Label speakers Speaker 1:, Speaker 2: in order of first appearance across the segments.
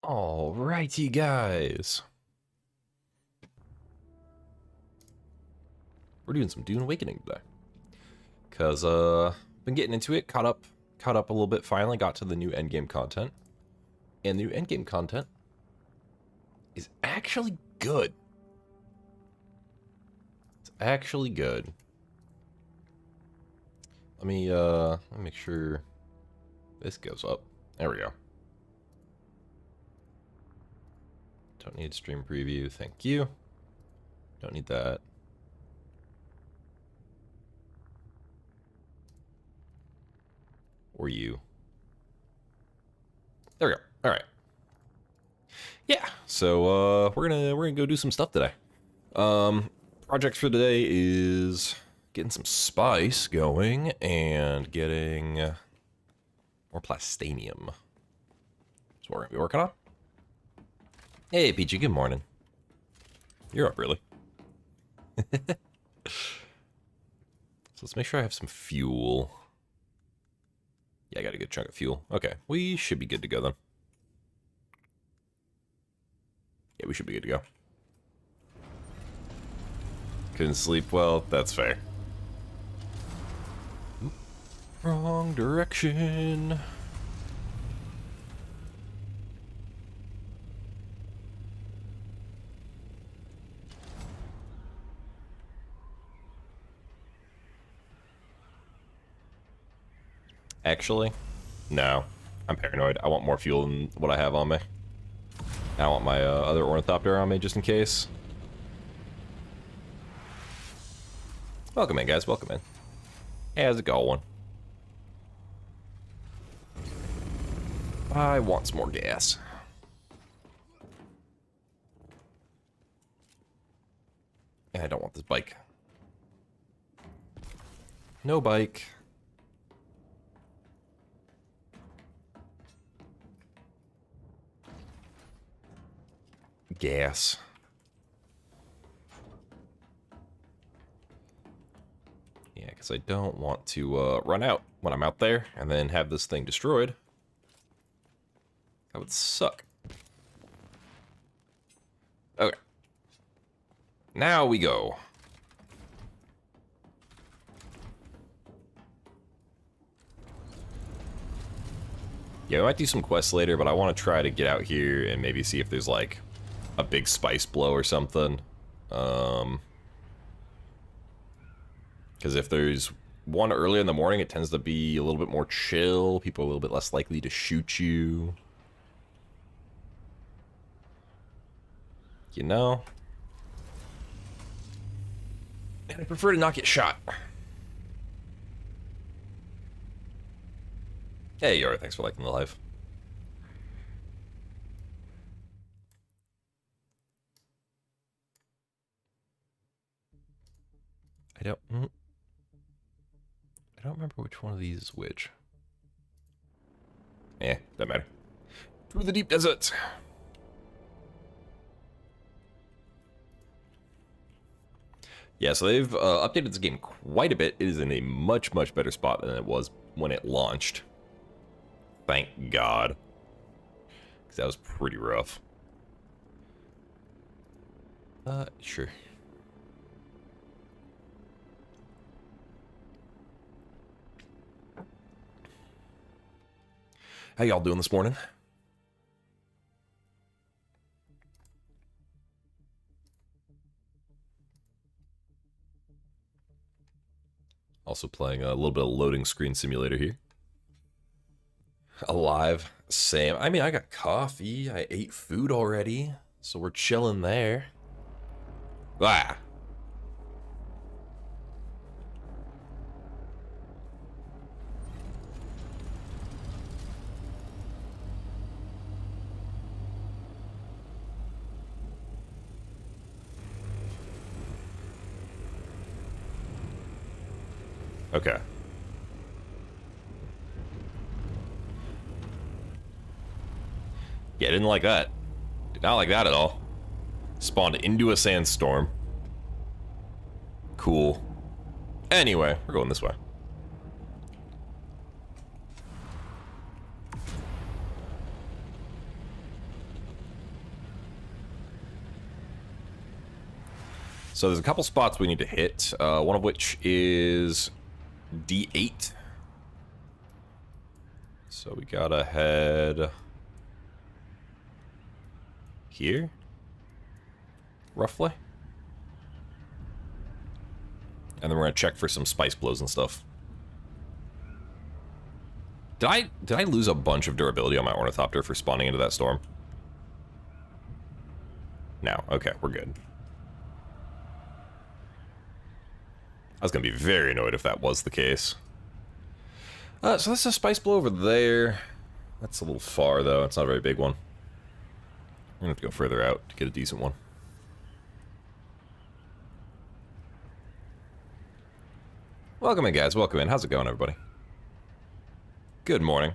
Speaker 1: Alrighty, guys. We're doing some Dune Awakening today. Cause been getting into it, caught up a little bit, finally got to the new endgame content. And the new endgame content is actually good. It's actually good. Let me make sure this goes up. There we go. Don't need stream preview, thank you. Don't need that. Or you. There we go. All right. Yeah. So we're gonna go do some stuff today. Project for today is getting some spice going and getting more plastanium. That's what we're gonna be working on. Hey, Peachy. Good morning. You're up early. So let's make sure I have some fuel. Yeah, I got a good chunk of fuel. Okay, we should be good to go then. Yeah, we should be good to go. Couldn't sleep well, that's fair. Oop. Wrong direction. Actually, no. I'm paranoid. I want more fuel than what I have on me. I want my other ornithopter on me just in case. Welcome in, guys. Welcome in. Hey, how's it going? I want some more gas. And I don't want this bike. No bike. Gas. Yeah, because I don't want to run out when I'm out there and then have this thing destroyed. That would suck. Okay. Now we go. Yeah, we might do some quests later, but I want to try to get out here and maybe see if there's like a big spice blow or something. Because if there's one early in the morning, it tends to be a little bit more chill. People are a little bit less likely to shoot you. You know? And I prefer to not get shot. Hey, Yora, thanks for liking the live. I don't remember which one of these is which. Doesn't matter. Through the deep desert. Yeah, so they've updated this game quite a bit. It is in a much, much better spot than it was when it launched. Thank God. Because that was pretty rough. Sure. How y'all doing this morning? Also playing a little bit of loading screen simulator here. Alive, same. I mean, I got coffee. I ate food already, so we're chilling there. Ah. Okay. Yeah, I didn't like that. Did not like that at all. Spawned into a sandstorm. Cool. Anyway, we're going this way. So there's a couple spots we need to hit, one of which is D8. So we gotta head here, roughly. And then we're gonna check for some spice blows and stuff. Did I lose a bunch of durability on my ornithopter for spawning into that storm? No. Okay, we're good. I was gonna be very annoyed if that was the case. So this is a spice blow over there. That's a little far, though. It's not a very big one. I'm gonna have to go further out to get a decent one. Welcome in, guys. Welcome in. How's it going, everybody? Good morning.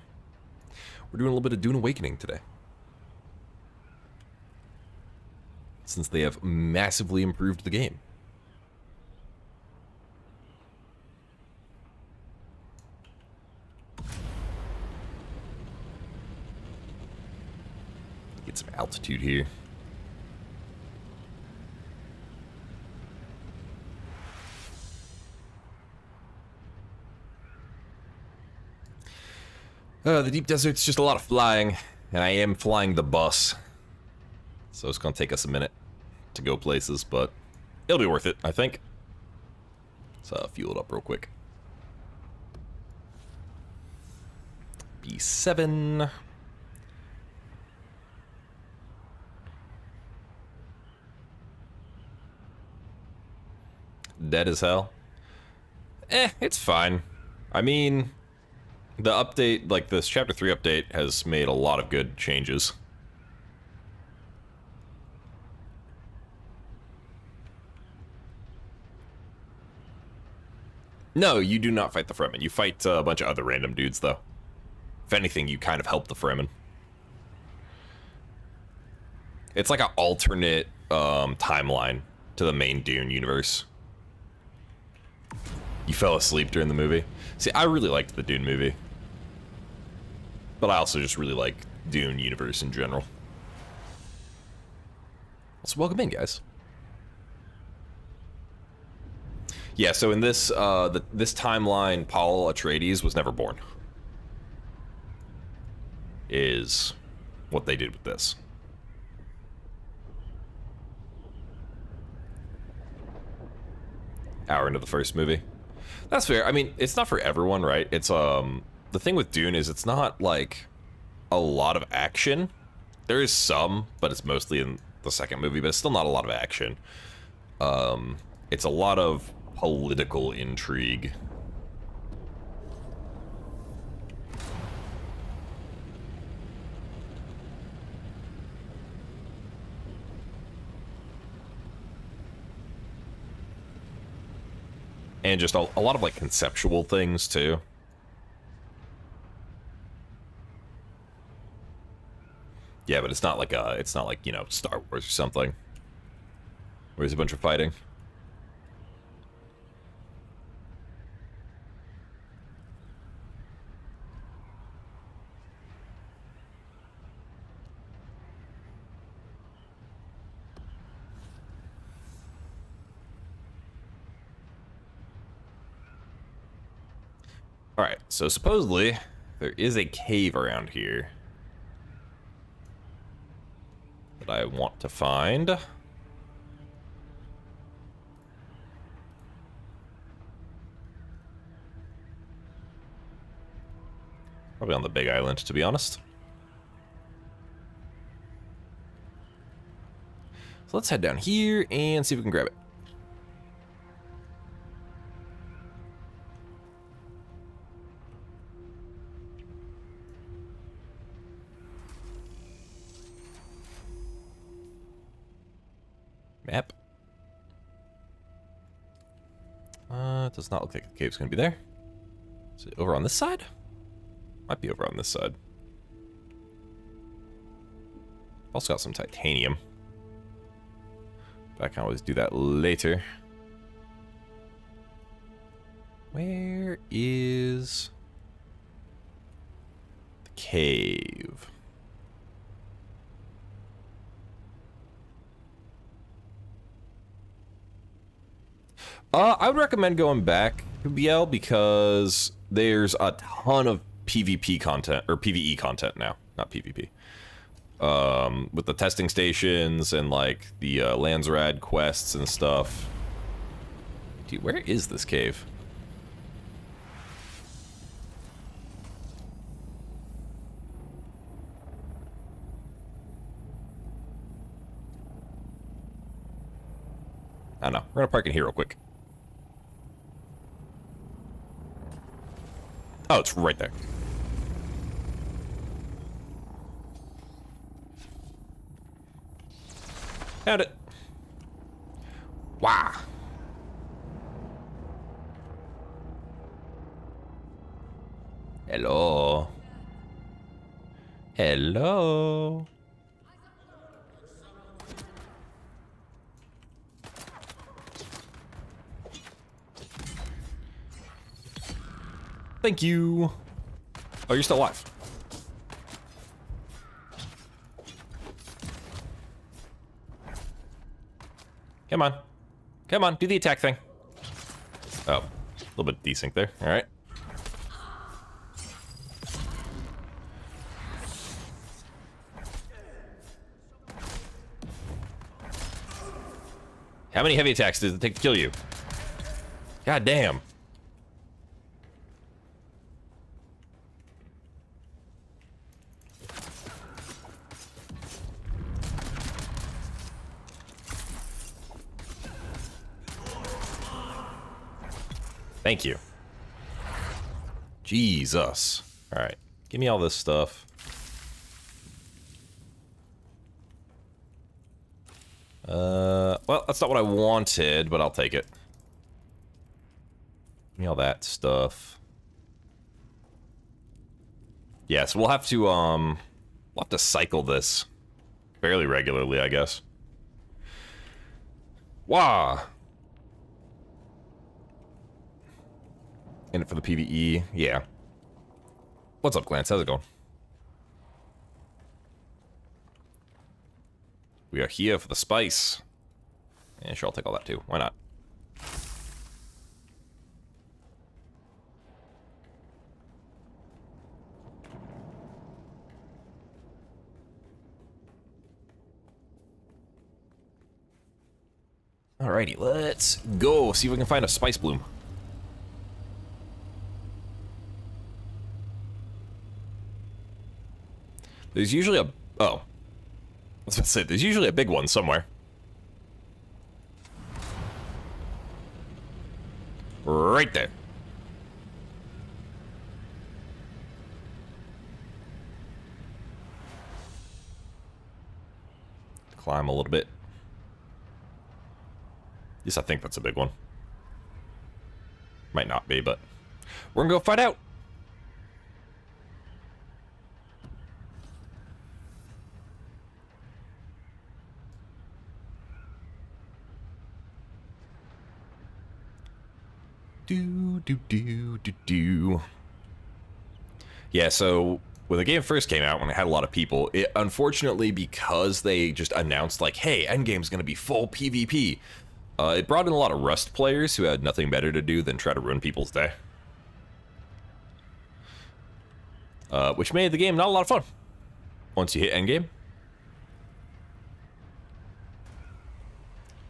Speaker 1: We're doing a little bit of Dune Awakening today, since they have massively improved the game. Get some altitude here. The deep desert's just a lot of flying, and I am flying the bus. So it's gonna take us a minute to go places, but it'll be worth it, I think. Let's fuel it up real quick. B7. Dead as hell. It's fine. I mean, the update, like this Chapter 3 update, has made a lot of good changes. No, you do not fight the Fremen. You fight a bunch of other random dudes, though. If anything, you kind of help the Fremen. It's like an alternate timeline to the main Dune universe. You fell asleep during the movie. See, I really liked the Dune movie. But I also just really like Dune universe in general. So welcome in, guys. Yeah, so in this this timeline, Paul Atreides was never born. Is what they did with this. Hour into the first movie. That's fair. I mean, it's not for everyone, right? It's the thing with Dune is it's not like a lot of action. There is some, but it's mostly in the second movie, but it's still not a lot of action. It's a lot of political intrigue. And just a lot of like conceptual things too. Yeah, but it's not like you know, Star Wars or something, where there's a bunch of fighting. All right, so supposedly there is a cave around here that I want to find. Probably on the big island, to be honest. So let's head down here and see if we can grab it. Map. It does not look like the cave's gonna be there. Is it over on this side? Might be over on this side. Also got some titanium. But I can always do that later. Where is the cave? I would recommend going back to BL because there's a ton of PvP content, or PvE content now, not PvP. With the testing stations and like the Landsrad quests and stuff. Dude, where is this cave? I don't know. We're gonna park in here real quick. Oh, it's right there. Found it. Wow. Hello. Hello. Thank you. Oh, you're still alive. Come on. Come on, do the attack thing. Oh, a little bit desync there. All right. How many heavy attacks does it take to kill you? God damn. Thank you. Jesus. All right. Give me all this stuff. Well, that's not what I wanted, but I'll take it. Give me all that stuff. Yeah, so we'll have to cycle this fairly regularly, I guess. Wow. In it for the PvE, yeah. What's up, Glance? How's it going? We are here for the spice. Yeah, sure, I'll take all that too. Why not? Alrighty, let's go see if we can find a spice bloom. There's usually a... Oh. I was about to say, there's usually a big one somewhere. Right there. Climb a little bit. Yes, I think that's a big one. Might not be, but we're gonna go find out. Do. Yeah, so when the game first came out, when it had a lot of people, it unfortunately, because they just announced like, hey, Endgame's gonna be full PvP, it brought in a lot of Rust players who had nothing better to do than try to ruin people's day. Which made the game not a lot of fun once you hit Endgame.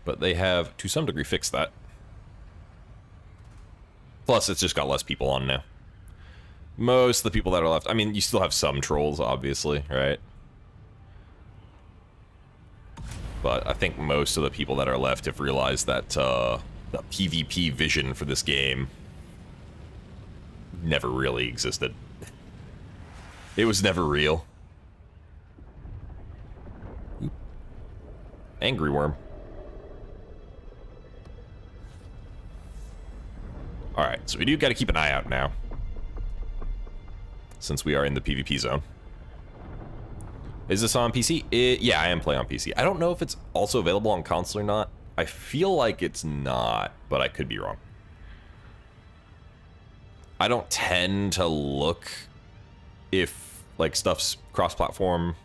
Speaker 1: But they have, to some degree, fixed that. Plus, it's just got less people on now. Most of the people that are left... I mean, you still have some trolls, obviously, right? But I think most of the people that are left have realized that the PvP vision for this game never really existed. It was never real. Oop. Angry worm. Alright, so we do got to keep an eye out now, since we are in the PvP zone. Is this on PC? Yeah, I am playing on PC. I don't know if it's also available on console or not. I feel like it's not, but I could be wrong. I don't tend to look if, like, stuff's cross-platform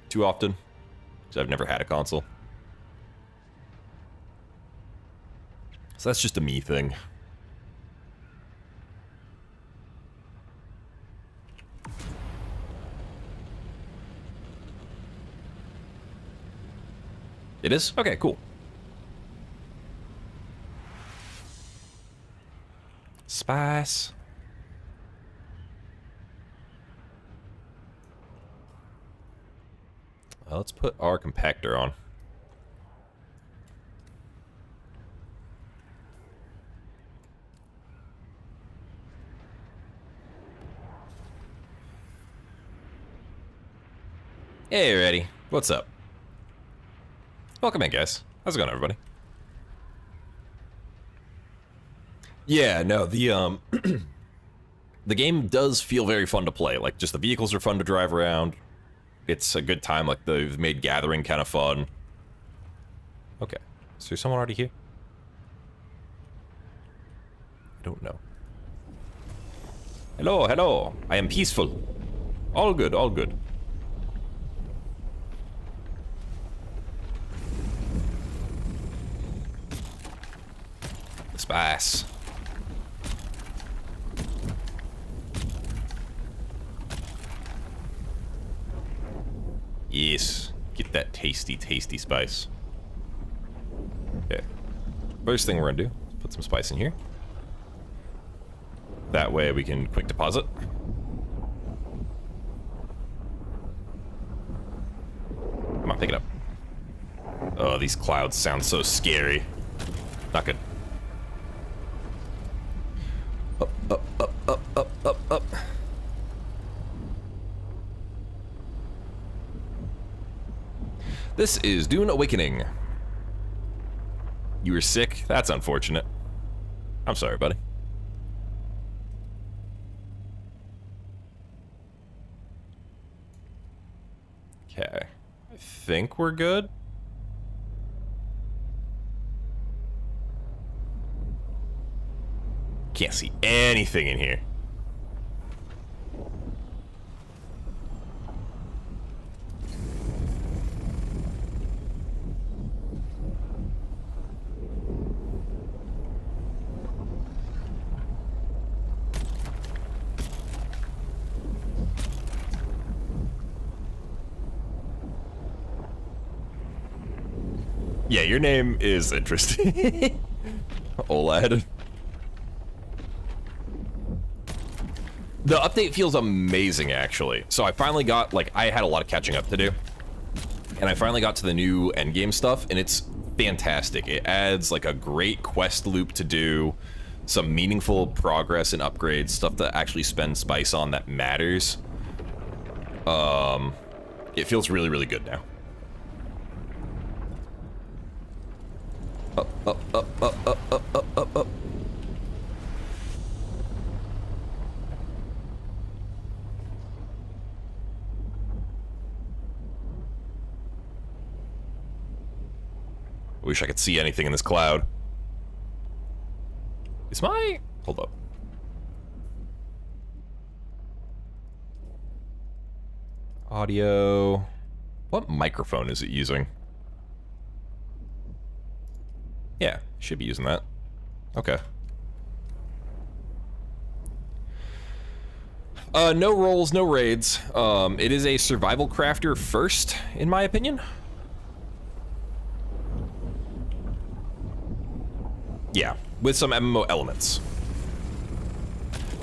Speaker 1: too often, because I've never had a console. So that's just a me thing. It is? Okay, cool. Spice. Well, let's put our compactor on. Hey, Reddy. What's up? Welcome in, guys. How's it going, everybody? Yeah, no, the the game does feel very fun to play. Like, just the vehicles are fun to drive around. It's a good time. Like, they've made gathering kind of fun. Okay. Is there someone already here? I don't know. Hello, hello. I am peaceful. All good, all good. Spice. Yes. Get that tasty, tasty spice. Okay. First thing we're gonna do is put some spice in here. That way we can quick deposit. Come on, pick it up. Oh, these clouds sound so scary. Not good. Up, up, up, up, up, up, up. This is Dune Awakening. You were sick? That's unfortunate. I'm sorry, buddy. Okay. I think we're good. Can't see anything in here. Yeah, your name is interesting. Olad. The update feels amazing, actually. So I finally got, like, I had a lot of catching up to do. And I finally got to the new endgame stuff, and it's fantastic. It adds, like, a great quest loop to do, some meaningful progress and upgrades, stuff to actually spend spice on that matters. It feels really, really good now. Up, up, up, up, up, up, up, up, up. I wish I could see anything in this cloud. Is my... Hold up. Audio... What microphone is it using? Yeah, should be using that. Okay. No rolls, no raids. It is a survival crafter first, in my opinion. Yeah, with some MMO elements.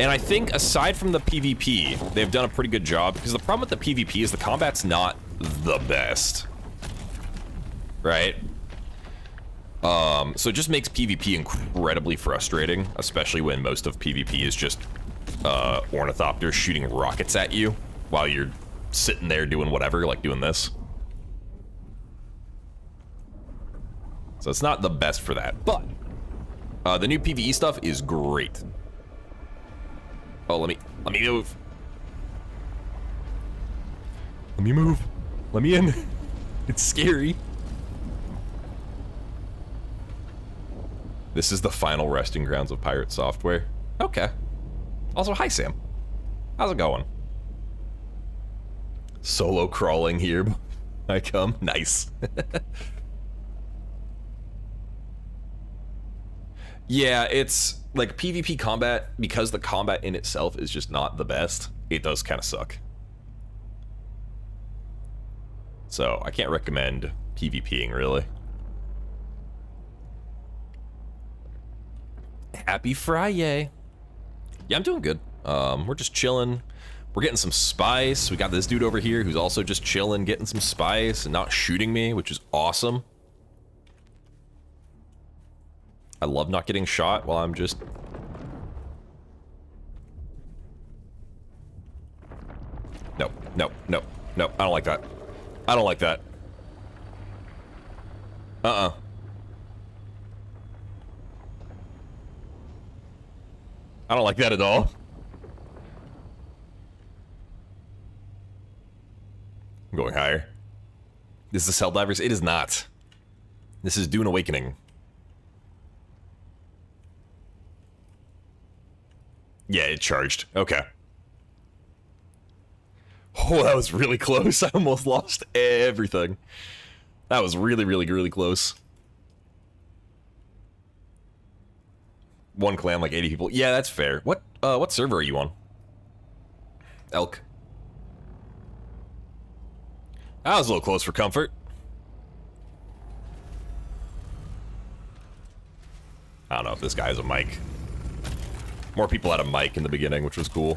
Speaker 1: And I think aside from the PvP, they've done a pretty good job, because the problem with the PvP is the combat's not the best. Right? So it just makes PvP incredibly frustrating, especially when most of PvP is just ornithopters shooting rockets at you while you're sitting there doing whatever, like doing this. So it's not the best for that, but the new PvE stuff is great. Oh, let me move. Let me move. Let me in. It's scary. This is the final resting grounds of pirate software. Okay. Also, hi, Sam. How's it going? Solo crawling here. I come. Nice. Yeah, it's like PvP combat, because the combat in itself is just not the best. It does kind of suck. So I can't recommend PvPing, really. Happy Friday. Yeah, I'm doing good. We're just chilling. We're getting some spice. We got this dude over here who's also just chilling, getting some spice and not shooting me, which is awesome. I love not getting shot while I'm just... No, no, no, no. I don't like that. I don't like that. Uh-uh. I don't like that at all. I'm going higher. This is Helldivers? It is not. This is Dune Awakening. Yeah, it charged. Okay. Oh, that was really close. I almost lost everything. That was really, really, really close. One clan, like 80 people. Yeah, that's fair. What server are you on? Elk. That was a little close for comfort. I don't know if this guy has a mic. More people had a mic in the beginning, which was cool.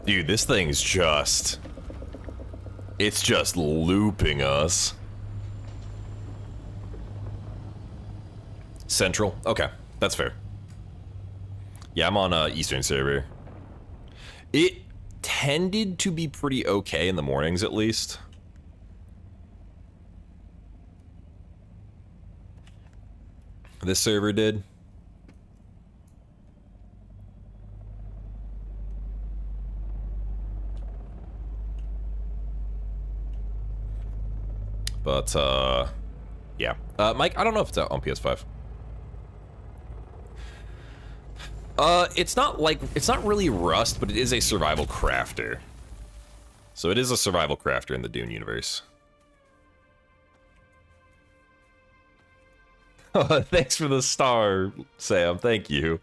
Speaker 1: Dude, this thing's just... It's just looping us. Central? Okay, that's fair. Yeah, I'm on Eastern server. It tended to be pretty okay in the mornings, at least. This server did. But, yeah. Mike, I don't know if it's out on PS5. It's not really Rust, but it is a survival crafter. So it is a survival crafter in the Dune universe. Thanks for the star, Sam. Thank you.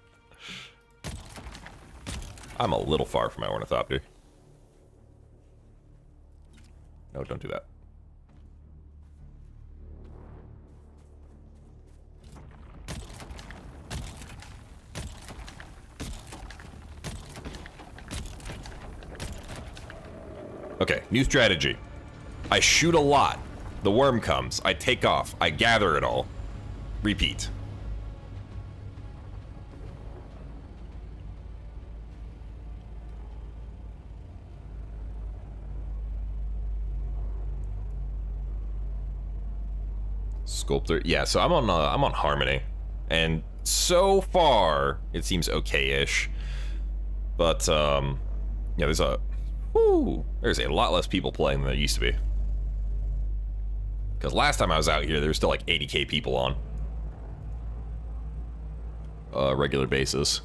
Speaker 1: I'm a little far from my ornithopter. No, don't do that. Okay, new strategy. I shoot a lot. The worm comes. I take off. I gather it all. Repeat. Sculptor. Yeah, so I'm on Harmony. And so far it seems okay-ish. But yeah, there's a lot less people playing than there used to be. Because last time I was out here, there was still like 80k people on a regular basis.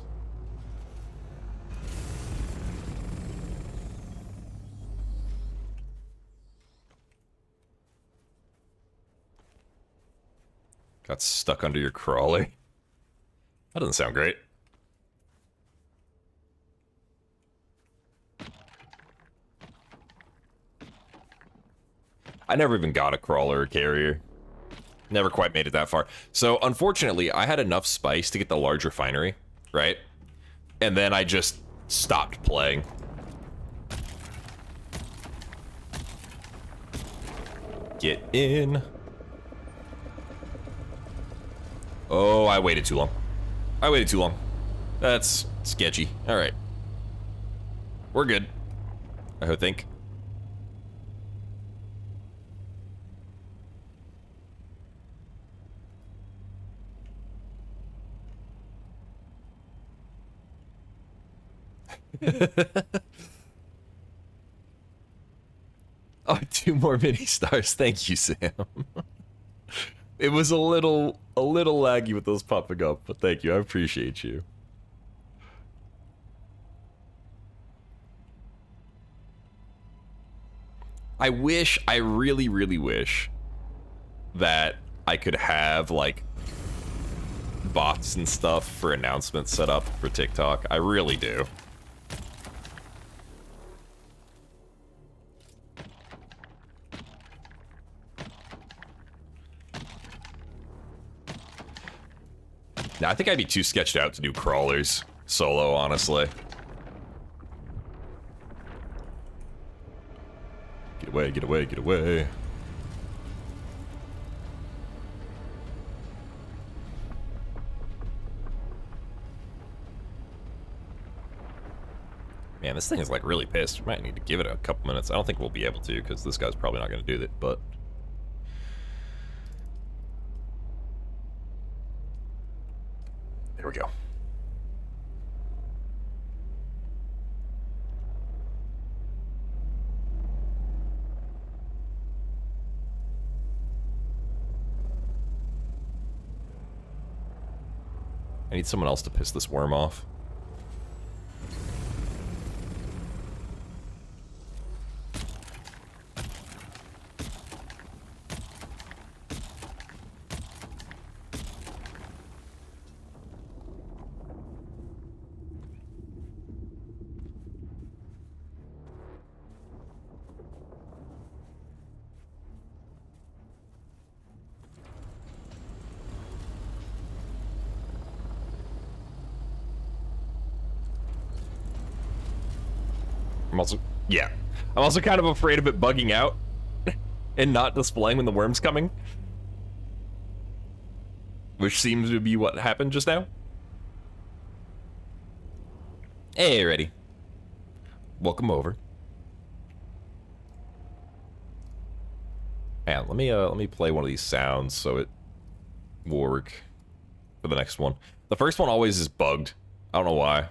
Speaker 1: Got stuck under your crawler. That doesn't sound great. I never even got a crawler or carrier. Never quite made it that far. So, unfortunately, I had enough spice to get the large refinery, right? And then I just stopped playing. Get in. Oh, I waited too long. I waited too long. That's sketchy. Alright. We're good. I think. Oh, 2 more mini stars. Thank you, Sam. It was a little laggy with those popping up, but thank you. I appreciate you. I really, really wish that I could have, like, bots and stuff for announcements set up for TikTok. I really do. Now, I think I'd be too sketched out to do crawlers solo, honestly. Get away, get away, get away. Man, this thing is like really pissed. We might need to give it a couple minutes. I don't think we'll be able to because this guy's probably not going to do it, but... There we go. I need someone else to piss this worm off. I'm also kind of afraid of it bugging out and not displaying when the worm's coming. Which seems to be what happened just now. Hey, ready. Welcome over. And let me play one of these sounds so it will work for the next one. The first one always is bugged. I don't know why.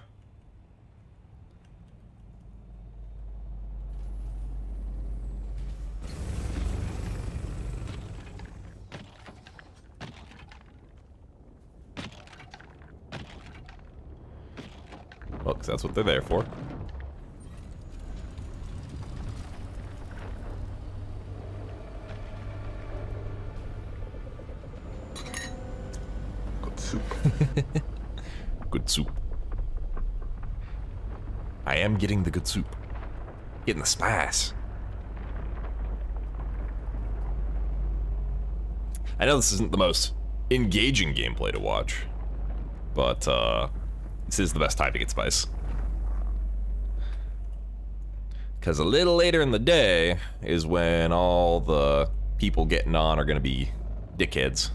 Speaker 1: Well, because that's what they're there for. Good soup. Good soup. I am getting the good soup. Getting the spice. I know this isn't the most engaging gameplay to watch, but this is the best time to get spice. Because a little later in the day is when all the people getting on are going to be dickheads.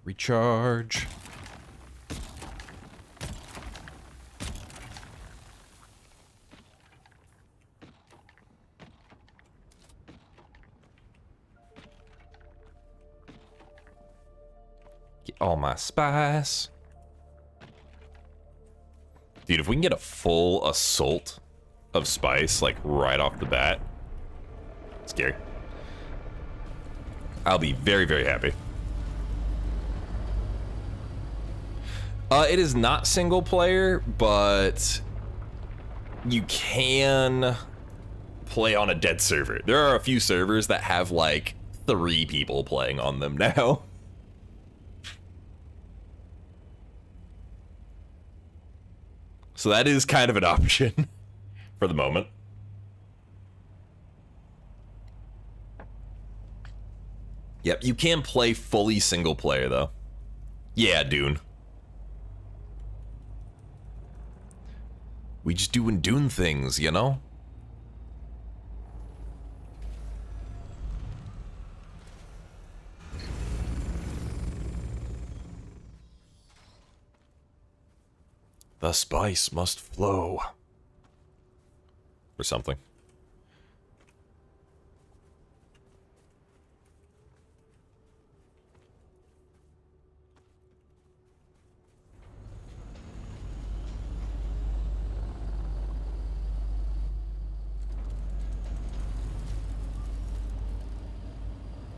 Speaker 1: Recharge. Get all my spice. Dude, if we can get a full assault of spice, like, right off the bat, scary. I'll be very, very happy. It is not single player, but you can play on a dead server. There are a few servers that have like 3 people playing on them now. So that is kind of an option for the moment. Yep, you can play fully single player though. Yeah, Dune. We just doing Dune things, you know? The spice must flow. Or something.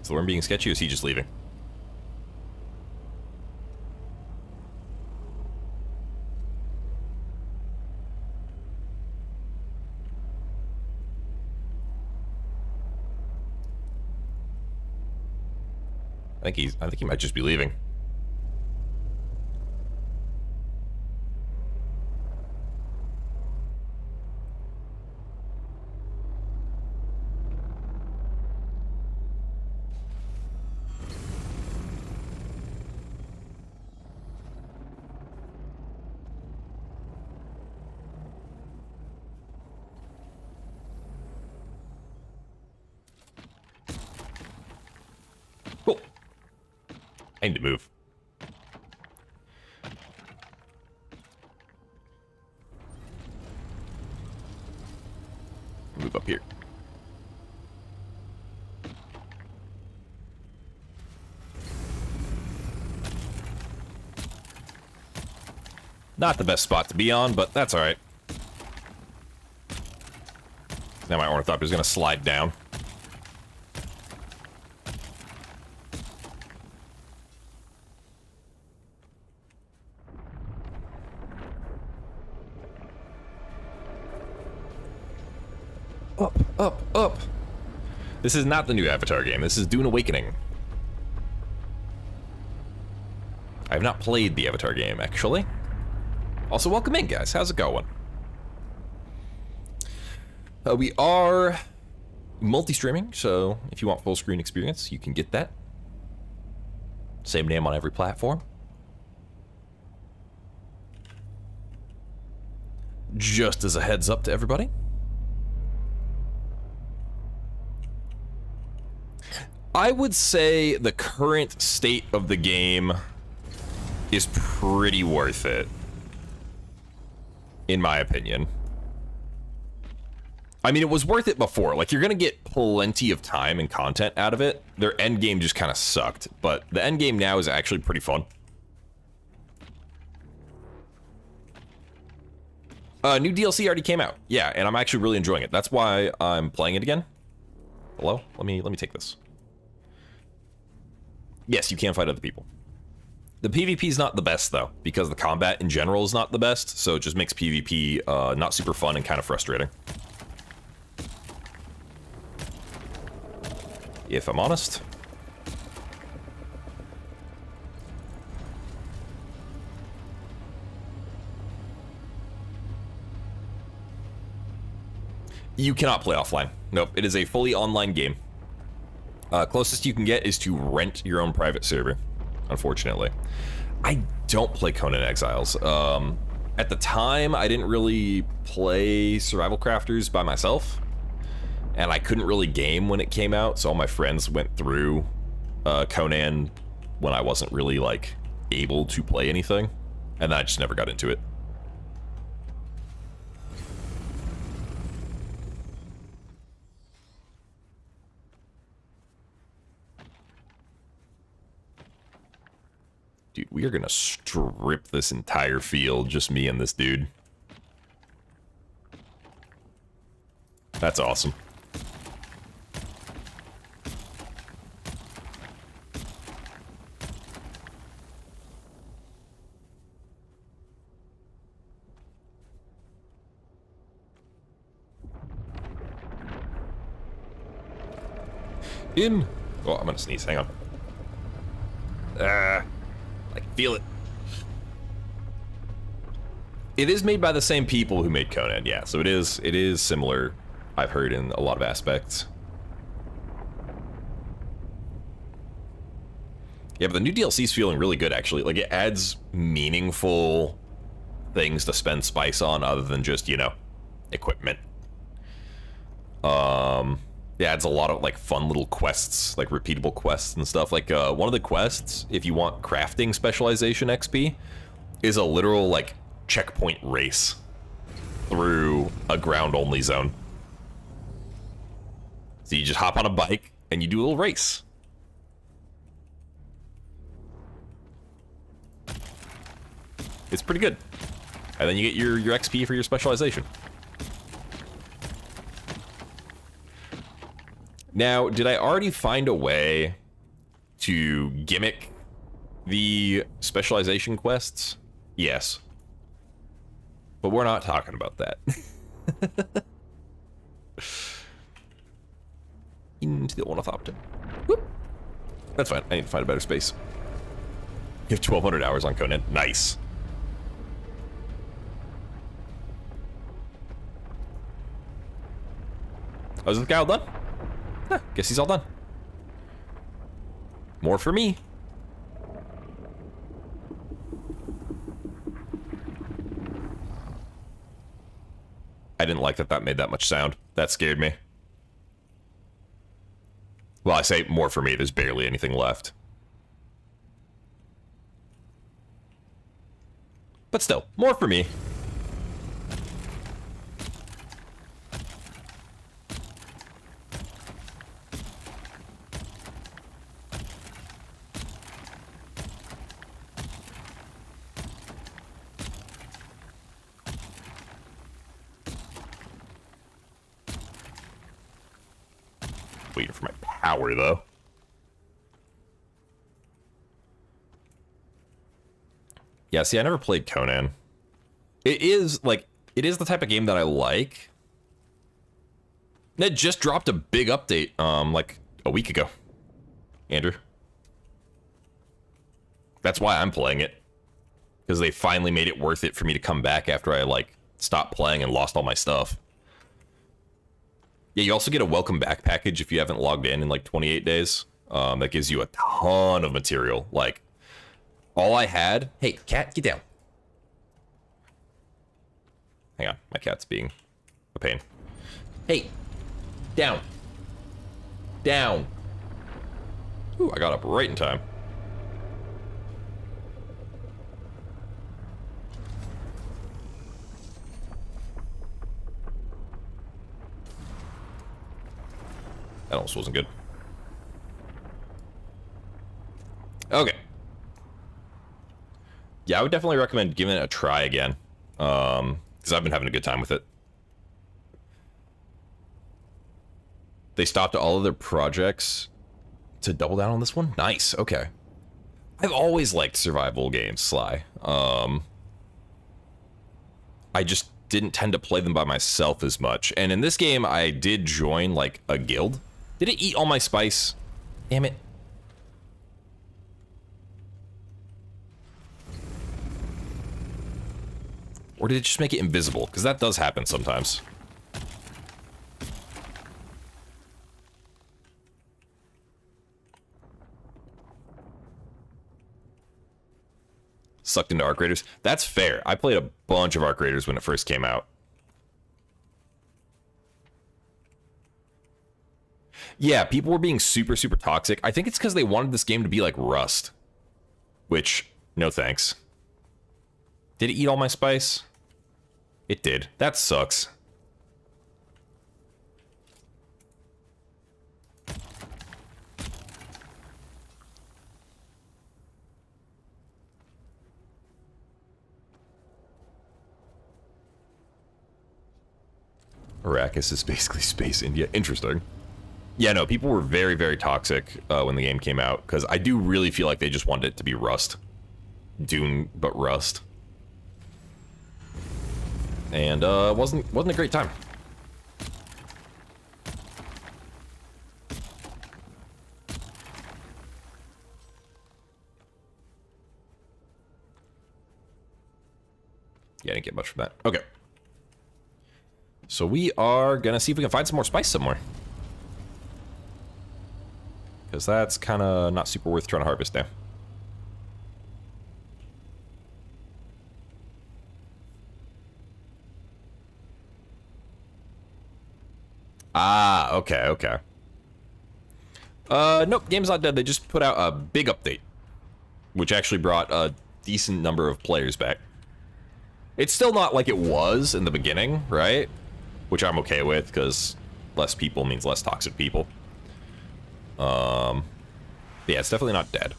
Speaker 1: Is the worm being sketchy or is he just leaving? I think he might just be leaving. Cool. I need to move. Move up here. Not the best spot to be on, but that's alright. Now my ornithopter is going to slide down. Up, up, up. This is not the new Avatar game. This is Dune Awakening. I have not played the Avatar game, actually. Also, welcome in, guys. How's it going? We are multi-streaming, so if you want full screen experience, you can get that. Same name on every platform. Just as a heads up to everybody. I would say the current state of the game is pretty worth it, in my opinion. I mean, it was worth it before. Like, you're gonna get plenty of time and content out of it. Their end game just kind of sucked, but the end game now is actually pretty fun. New DLC already came out. Yeah, and I'm actually really enjoying it. That's why I'm playing it again. Hello? Let me take this. Yes, you can fight other people. The PvP is not the best, though, because the combat in general is not the best, so it just makes PvP not super fun and kind of frustrating. If I'm honest. You cannot play offline. Nope, it is a fully online game. Closest you can get is to rent your own private server, unfortunately. I don't play Conan Exiles. At the time, I didn't really play Survival Crafters by myself, and I couldn't really game when it came out, so all my friends went through Conan when I wasn't really, like, able to play anything, and I just never got into it. Dude, we are gonna strip this entire field, just me and this dude. That's awesome. In. Oh, I'm gonna sneeze. Hang on. I can feel it. It is made by the same people who made Conan, yeah. So it is similar, I've heard, in a lot of aspects. Yeah, but the new DLC is feeling really good, actually. Like, it adds meaningful things to spend spice on other than just, you know, equipment. It adds a lot of, like, fun little quests, like repeatable quests and stuff. Like, one of the quests, if you want crafting specialization XP, is a literal, like, checkpoint race through a ground-only zone. So you just hop on a bike and you do a little race. It's pretty good. And then you get your XP for your specialization. Now, did I already find a way to gimmick the specialization quests? Yes. But we're not talking about that. Into the ornithopter. Whoop. That's fine. I need to find a better space. You have 1,200 hours on Conan. Nice. Oh, is this guy all done? Huh, guess he's all done. More for me. I didn't like that that made that much sound. That scared me. Well, I say more for me. There's barely anything left. But still, more for me. Waiting for my power, though. Yeah, see, I never played Conan. It is the type of game that I like. It just dropped a big update, like a week ago. Andrew. That's why I'm playing it. Because they finally made it worth it for me to come back after I, like, stopped playing and lost all my stuff. Yeah, you also get a welcome back package if you haven't logged in like 28 days. That gives you a ton of material. Like, all I had... Hey, cat, get down. Hang on, my cat's being a pain. Hey, down. Down. Ooh, I got up right in time. That almost wasn't good. Okay. Yeah, I would definitely recommend giving it a try again. Because I've been having a good time with it. They stopped all of their projects to double down on this one? Nice, okay. I've always liked survival games, Sly. I just didn't tend to play them by myself as much. And in this game, I did join, like, a guild. Did it eat all my spice? Damn it. Or did it just make it invisible? Because that does happen sometimes. Sucked into Arc Raiders? That's fair. I played a bunch of Arc Raiders when it first came out. Yeah, people were being super, super toxic. I think it's because they wanted this game to be like Rust. Which, no thanks. Did it eat all my spice? It did. That sucks. Arrakis is basically Space India. Interesting. Yeah, no, people were very, very toxic when the game came out, because I do really feel like they just wanted it to be Rust. Dune, but Rust. And wasn't a great time. Yeah, I didn't get much from that. Okay. So we are gonna see if we can find some more spice somewhere. Because that's kind of not super worth trying to harvest now. Ah, okay, okay. Nope, game's not dead. They just put out a big update, which actually brought a decent number of players back. It's still not like it was in the beginning, right? Which I'm okay with, because less people means less toxic people. Yeah, it's definitely not dead.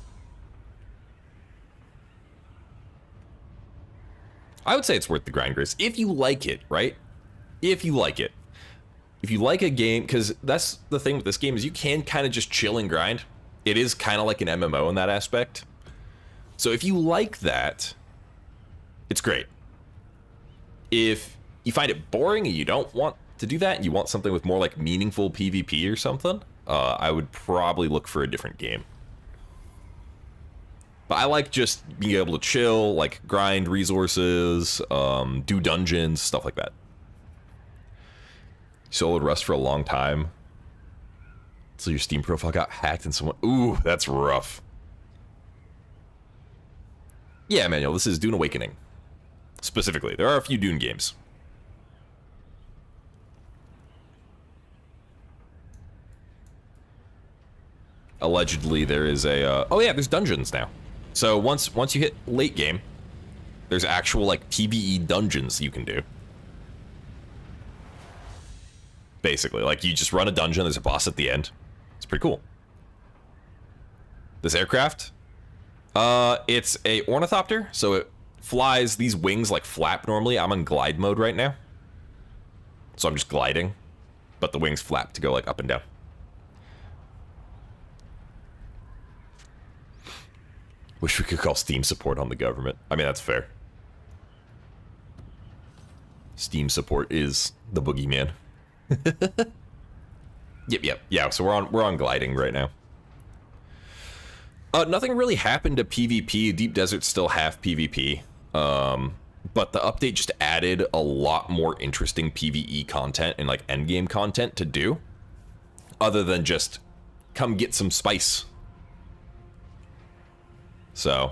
Speaker 1: I would say it's worth the grind, Gris, if you like it, right? If you like it. If you like a game, because that's the thing with this game, is you can kind of just chill and grind. It is kind of like an MMO in that aspect. So if you like that, it's great. If you find it boring and you don't want to do that, and you want something with more like meaningful PvP or something, I would probably look for a different game. But I like just being able to chill, like grind resources, do dungeons, stuff like that. Soloed Rust for a long time. So your Steam profile got hacked and someone... Ooh, that's rough. Yeah, Manuel, this is Dune Awakening. Specifically, there are a few Dune games. Allegedly, there is a... oh yeah, there's dungeons now. So once you hit late game, there's actual like PvE dungeons you can do. Basically, like you just run a dungeon, there's a boss at the end. It's pretty cool. This aircraft, it's a ornithopter, so it flies, these wings like flap normally. I'm in glide mode right now. So I'm just gliding, but the wings flap to go like up and down. Wish we could call Steam support on the government. I mean, that's fair. Steam support is the boogeyman. Yep. Yeah, so we're on gliding right now. Nothing really happened to PvP. Deep Desert's still half PvP. But the update just added a lot more interesting PvE content and like endgame content to do. Other than just come get some spice. So,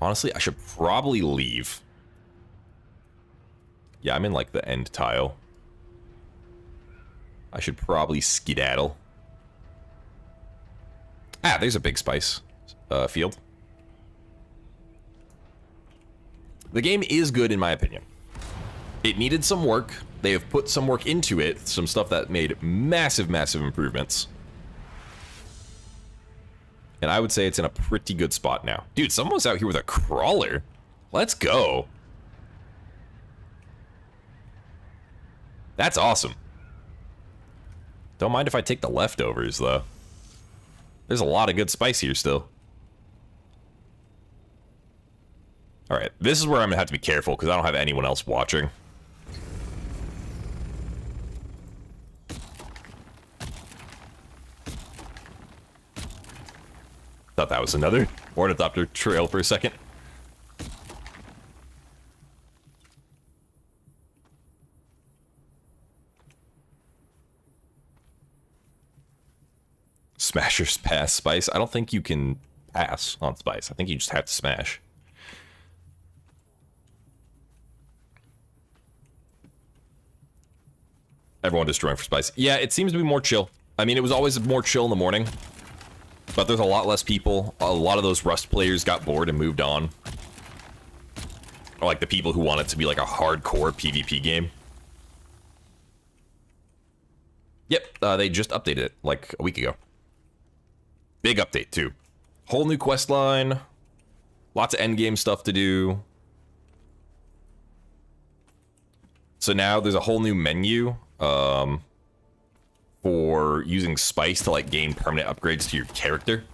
Speaker 1: honestly, I should probably leave. Yeah, I'm in like the end tile. I should probably skedaddle. Ah, there's a big spice field. The game is good in my opinion. It needed some work. They have put some work into it, some stuff that made massive improvements. And I would say it's in a pretty good spot now. Dude, someone's out here with a crawler. Let's go. That's awesome. Don't mind if I take the leftovers, though. There's a lot of good spice here still. Alright, this is where I'm gonna have to be careful, because I don't have anyone else watching. Thought that was another ornithopter trail for a second. Smashers pass spice. I don't think you can pass on spice. I think you just have to smash. Everyone destroying for spice. Yeah, it seems to be more chill. I mean, it was always more chill in the morning. But there's a lot less people. A lot of those Rust players got bored and moved on. Or like the people who want it to be like a hardcore PvP game. Yep, they just updated it like a week ago. Big update too. Whole new quest line. Lots of endgame stuff to do. So now there's a whole new menu for using spice to like gain permanent upgrades to your character.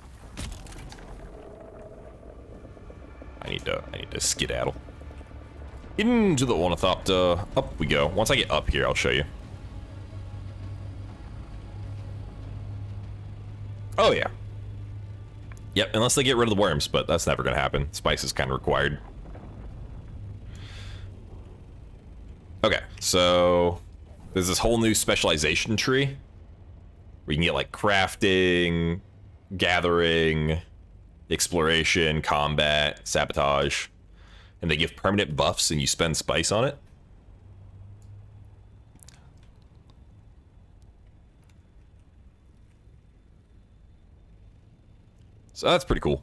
Speaker 1: I need to skedaddle. Into the ornithopter. Up we go. Once I get up here, I'll show you. Oh yeah. Yep, unless they get rid of the worms, but that's never gonna happen. Spice is kind of required. Okay, so there's this whole new specialization tree where you can get like crafting, gathering, exploration, combat, sabotage, and they give permanent buffs and you spend spice on it. So that's pretty cool.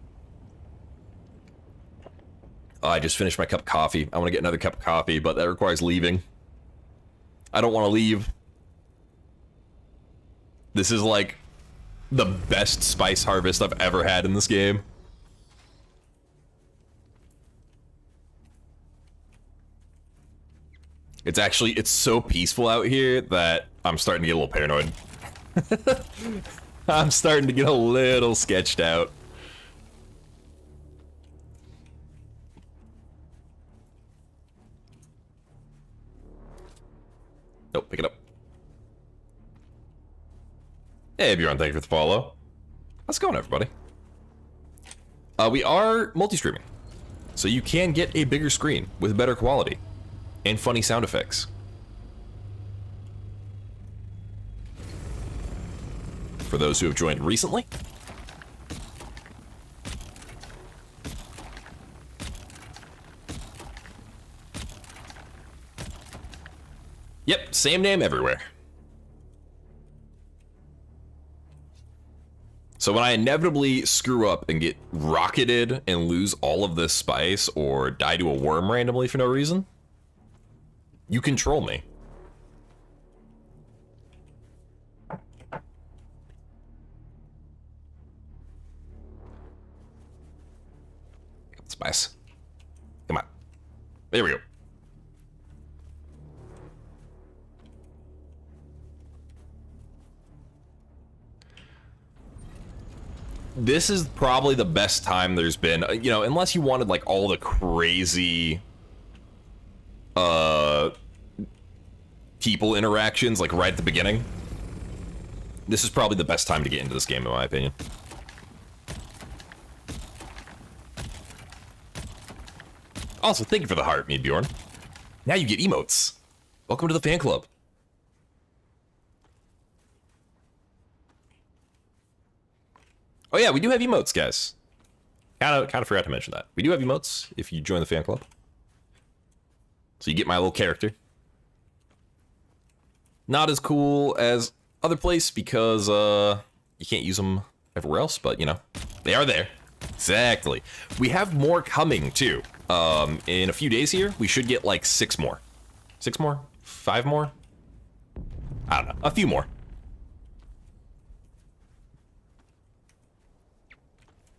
Speaker 1: I just finished my cup of coffee. I want to get another cup of coffee, but that requires leaving. I don't want to leave. This is like the best spice harvest I've ever had in this game. It's so peaceful out here that I'm starting to get a little paranoid. I'm starting to get a little sketched out. Nope, pick it up. Hey, Bjorn, thank you for the follow. How's it going, everybody? We are multi-streaming, so you can get a bigger screen with better quality and funny sound effects. For those who have joined recently. Yep, same name everywhere. So when I inevitably screw up and get rocketed and lose all of this spice or die to a worm randomly for no reason, you control me. Spice. Come on. There we go. This is probably the best time there's been, you know, unless you wanted like all the crazy people interactions like right at the beginning. This is probably the best time to get into this game in my opinion. Also, thank you for the heart, me Bjorn. Now you get emotes. Welcome to the fan club. Oh yeah, we do have emotes, guys. Kind of forgot to mention that. We do have emotes if you join the fan club. So you get my little character. Not as cool as other place because you can't use them everywhere else, but you know, they are there. Exactly. We have more coming too. In a few days here, we should get like 6 more. 6 more? 5 more? I don't know. A few more.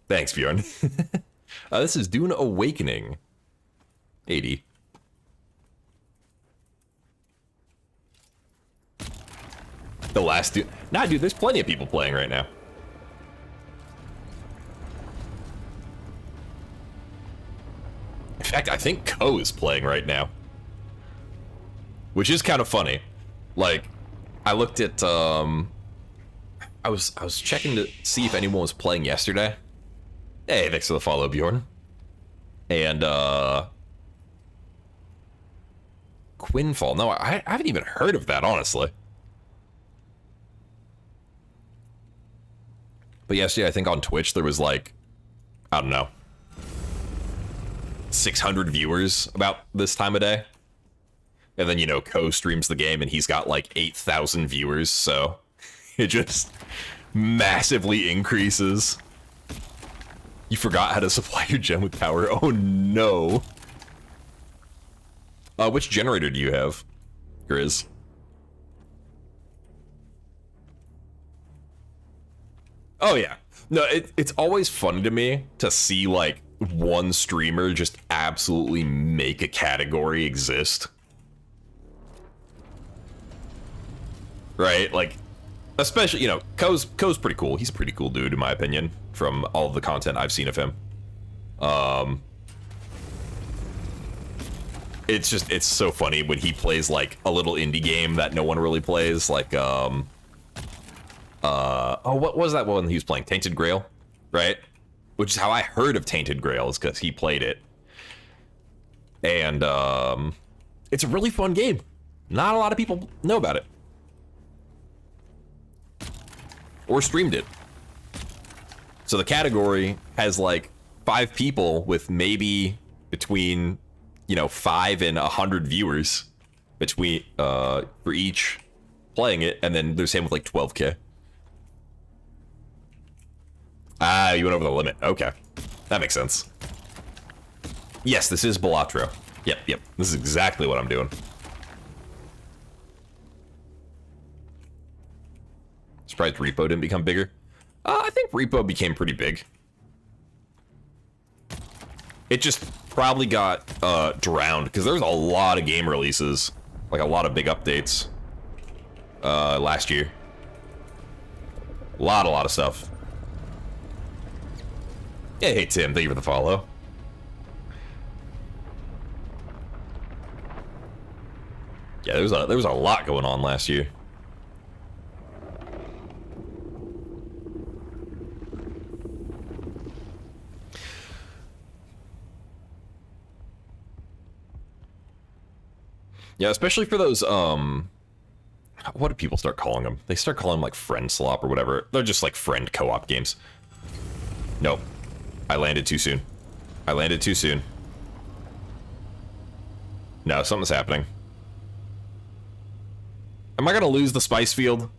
Speaker 1: Thanks, Bjorn. This is Dune Awakening. 80. The last Dune. Nah, dude, there's plenty of people playing right now. In fact, I think Ko is playing right now. Which is kind of funny. Like, I looked at, I was checking to see if anyone was playing yesterday. Hey, thanks for the follow, Bjorn. And, Quinfall. No, I haven't even heard of that, honestly. But yesterday, I think on Twitch, there was like, I don't know, 600 viewers about this time of day. And then, you know, Ko streams the game and he's got like 8,000 viewers, so it just massively increases. You forgot how to supply your gem with power. Oh no. Which generator do you have, Grizz? Oh yeah. No, it's always funny to me to see like one streamer just absolutely make a category exist. Right? Like, especially, you know, Ko's pretty cool. He's a pretty cool dude, in my opinion, from all of the content I've seen of him. It's so funny when he plays, like, a little indie game that no one really plays, like, oh, what was that one he was playing? Tainted Grail, right? Which is how I heard of Tainted Grail, is because he played it. And, it's a really fun game. Not a lot of people know about it. Or streamed it. So the category has like 5 people with maybe between, you know, 5 and 100 viewers between for each playing it, and then there's him with like 12K. Ah, you went over the limit. Okay, that makes sense. Yes, this is Balatro. Yep. This is exactly what I'm doing. Surprised Repo didn't become bigger. I think Repo became pretty big. It just probably got drowned because there's a lot of game releases, like a lot of big updates last year. A lot of stuff. Hey Tim, thank you for the follow. Yeah, there was a lot going on last year. Yeah, especially for those, what do people start calling them? They start calling them like friend slop or whatever. They're just like friend co-op games. Nope. I landed too soon. No, something's happening. Am I gonna lose the spice field?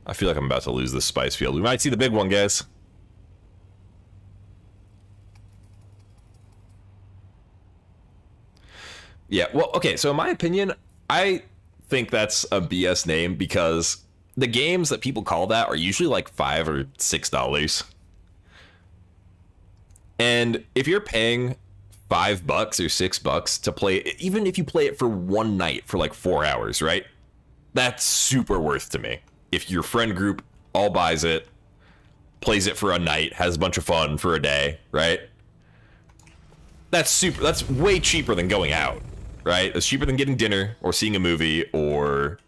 Speaker 1: I feel like I'm about to lose this spice field. We might see the big one, guys. Yeah, well, okay, so in my opinion, I think that's a BS name because the games that people call that are usually like $5 or $6. And if you're paying $5 or $6 to play, even if you play it for one night for like 4 hours, right? That's super worth to me. If your friend group all buys it, plays it for a night, has a bunch of fun for a day, right? That's way cheaper than going out, right? It's cheaper than getting dinner or seeing a movie or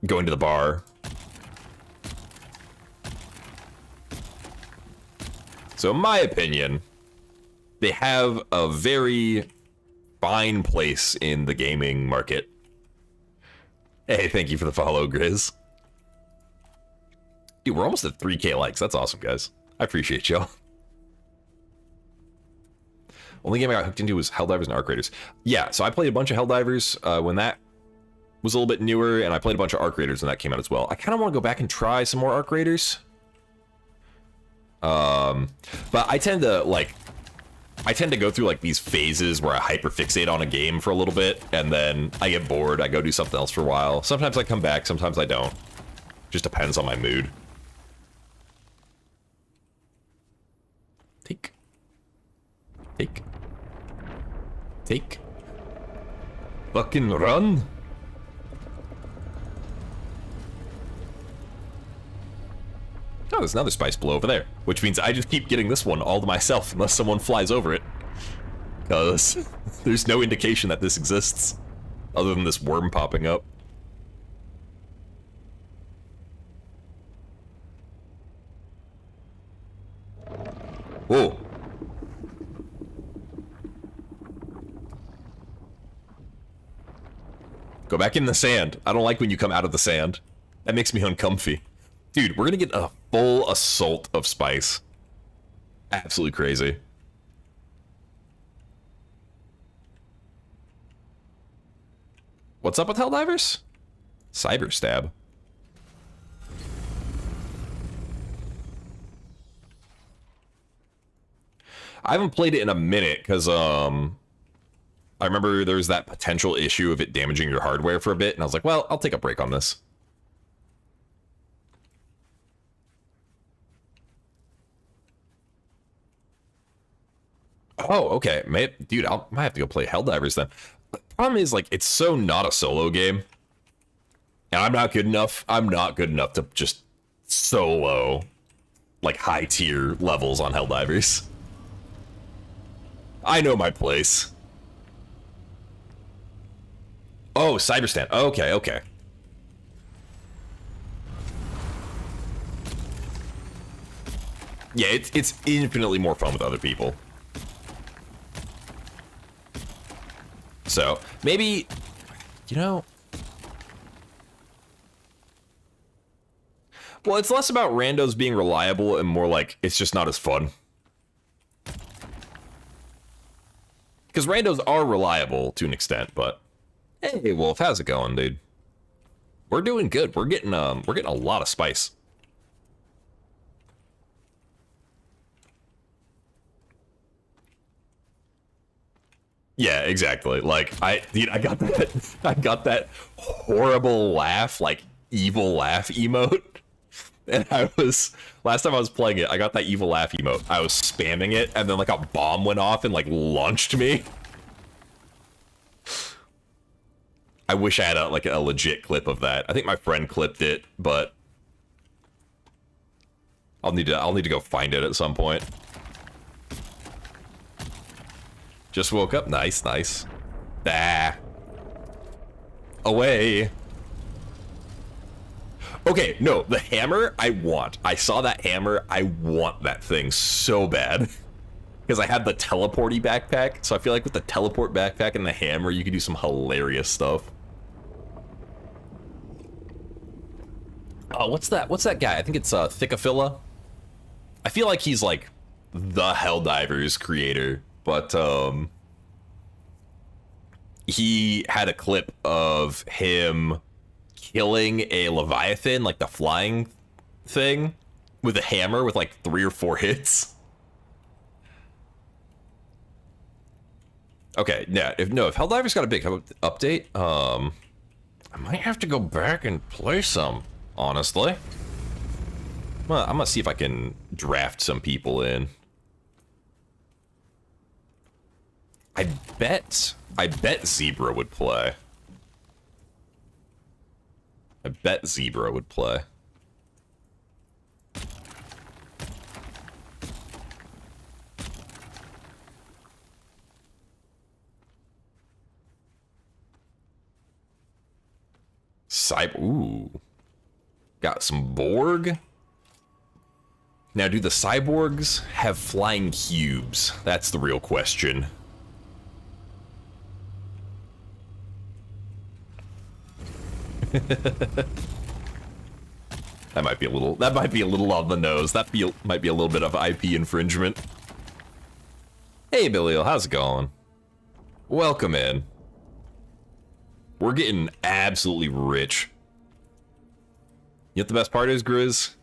Speaker 1: going to the bar. So in my opinion, they have a very fine place in the gaming market. Hey, thank you for the follow, Grizz. Dude, we're almost at 3K likes. That's awesome, guys. I appreciate y'all. Only game I got hooked into was Helldivers and Arc Raiders. Yeah, so I played a bunch of Helldivers when that was a little bit newer, and I played a bunch of Arc Raiders when that came out as well. I kind of want to go back and try some more Arc Raiders. But I tend to go through like these phases where I hyperfixate on a game for a little bit, and then I get bored, I go do something else for a while. Sometimes I come back, sometimes I don't. Just depends on my mood. Take. Fucking run. Oh, there's another spice blow over there, which means I just keep getting this one all to myself unless someone flies over it. Because there's no indication that this exists other than this worm popping up. Whoa. Go back in the sand. I don't like when you come out of the sand. That makes me uncomfy. Dude, we're gonna get a full assault of spice. Absolutely crazy. What's up with Helldivers? Cyber stab. I haven't played it in a minute because I remember there was that potential issue of it damaging your hardware for a bit, and I was like, well, I'll take a break on this. Oh, okay. Dude, I might have to go play Helldivers then. The problem is, like, it's so not a solo game. And I'm not good enough. I'm not good enough to just solo, like, high-tier levels on Helldivers. I know my place. Oh, Cyberstand. Okay. Yeah, it's infinitely more fun with other people. So, maybe, you know... Well, it's less about randos being reliable and more like, it's just not as fun. Because randos are reliable to an extent, but... Hey, Wolf, how's it going, dude? We're doing good. We're getting a lot of spice. Yeah, exactly. Like dude, I got that horrible laugh, like evil laugh emote. And last time I was playing it, I got that evil laugh emote. I was spamming it, and then like a bomb went off and like launched me. I wish I had a legit clip of that. I think my friend clipped it, but I'll need to go find it at some point. Just woke up. Nice, nice. Ah. Away. Okay, no, the hammer I want. I saw that hammer. I want that thing so bad. Because I have the teleporty backpack. So I feel like with the teleport backpack and the hammer, you could do some hilarious stuff. What's that guy? I think it's Thickophila. I feel like he's like the Helldivers creator. But he had a clip of him killing a Leviathan, like the flying thing, with a hammer with like 3 or 4 hits. Okay, yeah, if Helldivers got a big update, I might have to go back and play some, honestly. Well, I'm gonna see if I can draft some people in. I bet Zebra would play. I bet Zebra would play. Ooh. Got some Borg. Now, do the cyborgs have flying cubes? That's the real question. That might be a little on the nose. Might be a little bit of IP infringement. Hey, Billy, how's it going? Welcome in. We're getting absolutely rich. You know what the best part is, Grizz?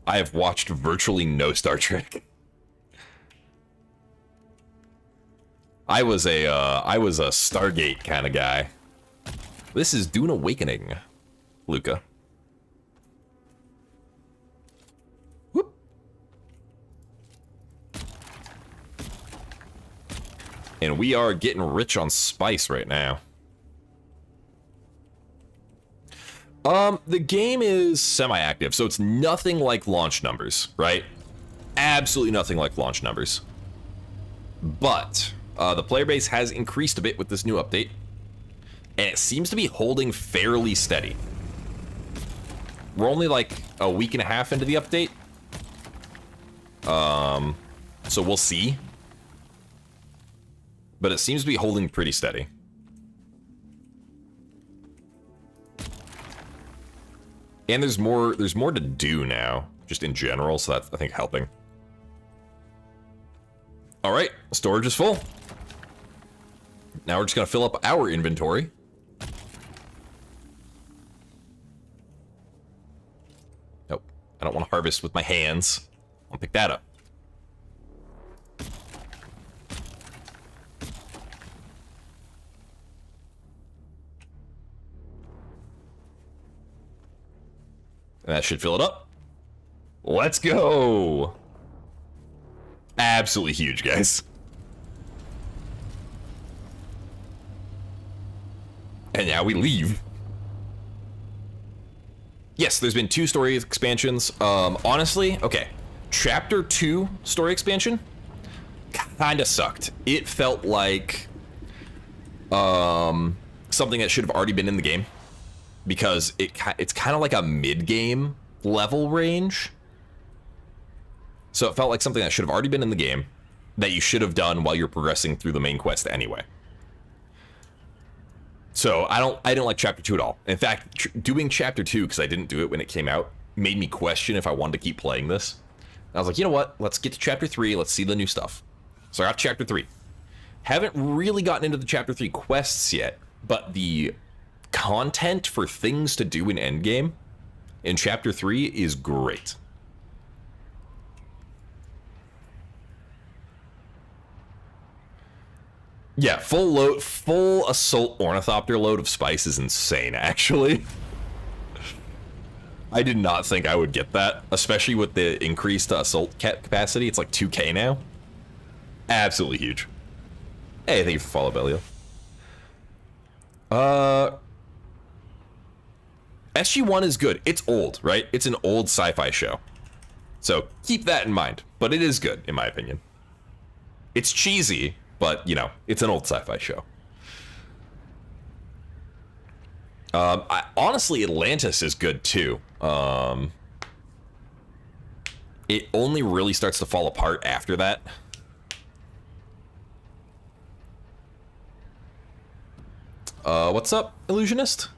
Speaker 1: I have watched virtually no Star Trek. I was a Stargate kind of guy. This is Dune Awakening, Luca. Whoop. And we are getting rich on spice right now. The game is semi-active, so it's nothing like launch numbers, right? Absolutely nothing like launch numbers. But the player base has increased a bit with this new update, and it seems to be holding fairly steady. We're only like a week and a half into the update. So we'll see. But it seems to be holding pretty steady. And there's more to do now, just in general, so that's, I think, helping. All right, storage is full. Now we're just gonna fill up our inventory. Nope, I don't want to harvest with my hands. I'll pick that up. And that should fill it up. Let's go. Absolutely huge, guys. And now we leave. Yes, there's been 2 story expansions. Honestly, okay. Chapter 2 story expansion kind of sucked. It felt like something that should have already been in the game, because it's kind of like a mid-game level range. So it felt like something that should have already been in the game, that you should have done while you're progressing through the main quest anyway. So I didn't like chapter 2 at all. In fact, doing chapter 2, because I didn't do it when it came out, made me question if I wanted to keep playing this. And I was like, you know what? Let's get to chapter 3. Let's see the new stuff. So I got chapter 3. Haven't really gotten into the chapter 3 quests yet, but the content for things to do in Endgame in Chapter 3 is great. Yeah, full assault ornithopter load of spice is insane, actually. I did not think I would get that, especially with the increased assault capacity. It's like 2k now. Absolutely huge. Hey, thank you for follow, Bellio. SG-1 is good. It's old, right? It's an old sci-fi show. So keep that in mind. But it is good, in my opinion. It's cheesy, but, you know, it's an old sci-fi show. Honestly, Atlantis is good, too. It only really starts to fall apart after that. What's up, Illusionist?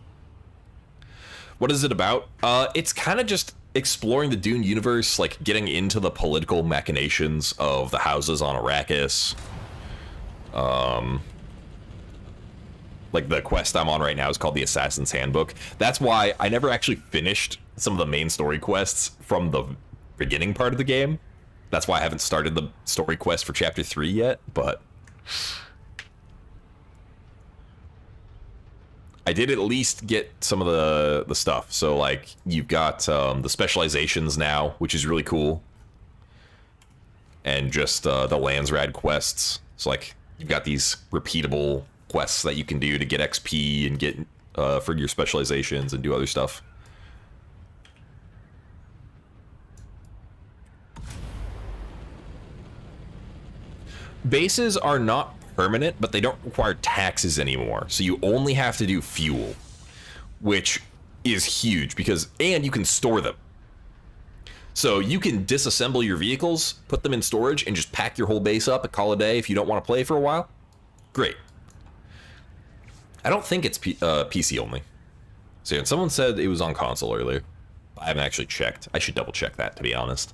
Speaker 1: What is it about? It's kind of just exploring the Dune universe, like getting into the political machinations of the houses on Arrakis. Like the quest I'm on right now is called the Assassin's Handbook. That's why I never actually finished some of the main story quests from the beginning part of the game. That's why I haven't started the story quest for Chapter 3 yet, but I did at least get some of the stuff. So like you've got the specializations now, which is really cool. And just the Landsrad quests. So like you've got these repeatable quests that you can do to get XP and get for your specializations and do other stuff. Bases are not permanent, but they don't require taxes anymore. So you only have to do fuel, which is huge and you can store them. So you can disassemble your vehicles, put them in storage, and just pack your whole base up and call it a day if you don't want to play for a while. Great. I don't think it's PC only. So someone said it was on console earlier. I haven't actually checked. I should double check that, to be honest.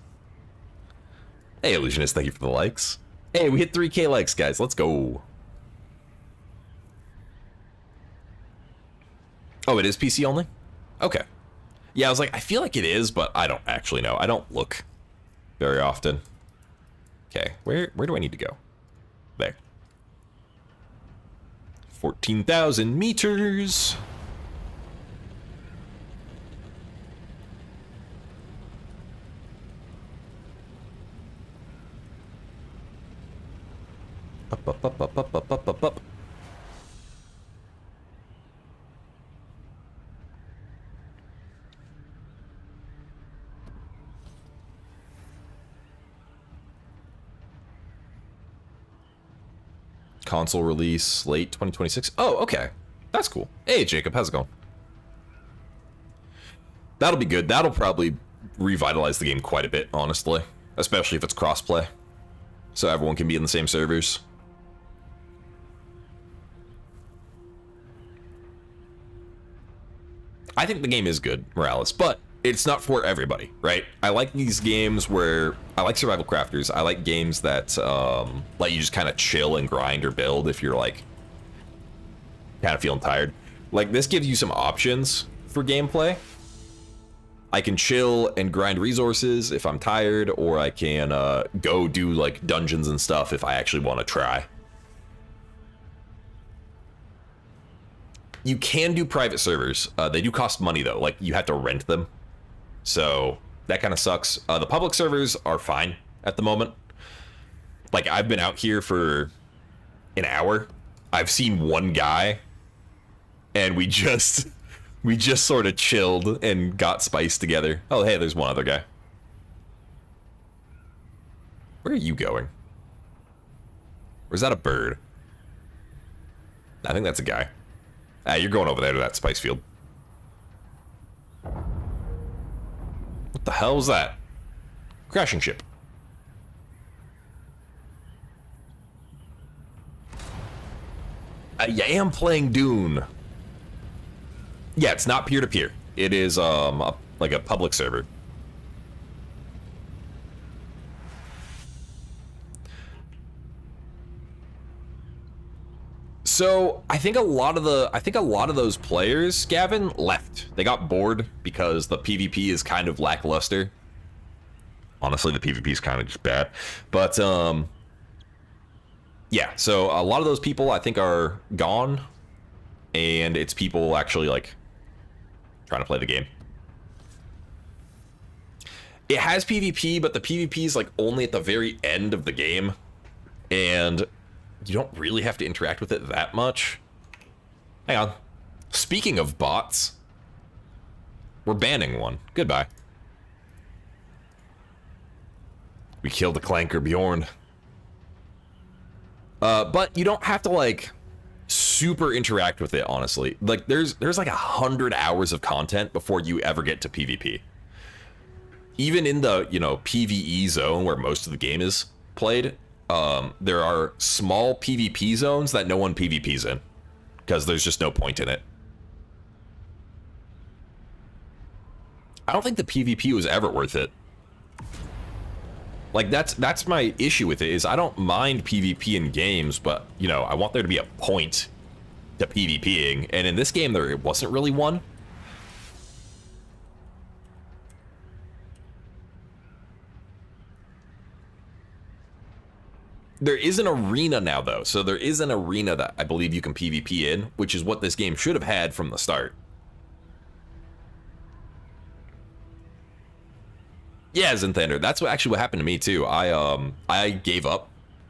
Speaker 1: Hey, Illusionist, thank you for the likes. Hey, we hit 3K likes, guys. Let's go. Oh, it is PC only? Okay. Yeah, I was like, I feel like it is, but I don't actually know. I don't look very often. Okay, where do I need to go? There. 14,000 meters. Up. Console release late 2026. Oh, okay. That's cool. Hey, Jacob, how's it going? That'll be good. That'll probably revitalize the game quite a bit, honestly. Especially if it's crossplay. So everyone can be in the same servers. I think the game is good, Morales, but it's not for everybody, right? I like these games where I like survival crafters. I like games that let you just kind of chill and grind or build if you're like kind of feeling tired. Like this gives you some options for gameplay. I can chill and grind resources if I'm tired, or I can go do like dungeons and stuff if I actually want to try. You can do private servers. They do cost money though, like you have to rent them. So that kind of sucks. The public servers are fine at the moment. Like I've been out here for an hour. I've seen one guy and we just sort of chilled and got spice together. Oh, hey, there's one other guy. Where are you going? Or is that a bird? I think that's a guy. Ah, you're going over there to that spice field. What the hell was that? Crashing ship. I am playing Dune. Yeah, it's not peer-to-peer. It is like a public server. So I think a lot of those players, Gavin, left. They got bored because the PvP is kind of lackluster. Honestly, the PvP is kind of just bad. But yeah, so a lot of those people I think are gone, and it's people actually like trying to play the game. It has PvP, but the PvP is like only at the very end of the game, and you don't really have to interact with it that much. Hang on. Speaking of bots, we're banning one. Goodbye. We killed the Clanker Bjorn. But you don't have to like super interact with it, honestly. Like there's like 100 hours of content before you ever get to PvP. Even in the, PvE zone where most of the game is played, there are small PvP zones that no one PvPs in because there's just no point in it. I don't think the PvP was ever worth it. Like that's my issue with it, is I don't mind PvP in games, but I want there to be a point to PvPing, and in this game there wasn't really one. There is an arena now, though. So there is an arena that I believe you can PvP in, which is what this game should have had from the start. Yeah, Zenthander, that's what happened to me too. I gave up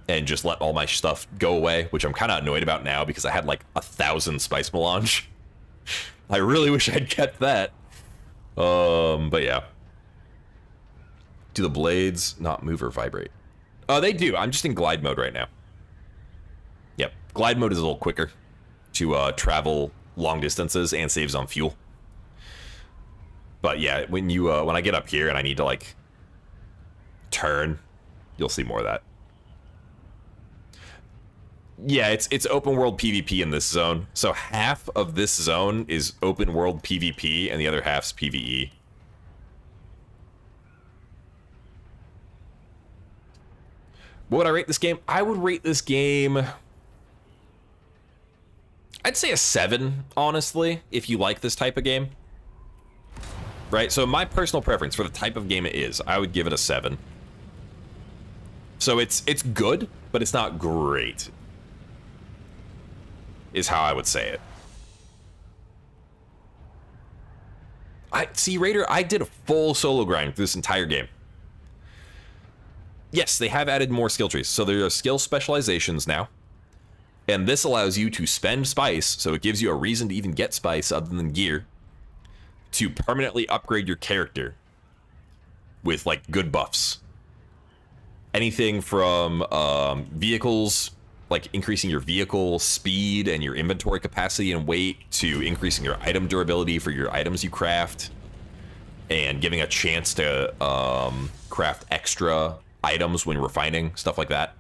Speaker 1: and just let all my stuff go away, which I'm kind of annoyed about now because I had like 1,000 spice melange. I really wish I'd kept that. But yeah. Do the blades not move or vibrate? They do. I'm just in glide mode right now. Yep. Glide mode is a little quicker to travel long distances and saves on fuel. But yeah, when I get up here and I need to like turn, you'll see more of that. Yeah, it's open world PvP in this zone. So half of this zone is open world PvP and the other half's PvE. What would I rate this game? I would rate this game, I'd say a 7, honestly, if you like this type of game. Right, so my personal preference for the type of game it is, I would give it a 7. So it's good, but it's not great, is how I would say it. Raider, I did a full solo grind through this entire game. Yes, they have added more skill trees. So there are skill specializations now. And this allows you to spend spice, so it gives you a reason to even get spice other than gear, to permanently upgrade your character with like good buffs. Anything from vehicles, like increasing your vehicle speed and your inventory capacity and weight, to increasing your item durability for your items you craft, and giving a chance to craft extra items when refining, stuff like that.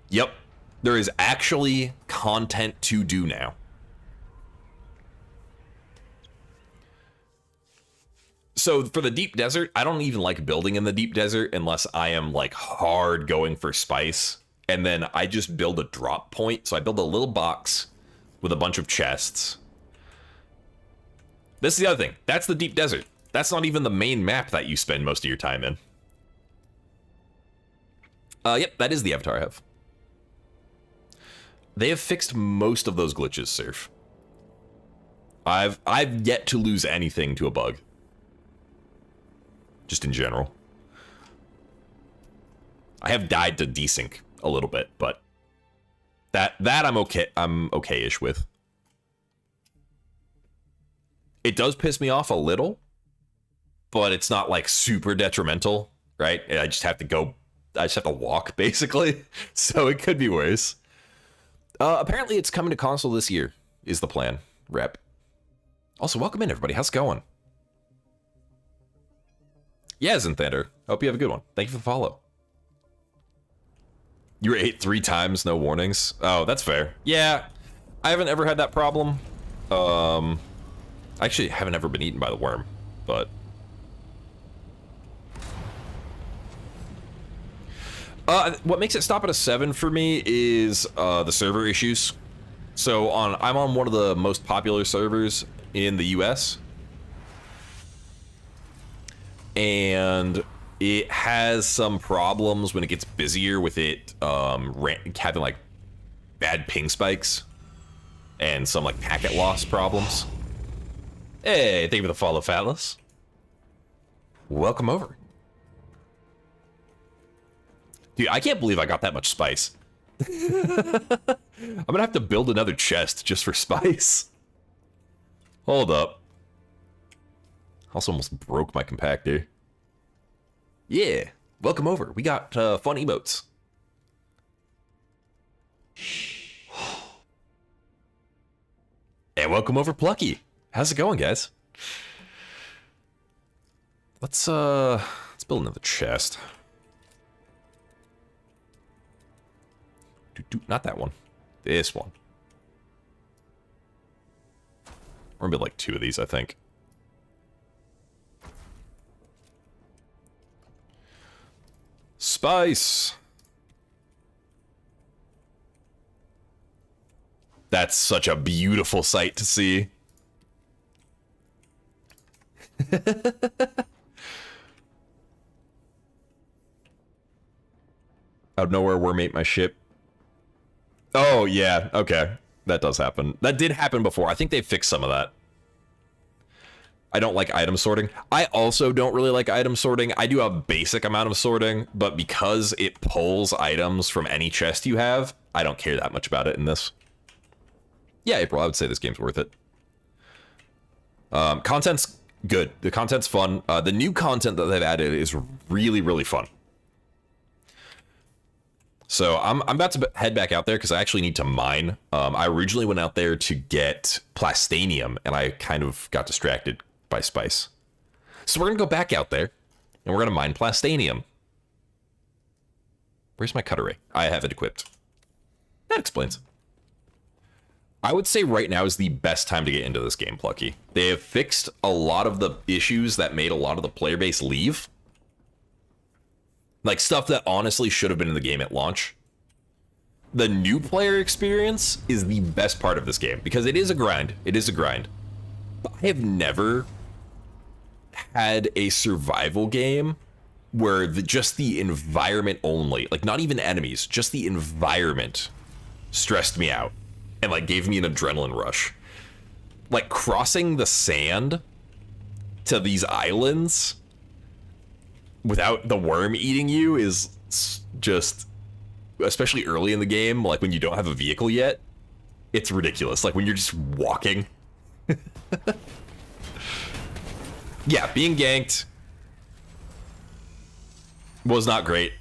Speaker 1: Yep, there is actually content to do now. So for the deep desert, I don't even like building in the deep desert unless I am like hard going for spice. And then I just build a drop point. So I build a little box with a bunch of chests. This is the other thing. That's the deep desert. That's not even the main map that you spend most of your time in. Yep, that is the avatar I have. They have fixed most of those glitches, Surf. I've yet to lose anything to a bug. Just in general. I have died to desync a little bit, but that I'm okay-ish with. It does piss me off a little, but it's not like super detrimental, right? I just have to walk basically. So it could be worse. Apparently it's coming to console this year is the plan. Rep. Also, welcome in everybody. How's it going? Yeah, Zenthander. Hope you have a good one. Thank you for the follow. You were ate 3 times, no warnings. Oh, that's fair. Yeah, I haven't ever had that problem. I actually haven't ever been eaten by the worm, but What makes it stop at a 7 for me is the server issues. So I'm on one of the most popular servers in the US, and it has some problems when it gets busier with it having like bad ping spikes and some like packet loss problems. Hey, thank you for the follow, Fatlas. Welcome over. Dude, I can't believe I got that much spice. I'm gonna have to build another chest just for spice. Hold up. Also almost broke my compactor. Yeah, welcome over. We got fun emotes. And welcome over, Plucky. How's it going, guys? Let's build another chest. Not that one. This one. We're gonna build like 2 of these, I think. Spice. That's such a beautiful sight to see. Out of nowhere, worm ate my ship. Oh, yeah, okay. That does happen. That did happen before. I think they fixed some of that. I don't like item sorting. I also don't really like item sorting. I do a basic amount of sorting, but because it pulls items from any chest you have, I don't care that much about it in this. Yeah, April, I would say this game's worth it. Content's good. The content's fun. The new content that they've added is really, really fun. So I'm about to head back out there because I actually need to mine. I originally went out there to get plastanium, and I kind of got distracted by spice. So we're going to go back out there, and we're going to mine plastanium. Where's my cutter ray? I have it equipped. That explains. I would say right now is the best time to get into this game, Plucky. They have fixed a lot of the issues that made a lot of the player base leave. Like stuff that honestly should have been in the game at launch. The new player experience is the best part of this game because it is a grind. It is a grind. But I have never had a survival game where just the environment only, like not even enemies, just the environment stressed me out and like gave me an adrenaline rush. Like crossing the sand to these islands without the worm eating you is just, especially early in the game, like when you don't have a vehicle yet, it's ridiculous. Like when you're just walking. Yeah, being ganked was not great.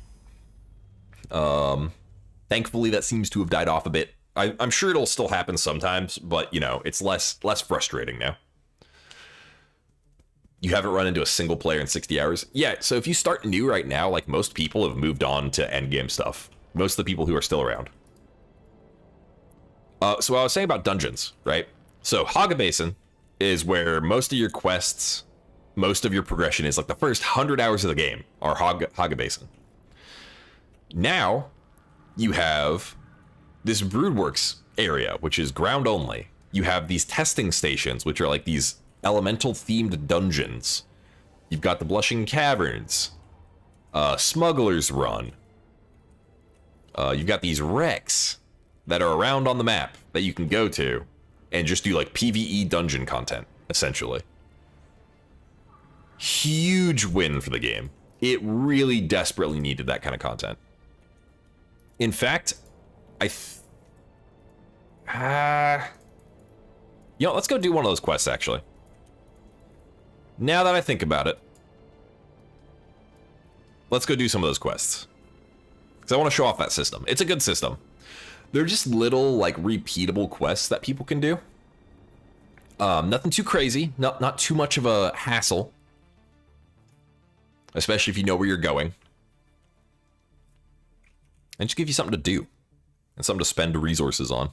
Speaker 1: Thankfully, that seems to have died off a bit. I'm sure it'll still happen sometimes, but you know, it's less frustrating now. You haven't run into a single player in 60 hours? Yeah, so if you start new right now, like most people have moved on to endgame stuff. Most of the people who are still around. So I was saying about dungeons, right? So Haga Basin is where most of your quests, most of your progression is. Like the first 100 hours of the game are Haga Basin. Now, you have this Broodworks area, which is ground only. You have these testing stations, which are like these elemental themed dungeons. You've got the Blushing Caverns, Smuggler's Run. You've got these wrecks that are around on the map that you can go to and just do like PvE dungeon content, essentially. Huge win for the game. It really desperately needed that kind of content. In fact, you know, let's go do one of those quests, actually. Now that I think about it, let's go do some of those quests. Because I want to show off that system. It's a good system. They're just little, like, repeatable quests that people can do. Nothing too crazy. Not too much of a hassle. Especially if you know where you're going. And just give you something to do. And something to spend resources on.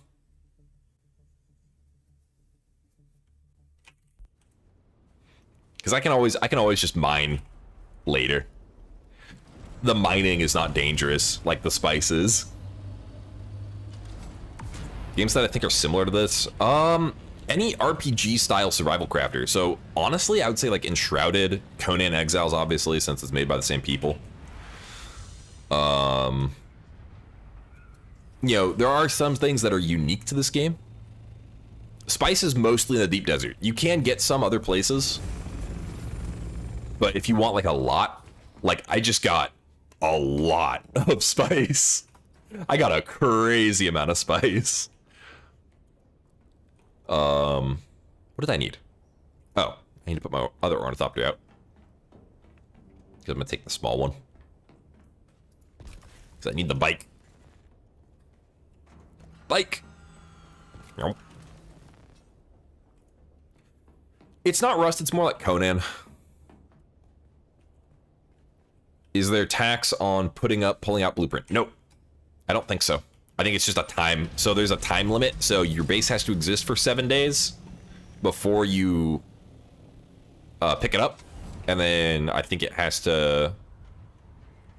Speaker 1: Because I can always just mine later. the mining is not dangerous like the spices. Games that I think are similar to this, any RPG style survival crafter. So honestly, I would say like Enshrouded, Conan Exiles, obviously, since it's made by the same people. You know, there are some things that are unique to this game. Spice is mostly in the deep desert. You can get some other places, but if you want like a lot, like I just got a lot of spice. I got a crazy amount of spice. What did I need? Oh, I need to put my other ornithopter out. Because I'm gonna take the small one. Because I need the bike. Bike! Nope. It's not Rust, it's more like Conan. Is there tax on pulling out blueprint? Nope. I don't think so. I think it's just a time. So there's a time limit. So your base has to exist for 7 days before you pick it up. And then I think it has to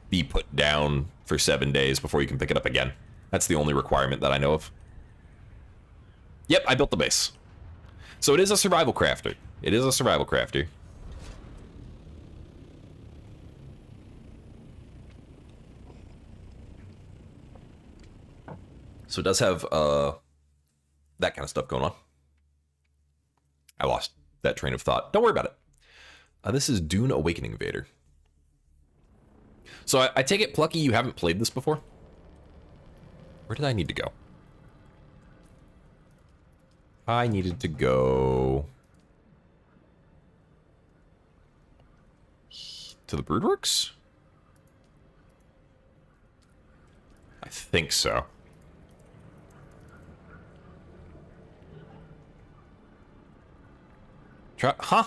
Speaker 1: be put down for 7 days before you can pick it up again. That's the only requirement that I know of. Yep, I built the base. So it is a survival crafter. It is a survival crafter. So it does have that kind of stuff going on. I lost that train of thought. Don't worry about it. This is Dune Awakening Invader. So I take it, Plucky, you haven't played this before? Where did I need to go? I needed to go to the Broodworks? I think so. Huh?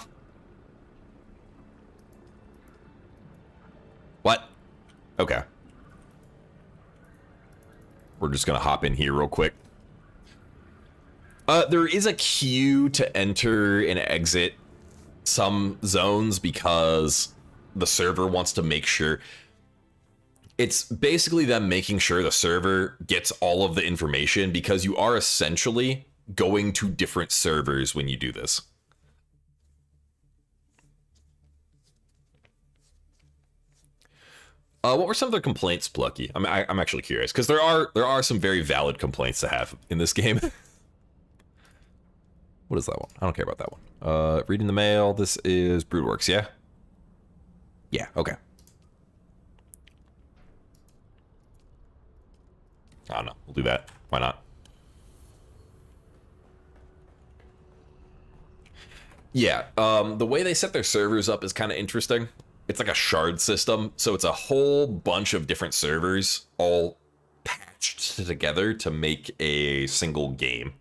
Speaker 1: What? Okay. We're just gonna hop in here real quick. There is a queue to enter and exit some zones because the server wants to make sure. It's basically them making sure the server gets all of the information because you are essentially going to different servers when you do this. What were some of the complaints, Plucky? I'm actually curious because there are some very valid complaints to have in this game. What is that one? I don't care about that one. Reading the mail. This is Broodworks, yeah? Yeah, okay. I don't know. We'll do that. Why not? Yeah, the way they set their servers up is kind of interesting. It's like a shard system, so it's a whole bunch of different servers all patched together to make a single game.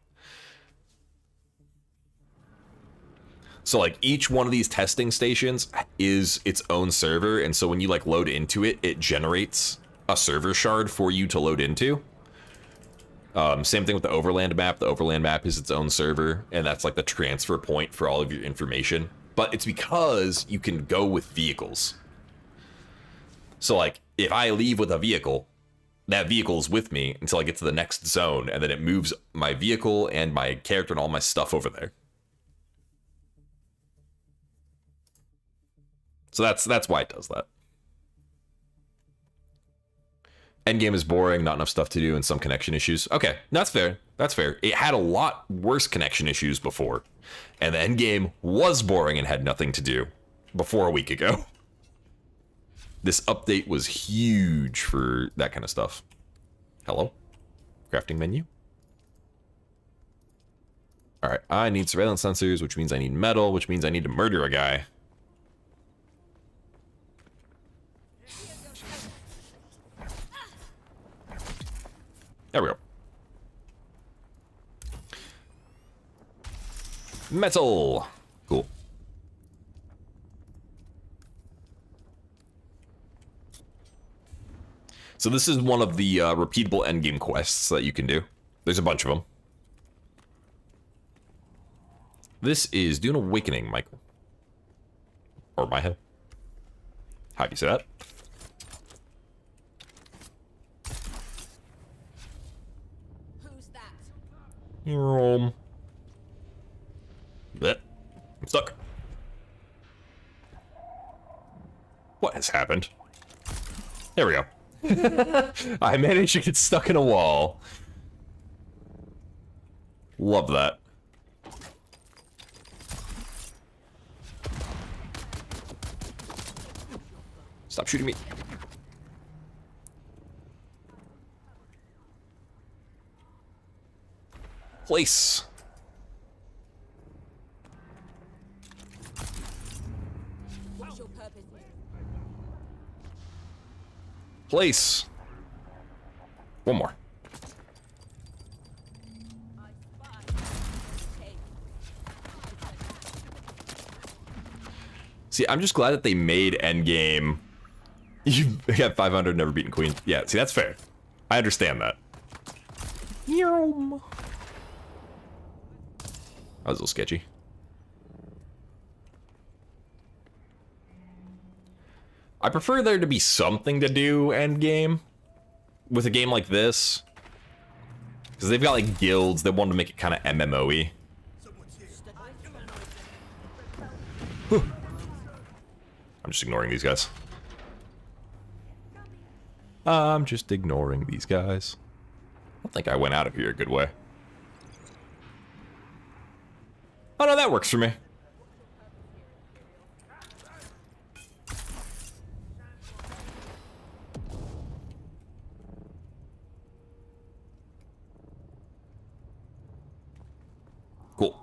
Speaker 1: So like each one of these testing stations is its own server, and so when you like load into it, it generates a server shard for you to load into. Same thing with the Overland map. The Overland map is its own server, and that's like the transfer point for all of your information. But it's because you can go with vehicles. So like, if I leave with a vehicle, that vehicle is with me until I get to the next zone, and then it moves my vehicle and my character and all my stuff over there. So that's why it does that. Endgame is boring, not enough stuff to do, and some connection issues. Okay, that's fair. That's fair. It had a lot worse connection issues before. And the endgame was boring and had nothing to do before a week ago. This update was huge for that kind of stuff. Hello? Crafting menu? Alright, I need surveillance sensors, which means I need metal, which means I need to murder a guy. There we go. Metal. Cool. So this is one of the repeatable endgame quests that you can do. There's a bunch of them. This is Dune Awakening, Michael. Or Maya. How do you say that? Blech. I'm stuck. What has happened? There we go. I managed to get stuck in a wall. Love that. Stop shooting me. Place.
Speaker 2: What's your purpose?
Speaker 1: Place. One more. See, I'm just glad that they made Endgame. You got 500, never beaten Queen. Yeah, see, that's fair. I understand that. That was a little sketchy. I prefer there to be something to do Endgame with a game like this. Because they've got like guilds that want to make it kind of MMO-y. I'm just ignoring these guys. I'm just ignoring these guys. I don't think I went out of here a good way. Oh no, that works for me. Cool.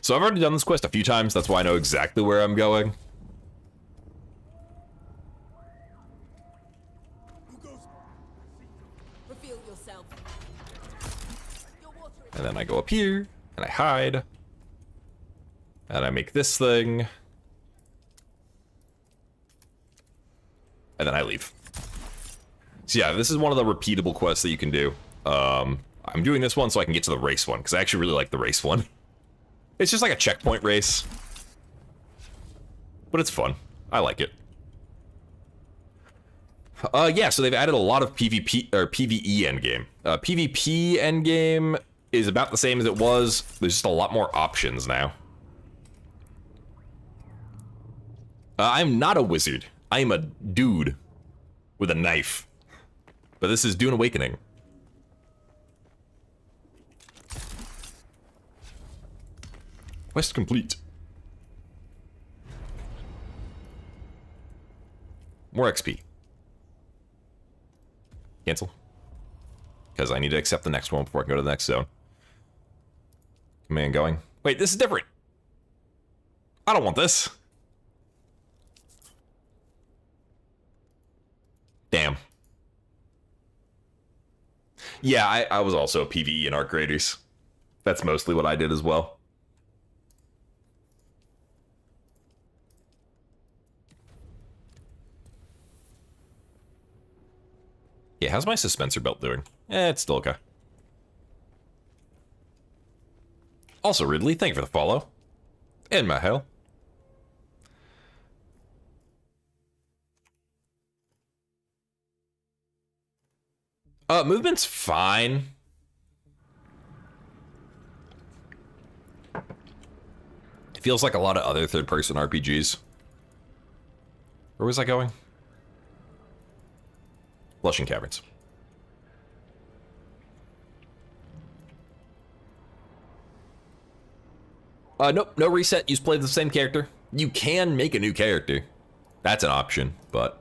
Speaker 1: So I've already done this quest a few times, that's why I know exactly where I'm going.
Speaker 2: Reveal yourself.
Speaker 1: And then I go up here, and I hide. And I make this thing. And then I leave. So yeah, this is one of the repeatable quests that you can do. I'm doing this one so I can get to the race one, because I actually really like the race one. It's just like a checkpoint race. But it's fun. I like it. Yeah, so they've added a lot of PvP, or PvE endgame. PvP endgame is about the same as it was. There's just a lot more options now. I'm not a wizard. I am a dude with a knife. But this is Dune Awakening. Quest complete. More XP. Cancel. Because I need to accept the next one before I can go to the next zone. Command going. Wait, this is different. I don't want this. Damn. Yeah, I was also a PvE in Arc Raiders. That's mostly what I did as well. Yeah, how's my suspensor belt doing? It's still okay. Also, Ridley, thank you for the follow. And Mahel. Movement's fine. It feels like a lot of other third-person RPGs. Where was I going? Blushing Caverns. Nope, no reset. You just play the same character. You can make a new character. That's an option, but...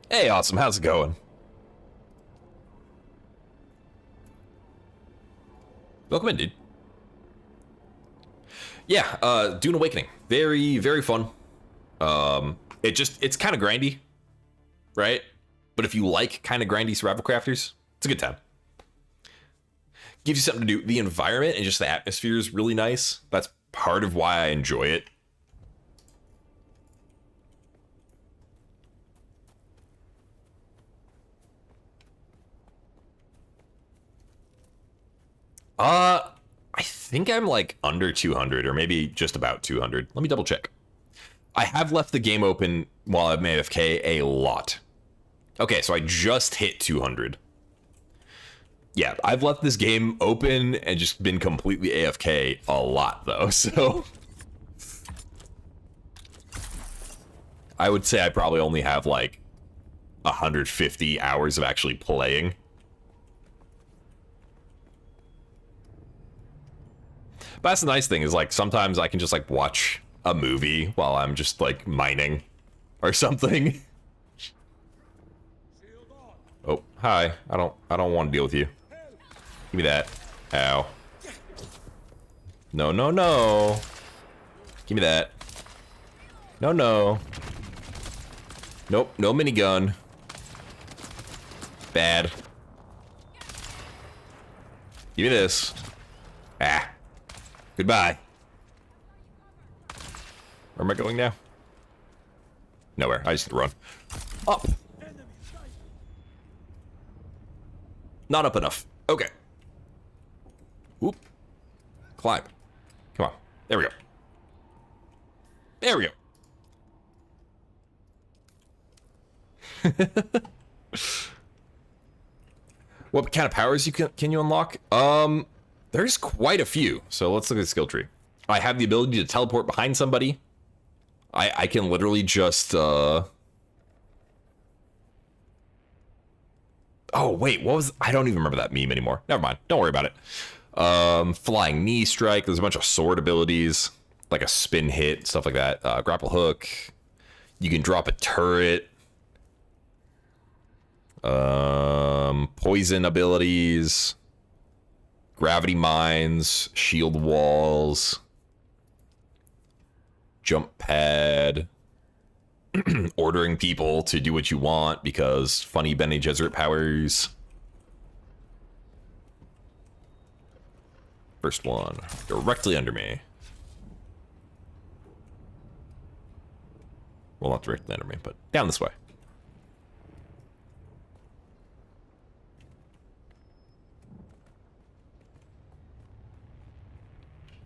Speaker 1: Hey, awesome, how's it going? Welcome in, dude. Yeah, Dune Awakening. Very, very fun. It's kind of grindy, right? But if you like kind of grindy survival crafters, it's a good time. Gives you something to do. The environment and just the atmosphere is really nice. That's part of why I enjoy it. I think I'm like under 200 or maybe just about 200. Let me double check. I have left the game open while I've made AFK a lot. Okay, so I just hit 200. Yeah, I've left this game open and just been completely AFK a lot, though, so... I would say I probably only have, like, 150 hours of actually playing. But that's the nice thing, is, like, sometimes I can just, like, watch a movie while I'm just, like, mining or something. Oh, hi. I don't want to deal with you. Give me that. Ow. No, no, no. Give me that. No, no. Nope, no minigun. Bad. Give me this. Ah. Goodbye. Where am I going now? Nowhere. I just need to run. Up. Not up enough. Okay. Whoop. Climb. Come on. There we go. There we go. What kind of powers can you unlock? There's quite a few. So let's look at the skill tree. I have the ability to teleport behind somebody. I can literally just oh wait, what was, I don't even remember that meme anymore. Never mind. Don't worry about it. Flying knee strike. There's a bunch of sword abilities, like a spin hit, stuff like that. Grapple hook. You can drop a turret. Poison abilities, gravity mines, shield walls, jump pad, ordering people to do what you want because funny Bene Gesserit powers. First one, directly under me. Well, not directly under me, but down this way.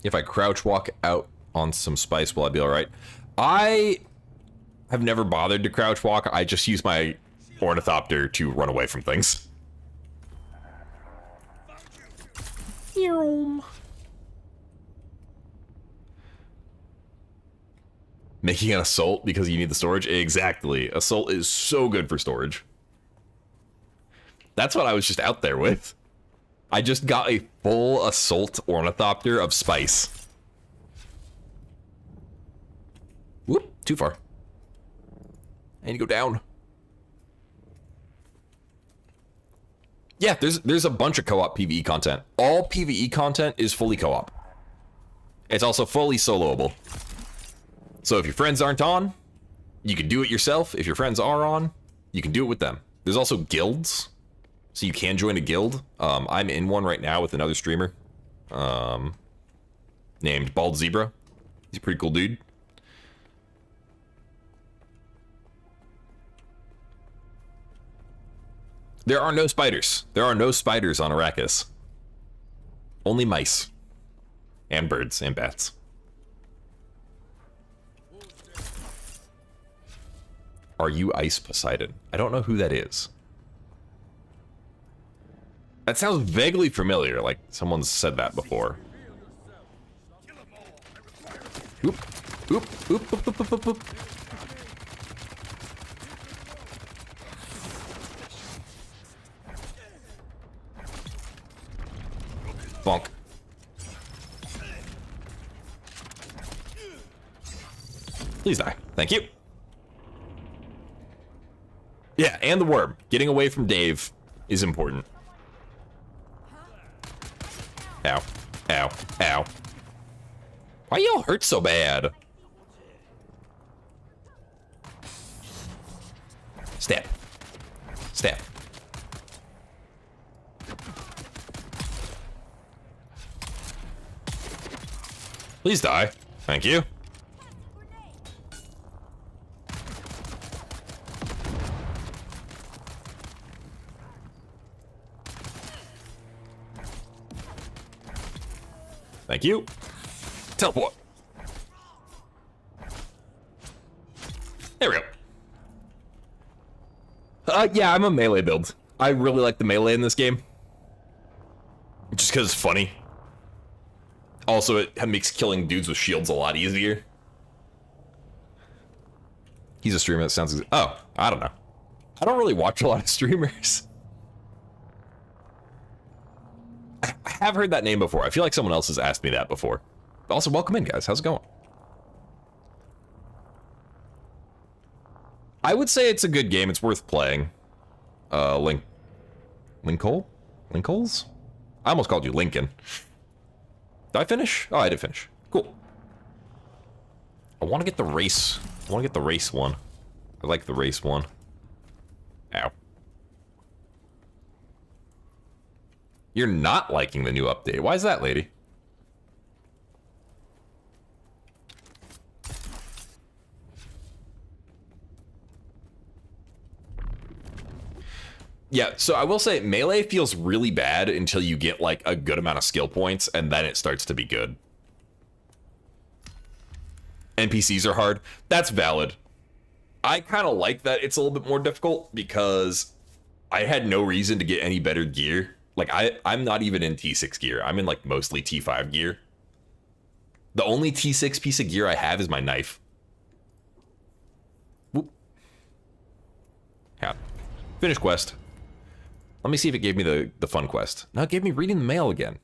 Speaker 1: If I crouch walk out on some spice, will I be alright? I have never bothered to crouch walk. I just use my ornithopter to run away from things. Making an assault because you need the storage? Exactly. Assault is so good for storage. That's what I was just out there with. I just got a full assault ornithopter of spice. Whoop, too far. I need to go down. Yeah, there's a bunch of co-op PvE content. All PvE content is fully co-op. It's also fully soloable. So if your friends aren't on, you can do it yourself. If your friends are on, you can do it with them. There's also guilds. So you can join a guild. I'm in one right now with another streamer named Bald Zebra. He's a pretty cool dude. There are no spiders. There are no spiders on Arrakis. Only mice. And birds and bats. Are you Ice Poseidon? I don't know who that is. That sounds vaguely familiar, like someone's said that before. Oop, oop, oop, oop, oop, oop, oop. Bonk. Please die. Thank you. Yeah, and the worm. Getting away from Dave is important. Ow. Ow. Ow. Why y'all hurt so bad? Stab. Stab. Please die. Thank you. Thank you. Teleport. There we go. Yeah, I'm a melee build. I really like the melee in this game. just because it's funny. Also, it makes killing dudes with shields a lot easier. He's a streamer that sounds... Oh, I don't know. I don't really watch a lot of streamers. I have heard that name before. I feel like someone else has asked me that before. Also, welcome in, guys. How's it going? I would say it's a good game. It's worth playing. Lincolns? I almost called you Lincoln. Did I finish? Oh, I did finish. Cool. I want to get the race. I want to get the race one. I like the race one. Ow. You're not liking the new update. Why is that, lady? Yeah, so I will say melee feels really bad until you get like a good amount of skill points, and then it starts to be good. NPCs are hard. That's valid. I kind of like that it's a little bit more difficult because I had no reason to get any better gear. Like I'm not even in T6 gear. I'm in like mostly T5 gear. The only T6 piece of gear I have is my knife. Whoop. Yeah. Finish quest. Let me see if it gave me the fun quest. No, it gave me reading the mail again.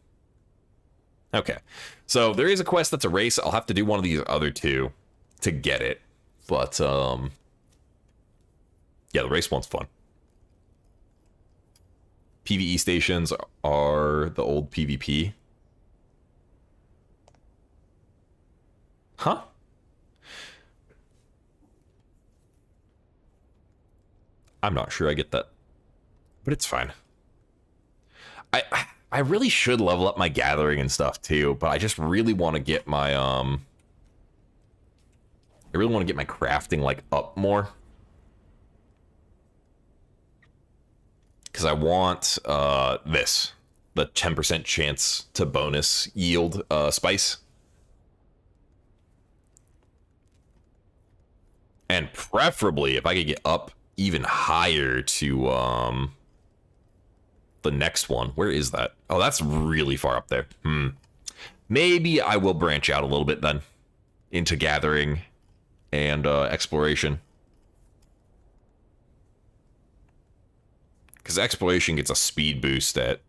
Speaker 1: Okay. So there is a quest that's a race. I'll have to do one of these other two to get it. But, yeah, the race one's fun. PvE stations are the old PvP. Huh? I'm not sure I get that. But it's fine. I really should level up my gathering and stuff too, but I just really want to get my I really want to get my crafting like up more. Cuz I want this, the 10% chance to bonus yield spice. And preferably if I could get up even higher to the next one. Where is that? Oh, that's really far up there. Maybe I will branch out a little bit then into gathering and exploration. Because exploration gets a speed boost at,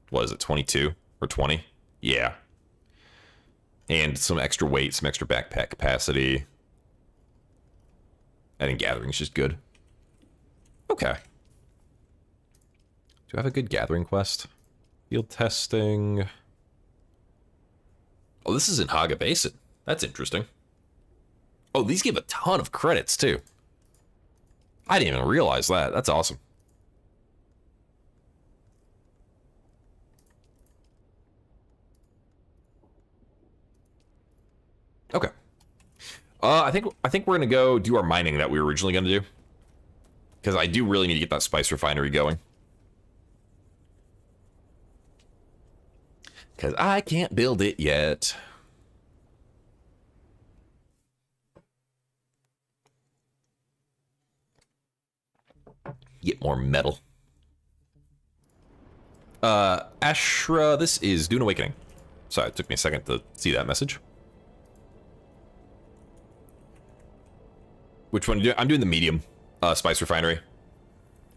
Speaker 1: what is it, 22 or 20? Yeah. And some extra weight, some extra backpack capacity. And then gathering is just good. Okay. Do I have a good gathering quest? Field testing. Oh, this is in Haga Basin. That's interesting. Oh, these give a ton of credits, too. I didn't even realize that. That's awesome. Okay. I think we're gonna go do our mining that we were originally gonna do. Because I do really need to get that spice refinery going. Because I can't build it yet. Get more metal. Ashra, this is Dune Awakening. Sorry, it took me a second to see that message. Which one? I'm doing the medium spice refinery.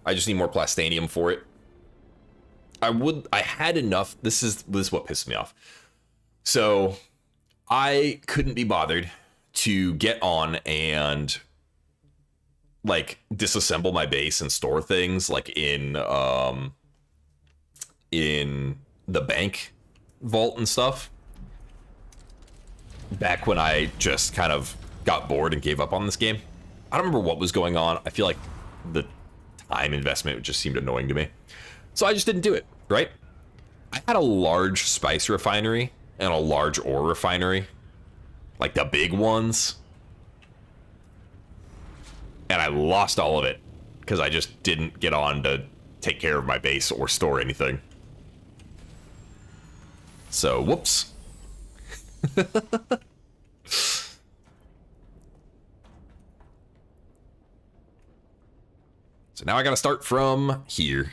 Speaker 1: I just need more plastanium for it. I had enough. This is what pissed me off. So I couldn't be bothered to get on and like disassemble my base and store things like in the bank vault and stuff. Back when I just kind of got bored and gave up on this game. I don't remember what was going on. I feel like the time investment just seemed annoying to me. So I just didn't do it, right? I had a large spice refinery and a large ore refinery. Like the big ones. And I lost all of it because I just didn't get on to take care of my base or store anything. So, whoops. So now I gotta start from here.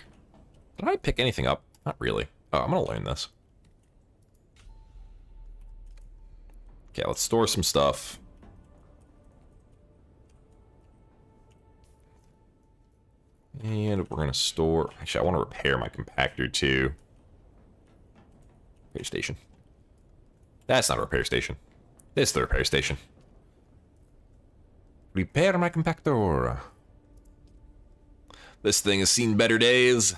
Speaker 1: Did I pick anything up? Not really. Oh, I'm gonna learn this. Okay, let's store some stuff. And we're gonna store... Actually, I want to repair my compactor too. Repair station. That's not a repair station. This is the repair station. Repair my compactor. This thing has seen better days.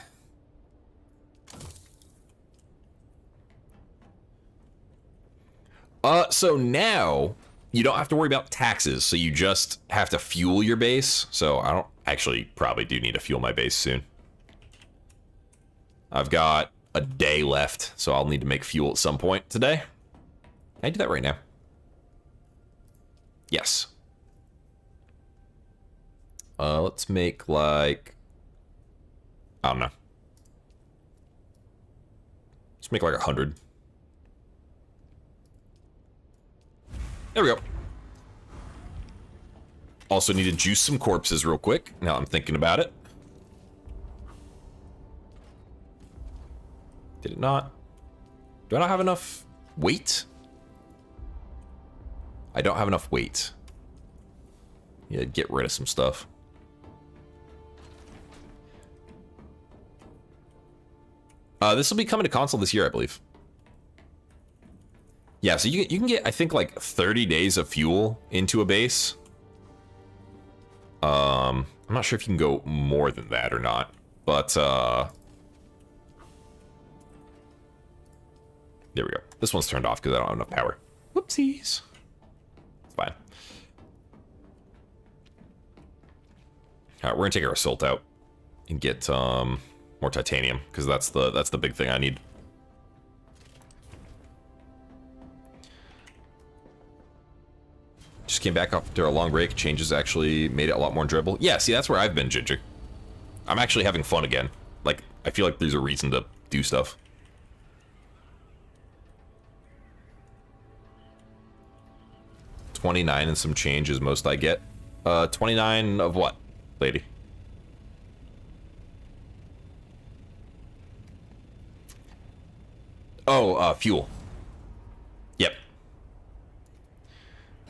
Speaker 1: So now you don't have to worry about taxes, so you just have to fuel your base. So I don't actually probably do need to fuel my base soon. I've got a day left, so I'll need to make fuel at some point today. Can I do that right now? Yes. Let's make like... I don't know. Let's make like 100. There we go. Also need to juice some corpses real quick. Now I'm thinking about it. Did it not? Do I not have enough weight? I don't have enough weight. Yeah, get rid of some stuff. This will be coming to console this year, I believe. Yeah, so you can get, I think, like 30 days of fuel into a base. I'm not sure if you can go more than that or not, but there we go. This one's turned off because I don't have enough power. Whoopsies. It's fine. All right, we're gonna take our assault out and get more titanium because that's the big thing I need. Just came back after a long break. Changes actually made it a lot more enjoyable. Yeah, see, that's where I've been, Ginger. I'm actually having fun again. Like, I feel like there's a reason to do stuff. $29 and some change is most I get. 29 of what, lady? Oh, fuel. Yep.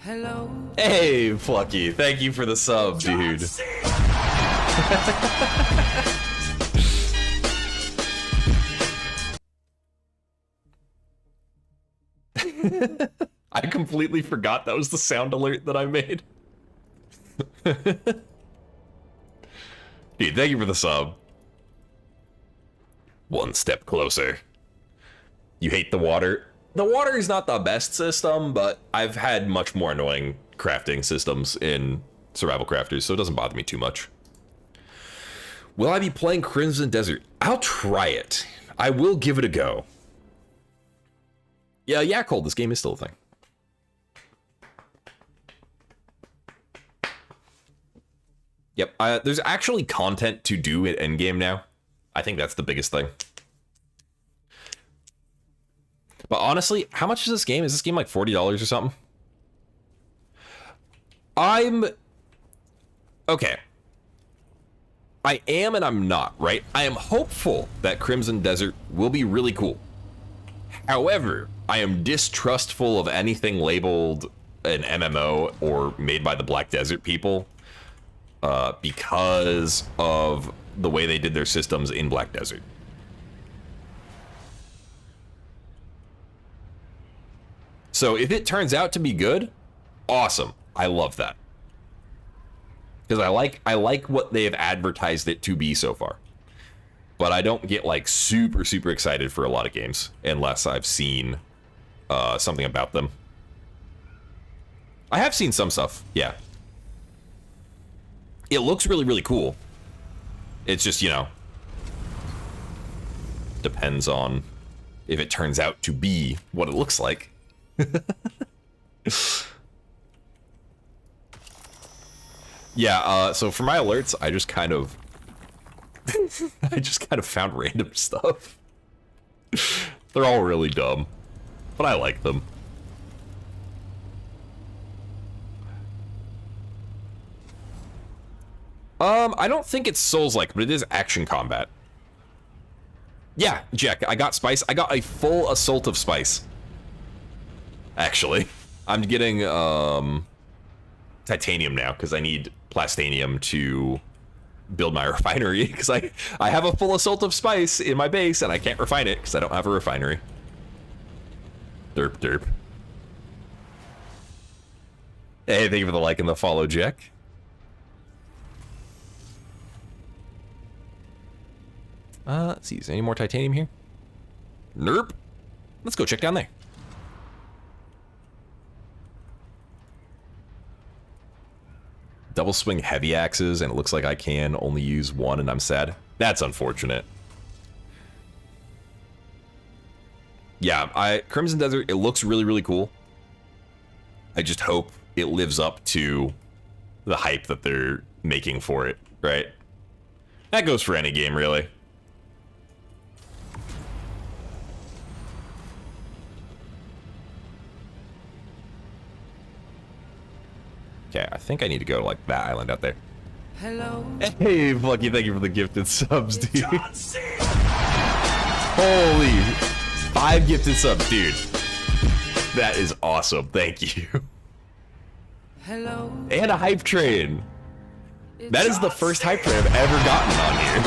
Speaker 3: Hello.
Speaker 1: Hey, Plucky. Thank you for the sub, dude. I completely forgot that was the sound alert that I made. Dude, thank you for the sub. One step closer. You hate the water? The water is not the best system, but I've had much more annoying crafting systems in survival crafters, so it doesn't bother me too much. Will I be playing Crimson Desert? I'll try it. I will give it a go. Yeah, Cole, this game is still a thing. Yep, there's actually content to do at endgame now. I think that's the biggest thing. But honestly, how much is this game? Is this game like $40 or something? Okay. I am and I'm not, right? I am hopeful that Crimson Desert will be really cool. However, I am distrustful of anything labeled an MMO or made by the Black Desert people because of the way they did their systems in Black Desert. So if it turns out to be good, awesome. I love that. Because I like what they have advertised it to be so far. But I don't get like super excited for a lot of games unless I've seen something about them. I have seen some stuff, yeah. It looks really cool. It's just, you know, depends on if it turns out to be what it looks like. Yeah, so for my alerts, I just kind of found random stuff. They're all really dumb, but I like them. I don't think it's Souls-like, but it is action combat. Yeah, Jack, I got spice. I got a full assault of spice. Actually, I'm getting titanium now because I need plastanium to build my refinery because I have a full assault of spice in my base and I can't refine it because I don't have a refinery. Derp derp. Hey, thank you for the like and the follow, Jack. Let's see, is there any more titanium here? Nerp. Let's go check down there. Double swing heavy axes, and it looks like I can only use one, and I'm sad. That's unfortunate. Yeah, Crimson Desert, it looks really, really cool. I just hope it lives up to the hype that they're making for it, right? That goes for any game, really. Okay, I think I need to go to, like, that island out there.
Speaker 3: Hello.
Speaker 1: Hey, Lucky, thank you for the gifted subs, dude. Holy, 5 gifted subs, dude. That is awesome, thank you.
Speaker 3: Hello.
Speaker 1: And a hype train. That is the first hype train I've ever gotten on here.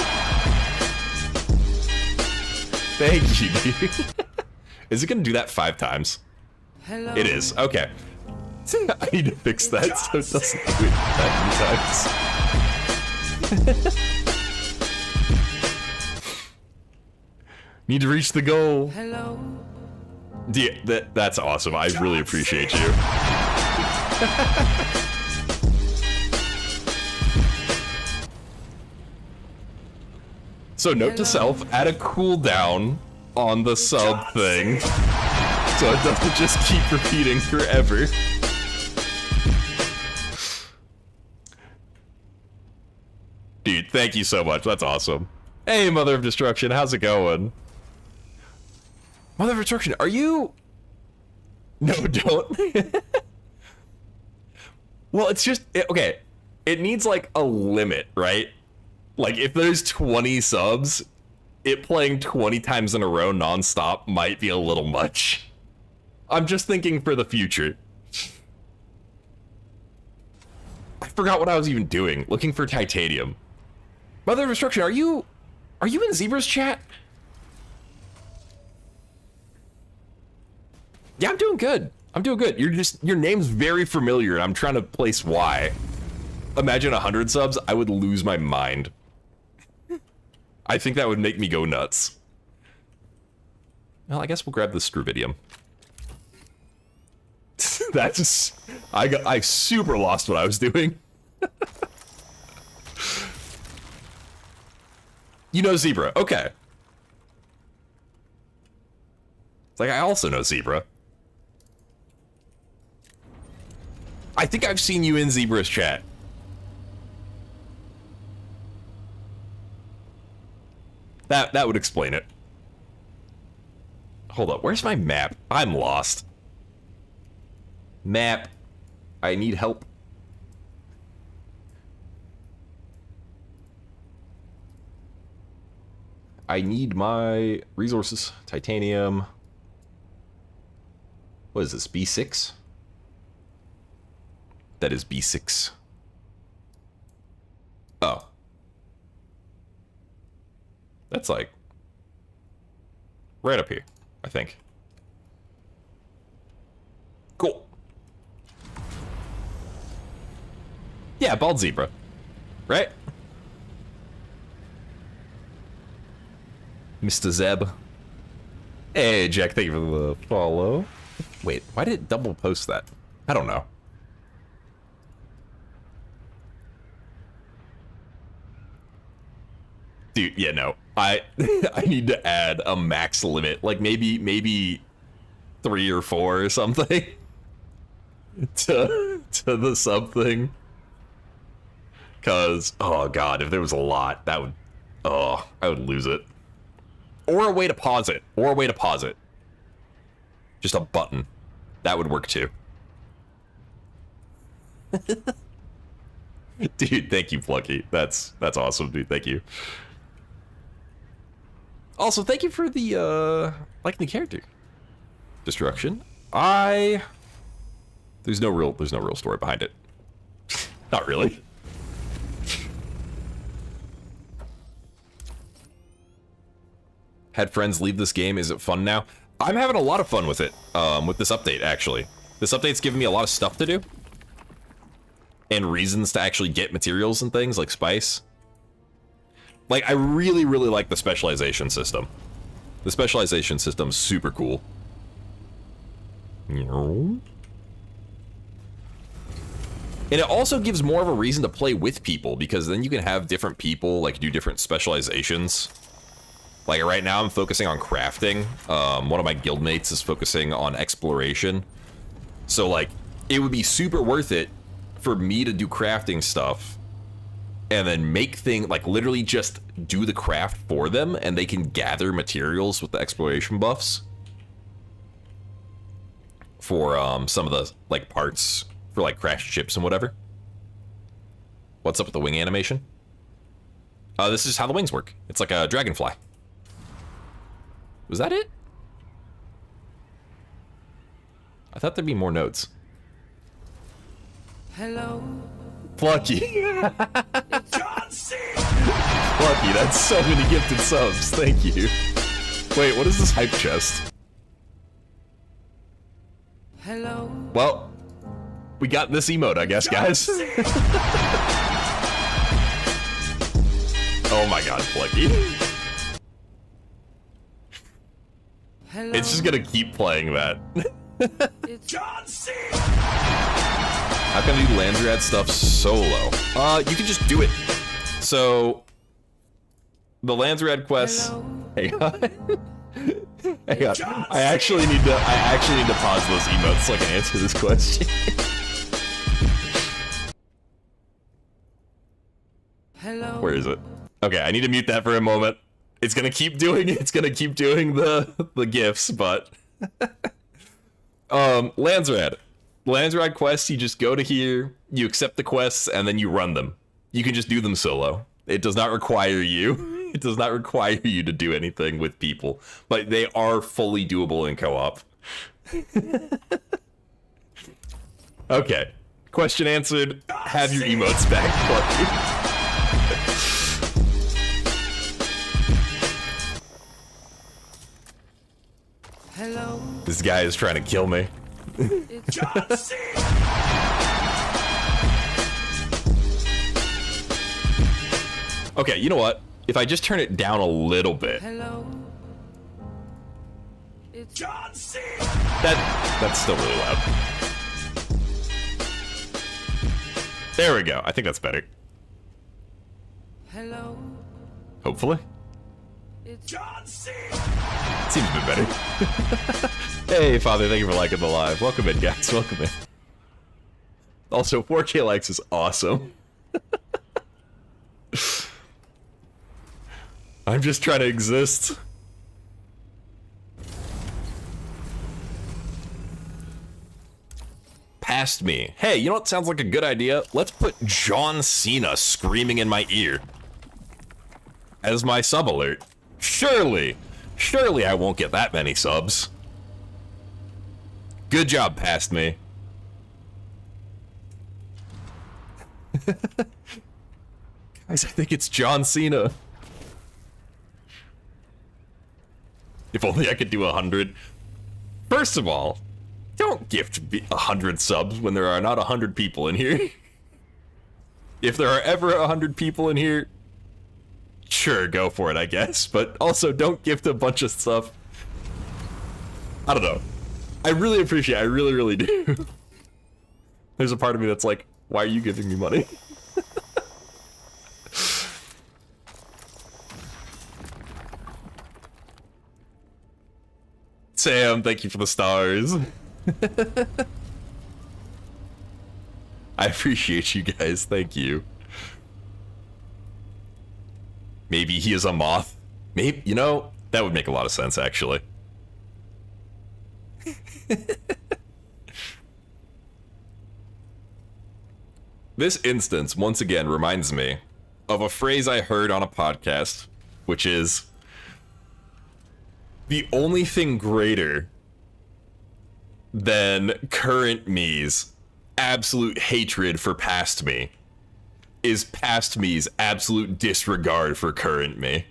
Speaker 1: Thank you, dude. Is it gonna do that 5 times?
Speaker 3: Hello.
Speaker 1: It is, okay. I need to fix that so it doesn't do it that many times. Need to reach the goal.
Speaker 3: Hello.
Speaker 1: That's awesome. I really appreciate you. So note to self, add a cooldown on the sub thing so it doesn't just keep repeating forever. Dude, thank you so much. That's awesome. Hey, Mother of Destruction, how's it going? Mother of Destruction, are you... No, don't. Well, it's just... Okay, it needs, like, a limit, right? Like, if there's 20 subs, it playing 20 times in a row nonstop might be a little much. I'm just thinking for the future. I forgot what I was even doing. Looking for titanium. Mother of Destruction, are you in Zebra's chat? Yeah, I'm doing good. I'm doing good. Your name's very familiar, and I'm trying to place why. Imagine 100 subs, I would lose my mind. I think that would make me go nuts. Well, I guess we'll grab the Scruvidium. That's just... I super lost what I was doing. You know Zebra, okay. It's like, I also know Zebra. I think I've seen you in Zebra's chat. That would explain it. Hold up, where's my map? I'm lost. Map. I need help. I need my resources. Titanium. What is this, B6? That is B6. Oh. That's like right up here, I think. Cool. Yeah, bald zebra. Right? Mr. Zeb. Hey, Jack, thank you for the follow. Wait, why did it double post that? I don't know. Dude, yeah, no. I need to add a max limit, like maybe 3 or 4 or something to the sub thing. Cause oh god, if there was a lot, that would I would lose it. Or a way to pause it. Or a way to pause it. Just a button. That would work too. Dude, thank you, Plucky. That's awesome, dude. Thank you. Also, thank you for the liking the character. Destruction. I There's no real story behind it. Not really. Had friends leave this game. Is it fun now? I'm having a lot of fun with it. With this update, actually. This update's giving me a lot of stuff to do. And reasons to actually get materials and things, like spice. Like, I really, really like the specialization system. The specialization system's super cool. And it also gives more of a reason to play with people, because then you can have different people, like, do different specializations. Like, right now I'm focusing on crafting. One of my guildmates is focusing on exploration. So, like, it would be super worth it for me to do crafting stuff and then make things, like, literally just do the craft for them, and they can gather materials with the exploration buffs for some of the, like, parts for, like, crashed ships and whatever. What's up with the wing animation? This is how the wings work. It's like a dragonfly. Was that it? I thought there'd be more notes.
Speaker 3: Hello.
Speaker 1: Plucky. Plucky, that's so many gifted subs. Thank you. Wait, what is this hype chest?
Speaker 3: Hello.
Speaker 1: Well, we got this emote, I guess, guys. Oh my god, Plucky.
Speaker 3: Hello.
Speaker 1: It's just gonna keep playing that.
Speaker 3: It's John C.
Speaker 1: How can I do Landsrad stuff solo? You can just do it. So, the Landsrad quests.
Speaker 3: Hello.
Speaker 1: Hang on. Hang on. I actually need to pause those emotes so I can answer this question.
Speaker 3: Hello.
Speaker 1: Where is it? Okay, I need to mute that for a moment. It's gonna keep doing the gifs, but Landsrad. Landsrad quests, you just go to here, you accept the quests, and then you run them. You can just do them solo. It does not require you. It does not require you to do anything with people, but they are fully doable in co-op. Okay. Question answered. Have your emotes back, Plucky.
Speaker 3: Hello.
Speaker 1: This guy is trying to kill me.
Speaker 3: It's John C.
Speaker 1: Okay, you know what? If I just turn it down a little bit,
Speaker 3: Hello. It's John C.
Speaker 1: that's still really loud. There we go. I think that's better.
Speaker 3: Hello.
Speaker 1: Hopefully.
Speaker 3: It's John C.
Speaker 1: Seems a bit better. Hey, Father, thank you for liking the live. Welcome in, guys. Welcome in. Also, 4K likes is awesome. I'm just trying to exist. Past me. Hey, you know what sounds like a good idea? Let's put John Cena screaming in my ear as my sub alert. Surely I won't get that many subs. Good job, past me. Guys, I think it's John Cena. If only I could do 100. First of all, don't gift 100 subs when there are not 100 people in here. If there are ever 100 people in here, sure, go for it, I guess. But also, don't gift a bunch of stuff. I don't know. I really appreciate it. I really, really do. There's a part of me that's like, why are you giving me money? Sam, thank you for the stars. I appreciate you guys. Thank you. Maybe he is a moth. Maybe, you know, that would make a lot of sense, actually. This instance, once again, reminds me of a phrase I heard on a podcast, which is, the only thing greater than current me's absolute hatred for past me is past me's absolute disregard for current me.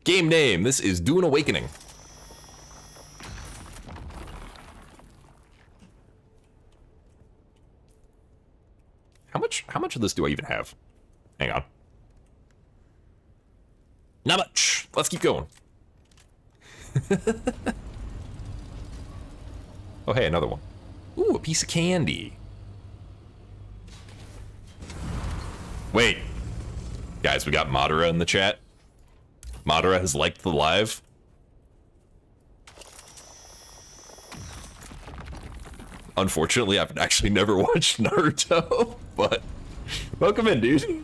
Speaker 1: Game name, this is Dune Awakening. How much of this do I even have? Hang on. Not much. Let's keep going. Oh, hey, another one. Ooh, a piece of candy. Wait. Guys, we got Madara in the chat. Madara has liked the live. Unfortunately, I've actually never watched Naruto, but welcome in, dude.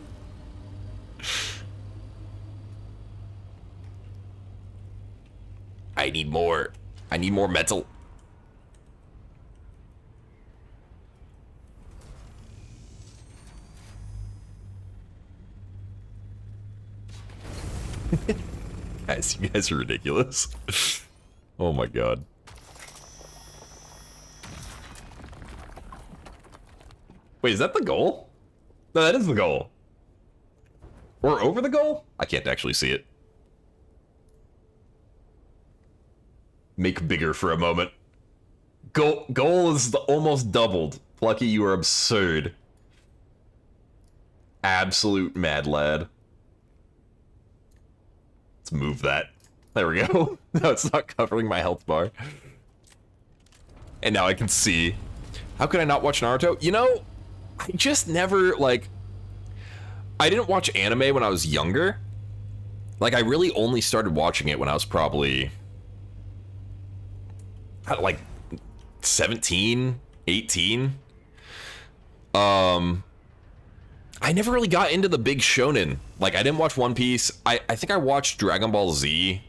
Speaker 1: I need more metal. Guys, you guys are ridiculous. Oh my god. Wait, is that the goal? No, that is the goal. Or over the goal? I can't actually see it. Make bigger for a moment. Goal is almost doubled. Plucky, you are absurd. Absolute mad lad. Let's move that. There we go. No, it's not covering my health bar. And now I can see. How could I not watch Naruto? You know, I just never, like... I didn't watch anime when I was younger. Like, I really only started watching it when I was probably... like 17, 18. I never really got into the big shonen. Like, I didn't watch One Piece. I think I watched Dragon Ball Z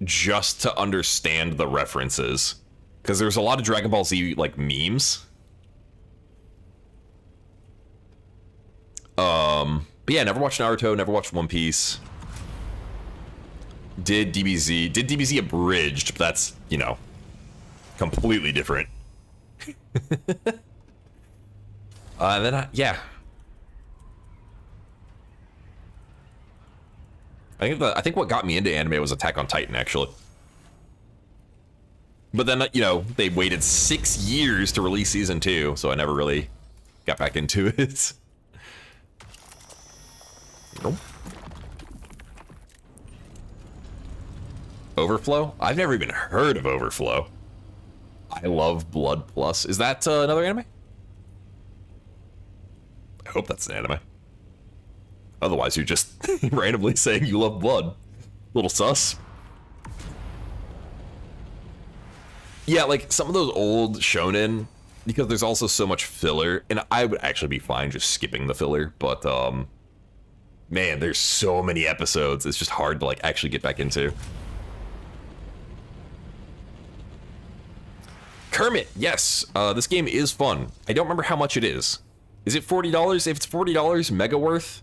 Speaker 1: just to understand the references. Because there's a lot of Dragon Ball Z, like, memes. But yeah, never watched Naruto, never watched One Piece. Did DBZ abridged, but that's, you know, completely different. Then yeah. I think what got me into anime was Attack on Titan, actually. But then, you know, they waited 6 years to release season 2, so I never really got back into it. Nope. Overflow? I've never even heard of Overflow. I love Blood Plus. Is that another anime? I hope that's an anime. Otherwise, you're just randomly saying you love blood. Little sus. Yeah, like some of those old shonen, because there's also so much filler, and I would actually be fine just skipping the filler, but man, there's so many episodes. It's just hard to like actually get back into. Kermit, yes, this game is fun. I don't remember how much it is. Is it $40? If it's $40, mega worth.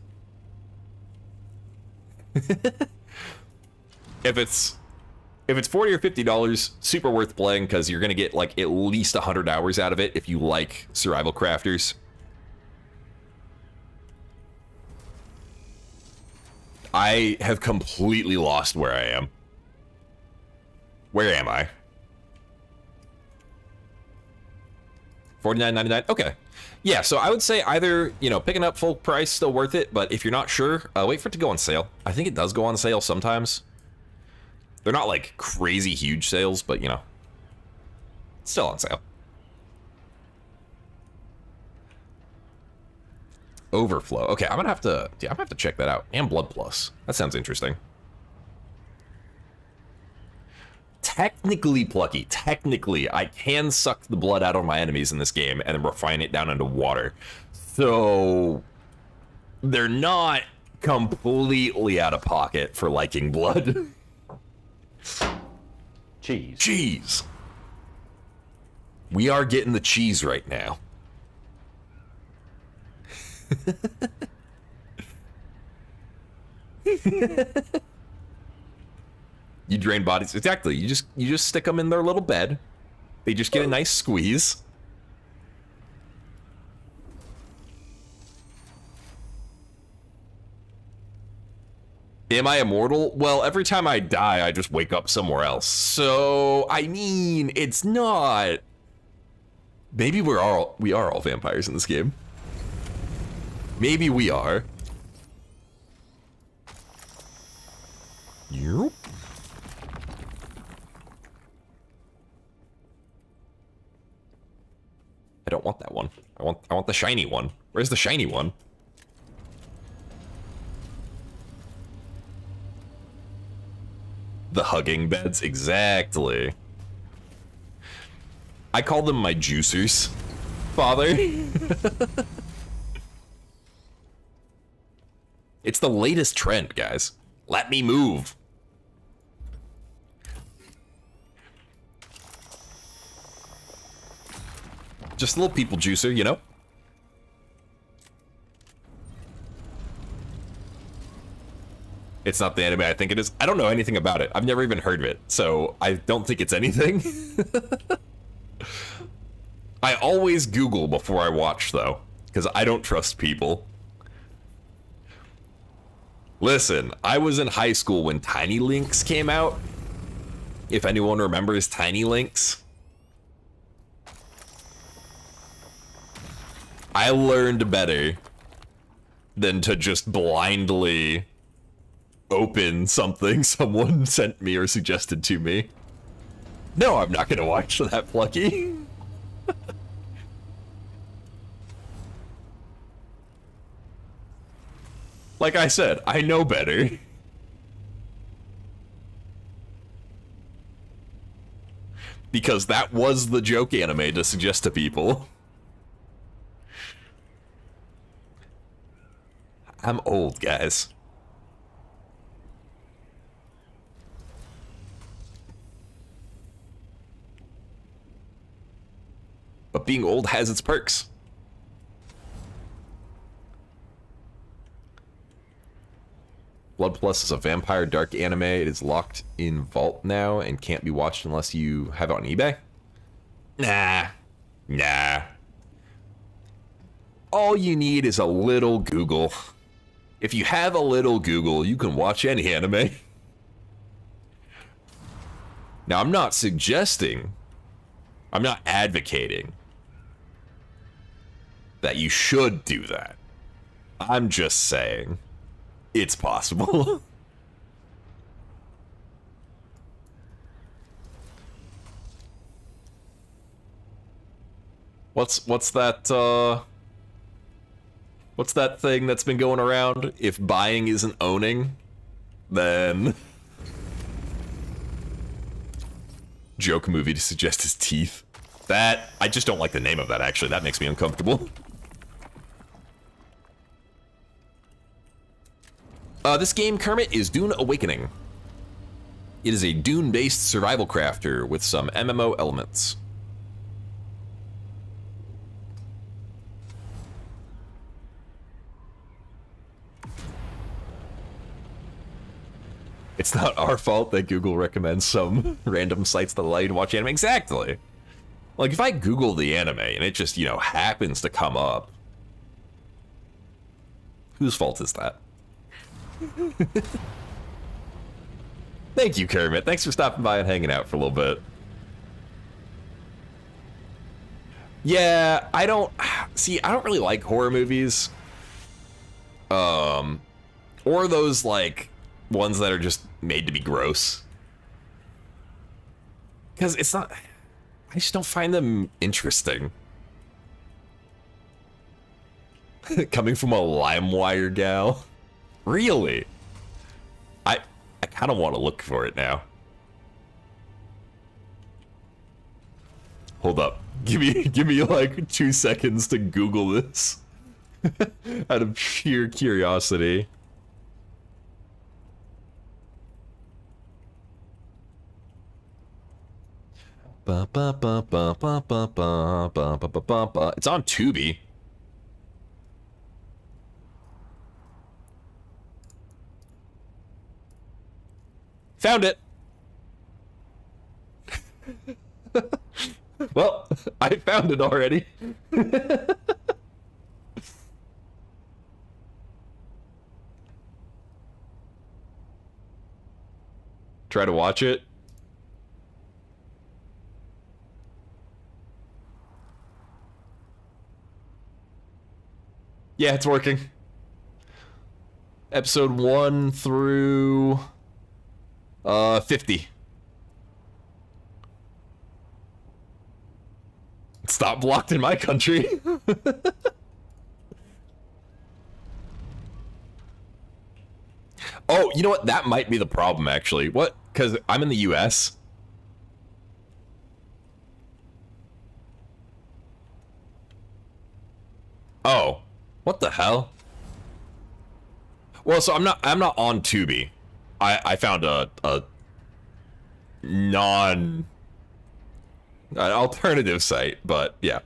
Speaker 1: If it's $40 or $50, super worth playing because you're gonna get like at least 100 hours out of it if you like survival crafters. I have completely lost where I am. Where am I? $49.99. Okay. Yeah, so I would say either, you know, picking up full price, still worth it, but if you're not sure, wait for it to go on sale. I think it does go on sale sometimes. They're not like crazy huge sales, but you know, still on sale. Overflow. Okay, I'm gonna have to check that out. And Blood Plus. That sounds interesting. Technically, Plucky, technically, I can suck the blood out of my enemies in this game and then refine it down into water. So, they're not completely out of pocket for liking blood.
Speaker 4: Cheese.
Speaker 1: Cheese. We are getting the cheese right now. You drain bodies. Exactly. You just stick them in their little bed. They just get a nice squeeze. Am I immortal? Well, every time I die, I just wake up somewhere else. So, I mean, it's not. Maybe we are all vampires in this game. Maybe we are. Yep. I don't want that one. I want the shiny one. Where's the shiny one? The hugging beds, exactly. I call them my juicers, father. It's the latest trend, guys. Let me move. Just a little people juicer, you know? It's not the anime I think it is. I don't know anything about it. I've never even heard of it, so I don't think it's anything. I always Google before I watch, though, because I don't trust people. Listen, I was in high school when Tiny Links came out. If anyone remembers Tiny Links. I learned better than to just blindly open something someone sent me or suggested to me. No, I'm not gonna watch that, Plucky. Like I said, I know better. Because that was the joke anime to suggest to people. I'm old, guys. But being old has its perks. Blood Plus is a vampire dark anime. It is locked in vault now and can't be watched unless you have it on eBay. Nah. All you need is a little Google. If you have a little Google, you can watch any anime. Now, I'm not suggesting, I'm not advocating that you should do that. I'm just saying it's possible. What's that what's that thing that's been going around? If buying isn't owning, then joke movie to suggest his teeth. That, I just don't like the name of that, actually. That makes me uncomfortable. This game, Kermit, is Dune Awakening. It is a Dune-based survival crafter with some MMO elements. It's not our fault that Google recommends some random sites that allow you to watch anime. Exactly. Like, if I Google the anime and it just, you know, happens to come up, whose fault is that? Thank you, Kermit. Thanks for stopping by and hanging out for a little bit. Yeah, I don't really like horror movies. Or those, like, ones that are just made to be gross. Because it's not, I just don't find them interesting. Coming from a LimeWire gal. Really? I kind of want to look for it now. Hold up. Give me like 2 seconds to Google this. Out of sheer curiosity. It's on Tubi. Found it. Well, I found it already. Try to watch it. Yeah, it's working. Episode 1 through 50. Stop blocked in my country. Oh, you know what? That might be the problem, actually. What? Because I'm in the US. Oh, what the hell? Well, so I'm not on Tubi. I found a non an alternative site, but yeah.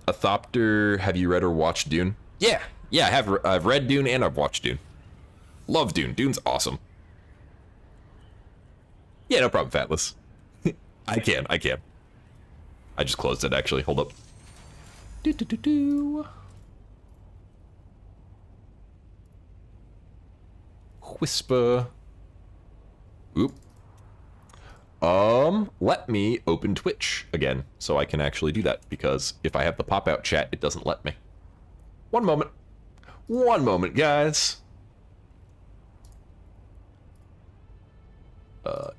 Speaker 1: A Thopter, have you read or watched Dune? Yeah, I have. I've read Dune and I've watched Dune. Love Dune. Dune's awesome. Yeah, no problem, Fatless. I can. I just closed it, actually. Hold up. Whisper. Oop. Let me open Twitch again so I can actually do that, because if I have the pop-out chat, it doesn't let me. One moment. One moment, guys.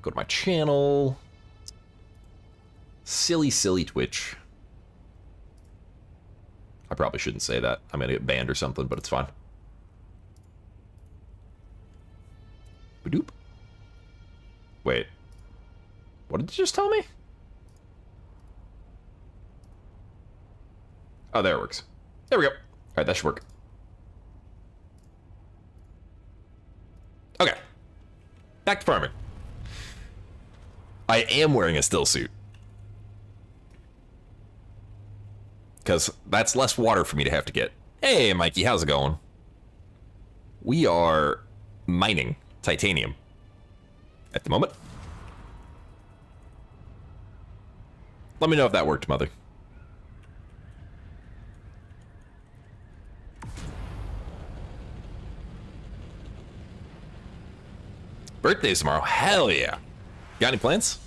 Speaker 1: Go to my channel. Silly Twitch. I probably shouldn't say that. I'm gonna get banned or something, but it's fine. Badoop. Wait. What did you just tell me? Oh, there it works. There we go. Alright, that should work. Okay. Back to farming. I am wearing a still suit. Because that's less water for me to have to get. Hey, Mikey, how's it going? We are mining titanium at the moment. Let me know if that worked, Mother. Birthday's tomorrow. Hell yeah. Got any plans?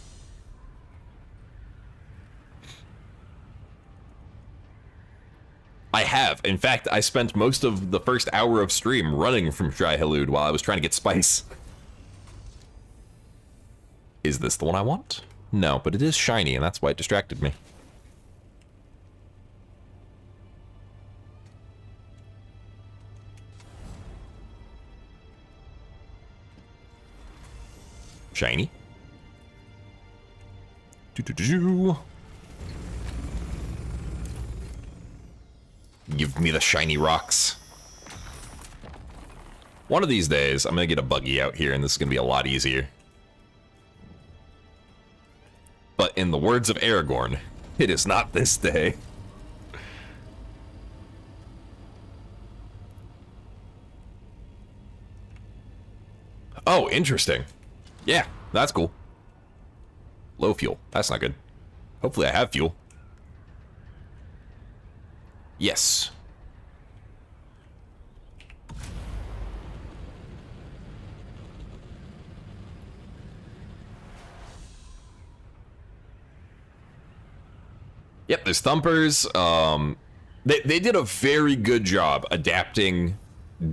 Speaker 1: I have. In fact, I spent most of the first hour of stream running from Shai Halud while I was trying to get spice. Is this the one I want? No, but it is shiny, and that's why it distracted me. Shiny. Give me the shiny rocks. One of these days, I'm gonna get a buggy out here, and this is gonna be a lot easier. But in the words of Aragorn, it is not this day. Oh, interesting. Yeah, that's cool. Low fuel. That's not good. Hopefully I have fuel. Yes. Yep, there's thumpers. They did a very good job adapting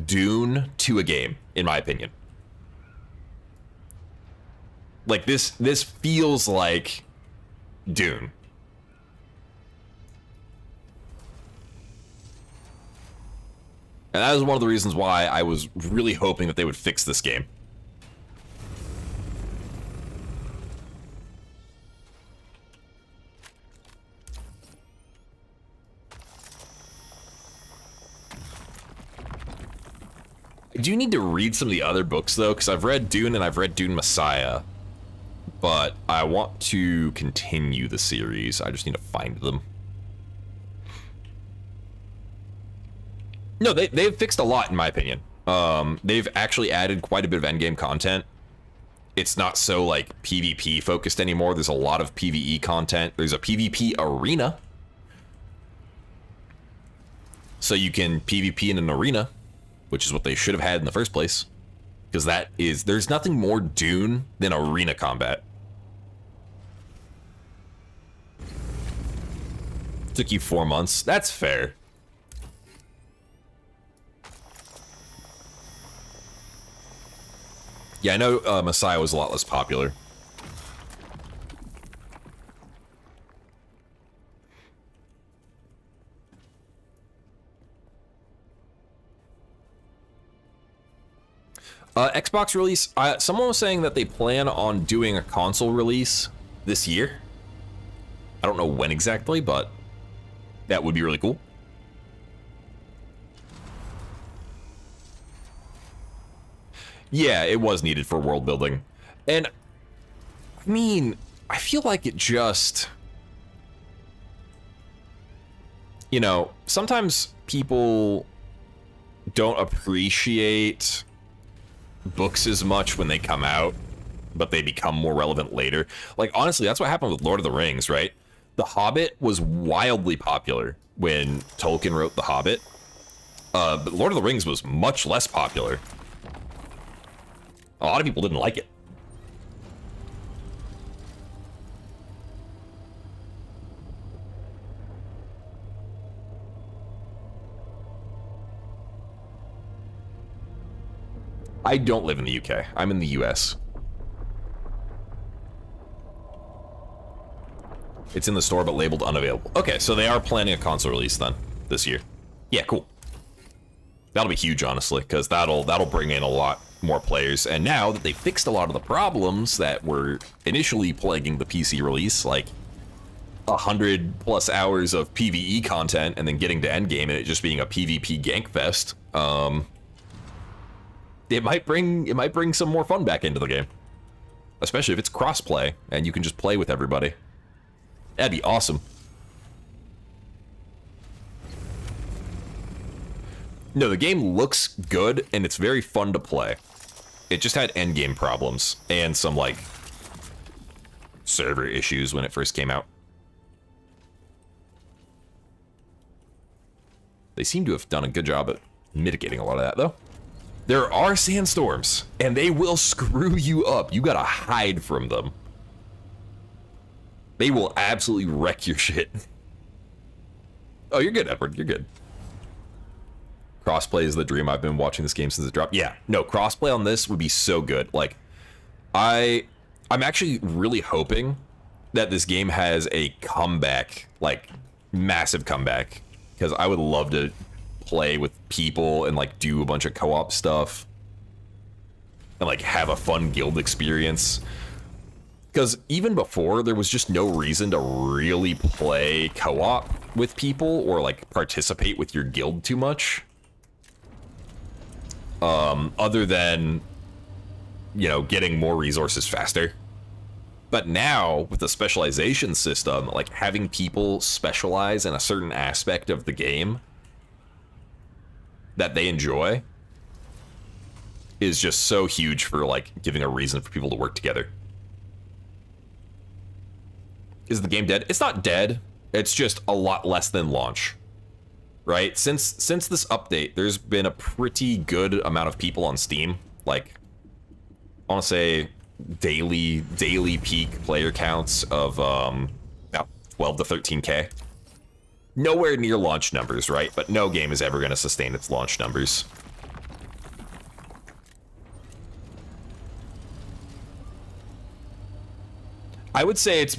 Speaker 1: Dune to a game, in my opinion. Like this feels like Dune. And that was one of the reasons why I was really hoping that they would fix this game. I do need to read some of the other books, though, because I've read Dune and I've read Dune Messiah. But I want to continue the series. I just need to find them. No, they've fixed a lot, in my opinion. They've actually added quite a bit of endgame content. it's not so like PvP focused anymore. There's a lot of PvE content. There's a PvP arena. So you can PvP in an arena, which is what they should have had in the first place. Because there's nothing more Dune than arena combat. Took you 4 months. That's fair. Yeah, I know Messiah was a lot less popular. Xbox release. Someone was saying that they plan on doing a console release this year. I don't know when exactly, but that would be really cool. Yeah, it was needed for world building. And, I mean, I feel like it just... You know, sometimes people don't appreciate books as much when they come out, but they become more relevant later. Like, honestly, that's what happened with Lord of the Rings, right? The Hobbit was wildly popular when Tolkien wrote The Hobbit. But Lord of the Rings was much less popular. A lot of people didn't like it. I don't live in the UK. I'm in the US. It's in the store, but labeled unavailable. Okay, so they are planning a console release then this year. Yeah, cool. That'll be huge, honestly, because that'll bring in a lot more players. And now that they fixed a lot of the problems that were initially plaguing the PC release, like 100+ hours of PvE content, and then getting to endgame and it just being a PvP gank fest, it might bring some more fun back into the game, especially if it's crossplay and you can just play with everybody. That'd be awesome. No, the game looks good and it's very fun to play. It just had endgame problems and some like server issues when it first came out. They seem to have done a good job at mitigating a lot of that, though. There are sandstorms, and they will screw you up. You gotta hide from them. They will absolutely wreck your shit. Oh, you're good, Edward. You're good. Crossplay is the dream. I've been watching this game since it dropped. Yeah, no, crossplay on this would be so good. Like, I'm actually really hoping that this game has a comeback, like, massive comeback. Because I would love to play with people and, like, do a bunch of co-op stuff. And, like, have a fun guild experience. Because even before, there was just no reason to really play co-op with people or, like, participate with your guild too much. Other than, you know, getting more resources faster. But now, with the specialization system, like, having people specialize in a certain aspect of the game that they enjoy is just so huge for, like, giving a reason for people to work together. Is the game dead? It's not dead. It's just a lot less than launch. Right? Since this update, there's been a pretty good amount of people on Steam. Like, I want to say daily peak player counts of about 12 to 13k. Nowhere near launch numbers, right? But no game is ever going to sustain its launch numbers. I would say it's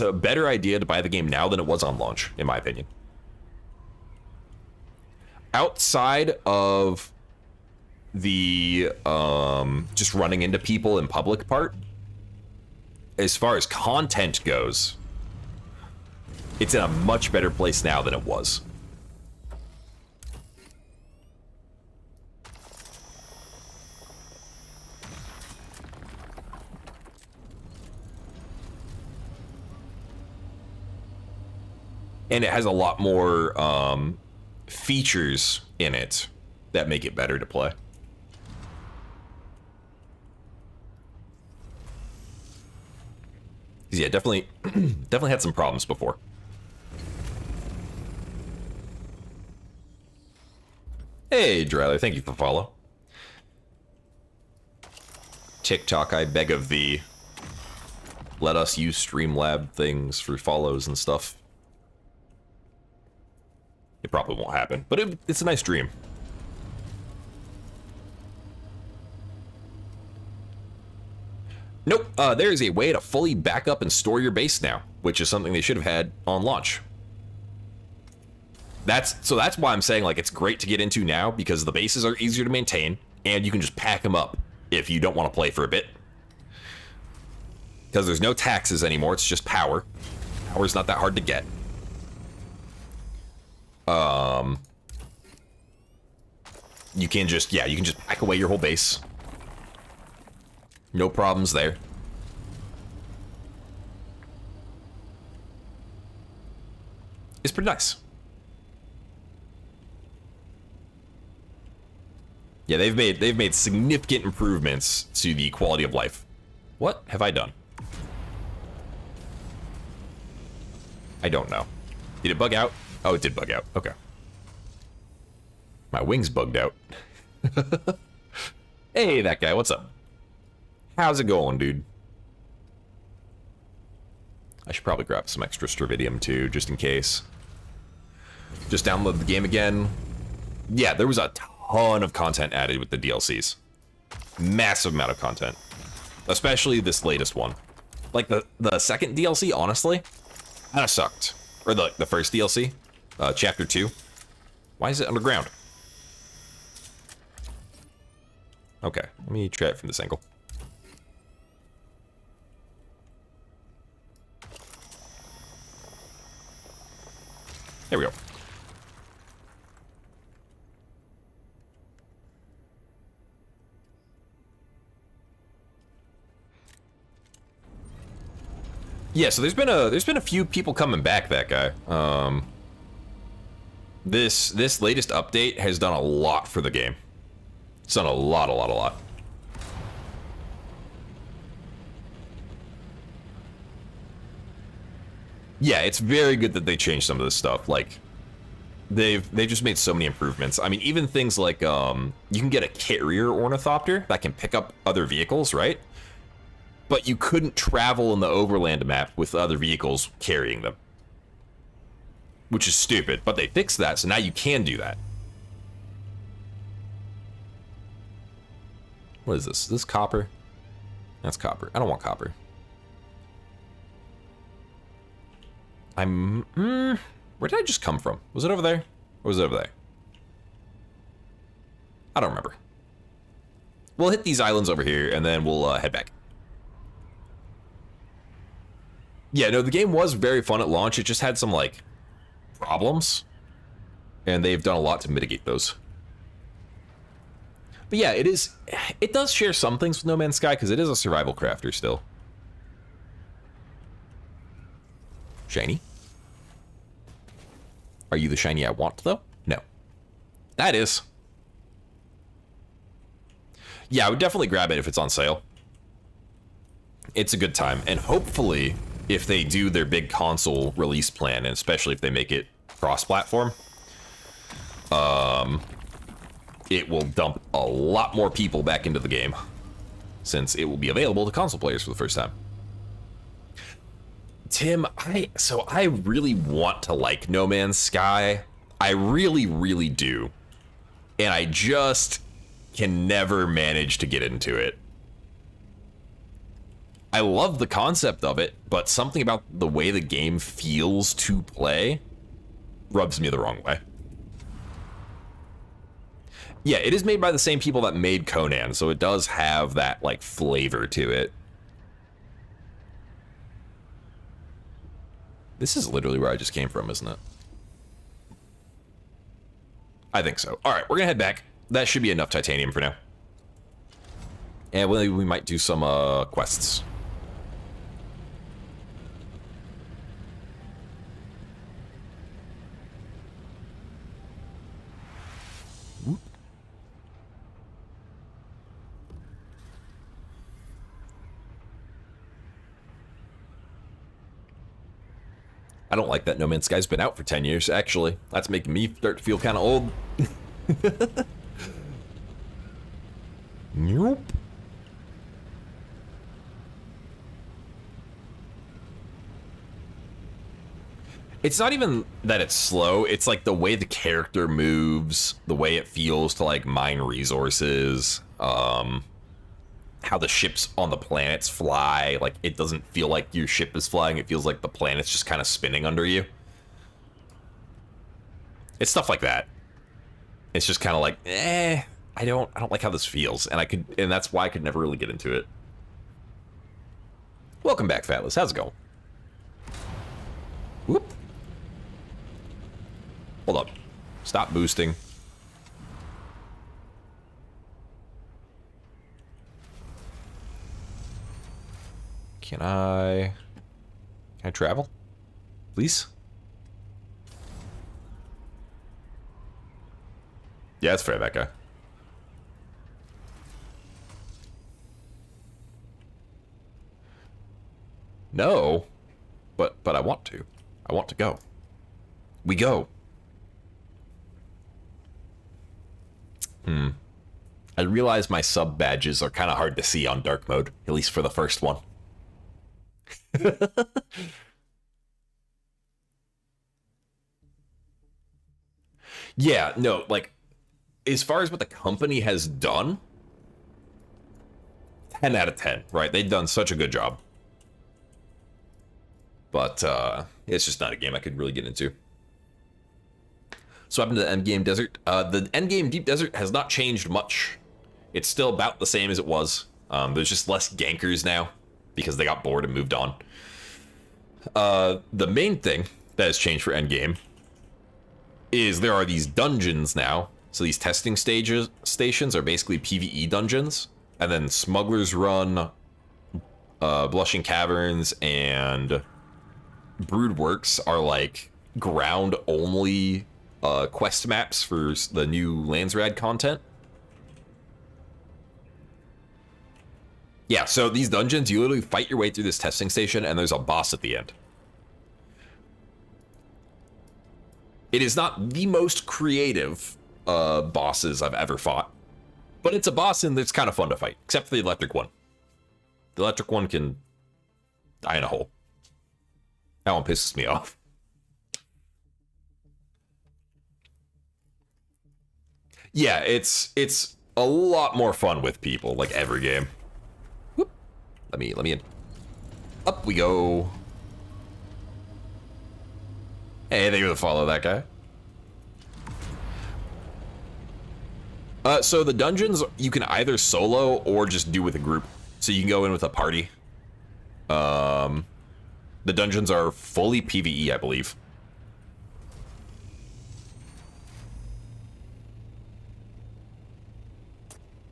Speaker 1: a better idea to buy the game now than it was on launch, in my opinion. Outside of the just running into people in public part, as far as content goes, it's in a much better place now than it was. And it has a lot more features in it that make it better to play. Because yeah, definitely, definitely had some problems before. Hey, Dryler, thank you for follow. TikTok, I beg of thee. Let us use Streamlab things for follows and stuff. It probably won't happen, but it's a nice dream. Nope, there is a way to fully back up and store your base now, which is something they should have had on launch. That's why I'm saying, like, it's great to get into now, because the bases are easier to maintain, and you can just pack them up if you don't want to play for a bit. Because there's no taxes anymore, it's just power. Power's not that hard to get. You can just pack away your whole base. No problems there. It's pretty nice. Yeah, they've made significant improvements to the quality of life. What have I done? I don't know. Did it bug out? Oh, it did bug out. Okay. My wings bugged out. Hey, that guy, what's up? How's it going, dude? I should probably grab some extra Stravidium too, just in case. Just download the game again. Yeah, there was a ton of content added with the DLCs. Massive amount of content. Especially this latest one. Like the second DLC, honestly, kind of sucked. Or the first DLC, Chapter 2. Why is it underground? Okay, let me try it from this angle. There we go. Yeah, so there's been a few people coming back, that guy. This latest update has done a lot for the game. It's done a lot. Yeah, it's very good that they changed some of this stuff. Like, they just made so many improvements. I mean, even things like you can get a carrier ornithopter that can pick up other vehicles, right? But you couldn't travel in the overland map with other vehicles carrying them, which is stupid. But they fixed that, so now you can do that. What is this? Is this copper? That's copper. I don't want copper. Where did I just come from? Was it over there? Or was it over there? I don't remember. We'll hit these islands over here, and then we'll head back. Yeah, no, the game was very fun at launch. It just had some, like, problems. And they've done a lot to mitigate those. But yeah, it does share some things with No Man's Sky, because it is a survival crafter still. Shiny? Are you the shiny I want, though? No. That is. Yeah, I would definitely grab it if it's on sale. It's a good time, and hopefully, if they do their big console release plan, and especially if they make it cross-platform, it will dump a lot more people back into the game, since it will be available to console players for the first time. Tim, I really want to like No Man's Sky. I really do. And I just can never manage to get into it. I love the concept of it, but something about the way the game feels to play rubs me the wrong way. Yeah, it is made by the same people that made Conan, so it does have that, like, flavor to it. This is literally where I just came from, isn't it? I think so. All right, we're gonna head back. That should be enough titanium for now. And we might do some quests. I don't like that No Man's Sky's been out for 10 years, actually. That's making me start to feel kind of old. Nope. It's not even that it's slow, it's like the way the character moves, the way it feels to like mine resources, how the ships on the planets fly. Like, it doesn't feel like your ship is flying, it feels like the planet's just kind of spinning under you. It's stuff like that. It's just kind of like, I don't like how this feels, and that's why I could never really get into it. Welcome back, Fatless. How's it going? Whoop. Hold up. Stop boosting. Can I travel? Please? Yeah, that's fair, that guy. No. But I want to. I want to go. We go. I realize my sub badges are kind of hard to see on dark mode, at least for the first one. Yeah, no, like, as far as what the company has done, 10 out of 10, right? They've done such a good job. But, it's just not a game I could really get into. So what happened to the endgame desert? The endgame deep desert has not changed much. It's still about the same as it was. There's just less gankers now because they got bored and moved on. The main thing that has changed for endgame is there are these dungeons now. So these testing stations are basically PvE dungeons, and then Smuggler's Run, Blushing Caverns, and Broodworks are like ground only quest maps for the new Landsrad content. Yeah, so these dungeons, you literally fight your way through this testing station, and there's a boss at the end. It is not the most creative bosses I've ever fought, but it's a boss and it's kind of fun to fight, except for the electric one. The electric one can die in a hole. That one pisses me off. Yeah, it's a lot more fun with people, like every game. Whoop. Let me in. Up we go. Hey, thank you for follow that guy. So the dungeons you can either solo or just do with a group. So you can go in with a party. The dungeons are fully PvE, I believe.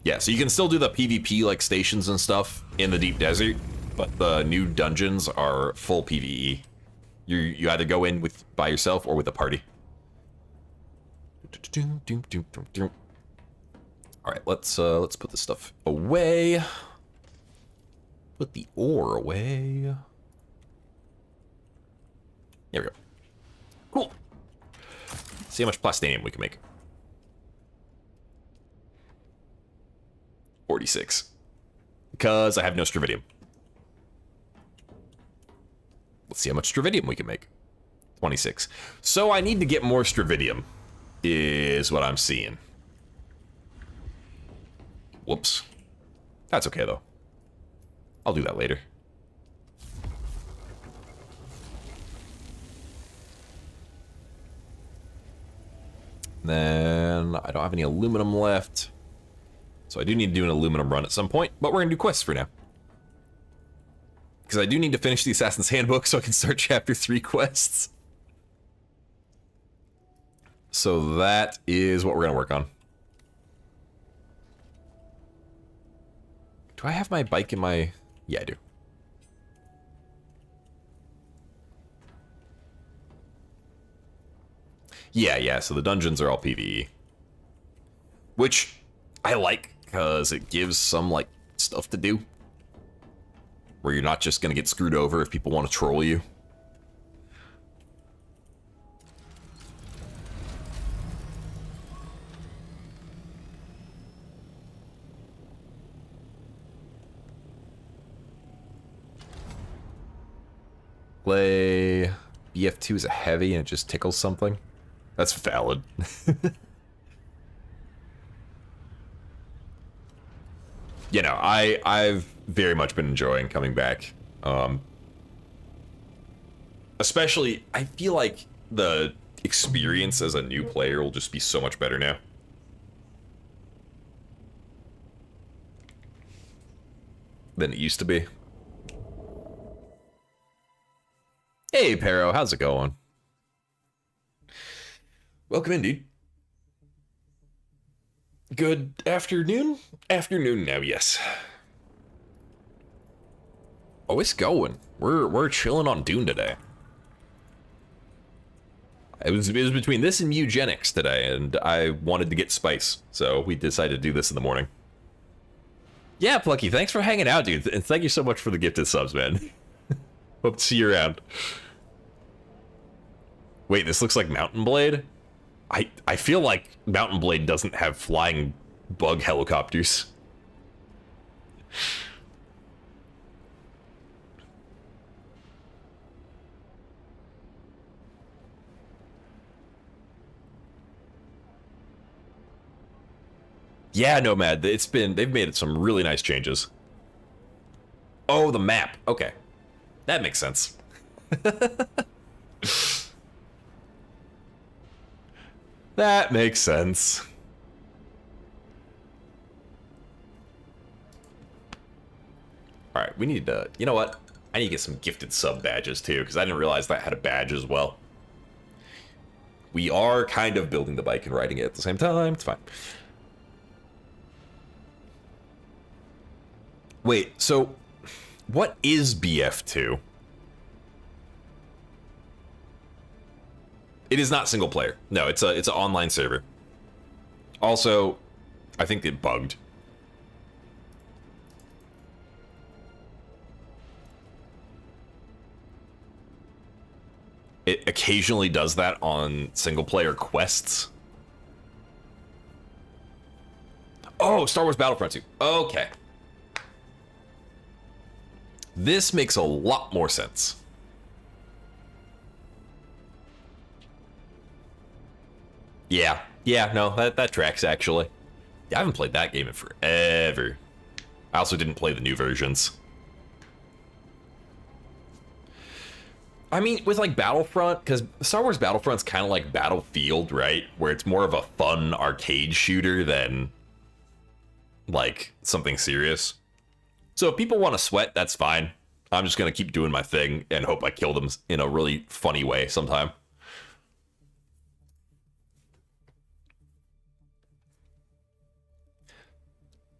Speaker 1: Yeah, so you can still do the PvP like stations and stuff in the deep desert, but the new dungeons are full PvE. You either go in by yourself or with a party. All right, let's put this stuff away. Put the ore away. There we go. Cool. See how much plastinium we can make. 46. Because I have no stravidium. Let's see how much stravidium we can make. 26. So I need to get more stravidium, is what I'm seeing. Whoops. That's okay, though. I'll do that later. Then I don't have any aluminum left. So I do need to do an aluminum run at some point, but we're going to do quests for now. Because I do need to finish the Assassin's Handbook so I can start Chapter 3 quests. So that is what we're going to work on. Do I have my bike in my... Yeah, I do. Yeah, so the dungeons are all PvE. Which I like, because it gives some, like, stuff to do. Where you're not just going to get screwed over if people want to troll you. Play BF2 is a heavy and it just tickles something. That's valid. You know, I've very much been enjoying coming back. Especially, I feel like the experience as a new player will just be so much better now. Than it used to be. Hey, Pero, how's it going? Welcome in, dude. Good afternoon? Afternoon now, yes. Oh, it's going. We're chilling on Dune today. It was between this and eugenics today, and I wanted to get spice, so we decided to do this in the morning. Yeah, Plucky, thanks for hanging out, dude, and thank you so much for the gifted subs, man. Hope to see you around. Wait, this looks like Mountain Blade? I feel like Mountain Blade doesn't have flying bug helicopters. Yeah, Nomad, they've made some really nice changes. Oh, the map. Okay. That makes sense. That makes sense. Alright, we need to... You know what? I need to get some gifted sub badges, too, because I didn't realize that had a badge as well. We are kind of building the bike and riding it at the same time. It's fine. Wait, so... What is BF2? It is not single player. No, it's an online server. Also, I think it bugged. It occasionally does that on single player quests. Oh, Star Wars Battlefront 2. Okay. This makes a lot more sense. Yeah, no, that tracks, actually. Yeah, I haven't played that game in forever. I also didn't play the new versions. I mean, with, like, Battlefront, because Star Wars Battlefront's kind of like Battlefield, right? Where it's more of a fun arcade shooter than, like, something serious. So if people want to sweat, that's fine. I'm just going to keep doing my thing and hope I kill them in a really funny way sometime.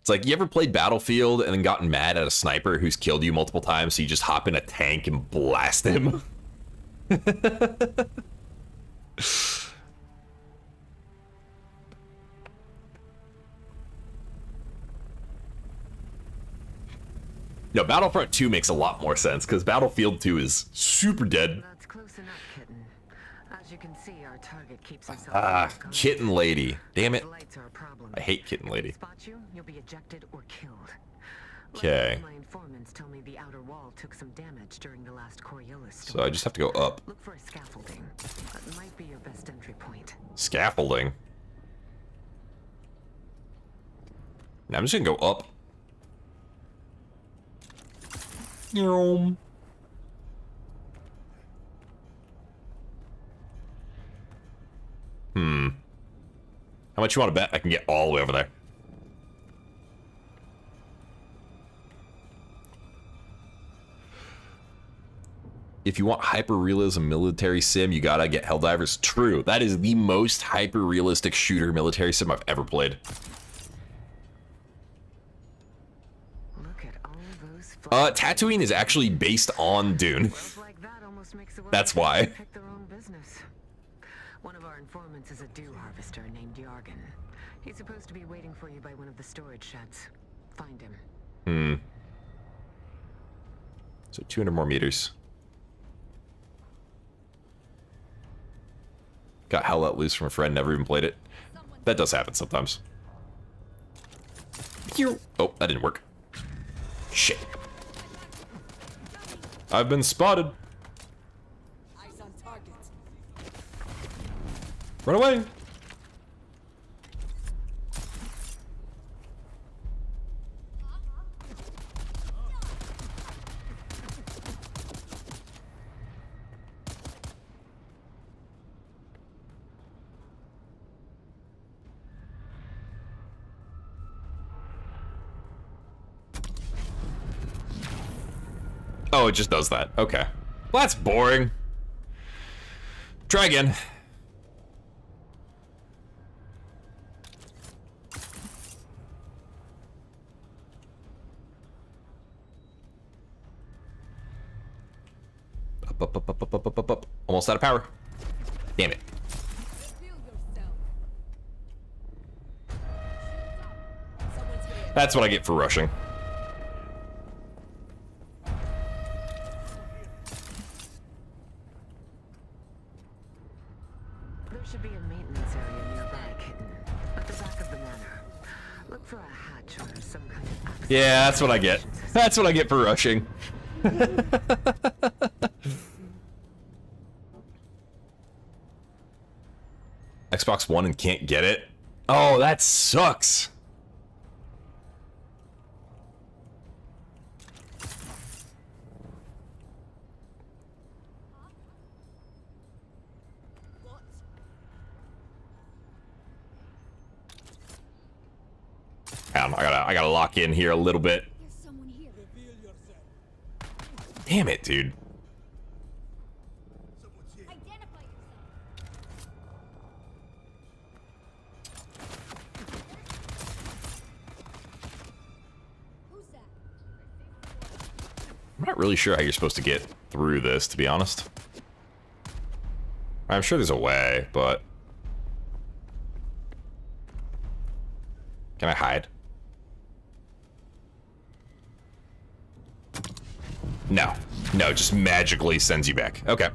Speaker 1: It's like, you ever played Battlefield and then gotten mad at a sniper who's killed you multiple times, so you just hop in a tank and blast him? No, Battlefront 2 makes a lot more sense, because Battlefield 2 is super dead.
Speaker 4: That's close enough, kitten. As you can see, our target keeps himself
Speaker 1: Kitten Lady. Damn it.
Speaker 4: Lights are a problem.
Speaker 1: I hate Kitten Lady.
Speaker 4: Spot you, you'll be ejected or killed.
Speaker 1: Okay.
Speaker 4: My informants tell me the outer wall took some damage during the last Coriolis
Speaker 1: So
Speaker 4: storm.
Speaker 1: I just have to go up.
Speaker 4: Look for a scaffolding. That might be your best entry point.
Speaker 1: Scaffolding. Now I'm just gonna go up. How much you want to bet I can get all the way over there? If you want hyper-realism military sim, you gotta get Helldivers. True, that is the most hyper-realistic shooter military sim I've ever played.
Speaker 4: Look at all those
Speaker 1: Tatooine is actually based on Dune.
Speaker 4: Worlds like that almost makes the
Speaker 1: That's why.
Speaker 4: pick their own business. One of our informants is a dew harvester named Yargan. He's supposed to be waiting for you by one of the storage sheds. Find him.
Speaker 1: So 200 more meters. Got hell let loose from a friend, never even played it. That does happen sometimes. Oh, that didn't work. Shit. I've been spotted. Run away! Oh, it just does that. Okay. Well, that's boring. Try again. Up. Almost out of power. Damn it.
Speaker 2: Reveal yourself. Someone's here.
Speaker 1: That's what I get for rushing.
Speaker 4: There should be a maintenance area nearby, kitten. At the back of the manor. Look for a hatch or some kind of access.
Speaker 1: Yeah, that's what I get. That's what I get for rushing. Xbox One and can't get it? Oh, that sucks.
Speaker 2: What?
Speaker 1: Hang on, I gotta lock in here a little bit.
Speaker 2: There's someone here.
Speaker 3: Reveal yourself.
Speaker 1: Damn it, dude.
Speaker 3: Someone's here.
Speaker 2: Identify yourself. Who's that?
Speaker 1: I'm not really sure how you're supposed to get through this, to be honest. I'm sure there's a way, but... Can I hide? No. No, just magically sends you back. Okay.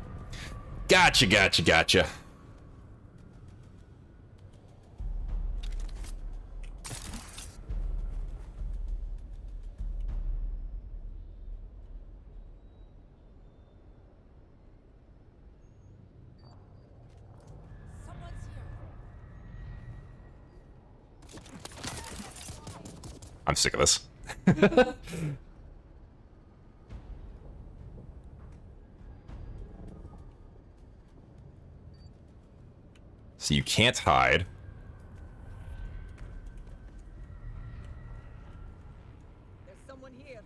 Speaker 1: Gotcha.
Speaker 2: Someone's here.
Speaker 1: I'm sick of this. So you can't hide.
Speaker 5: There's someone here.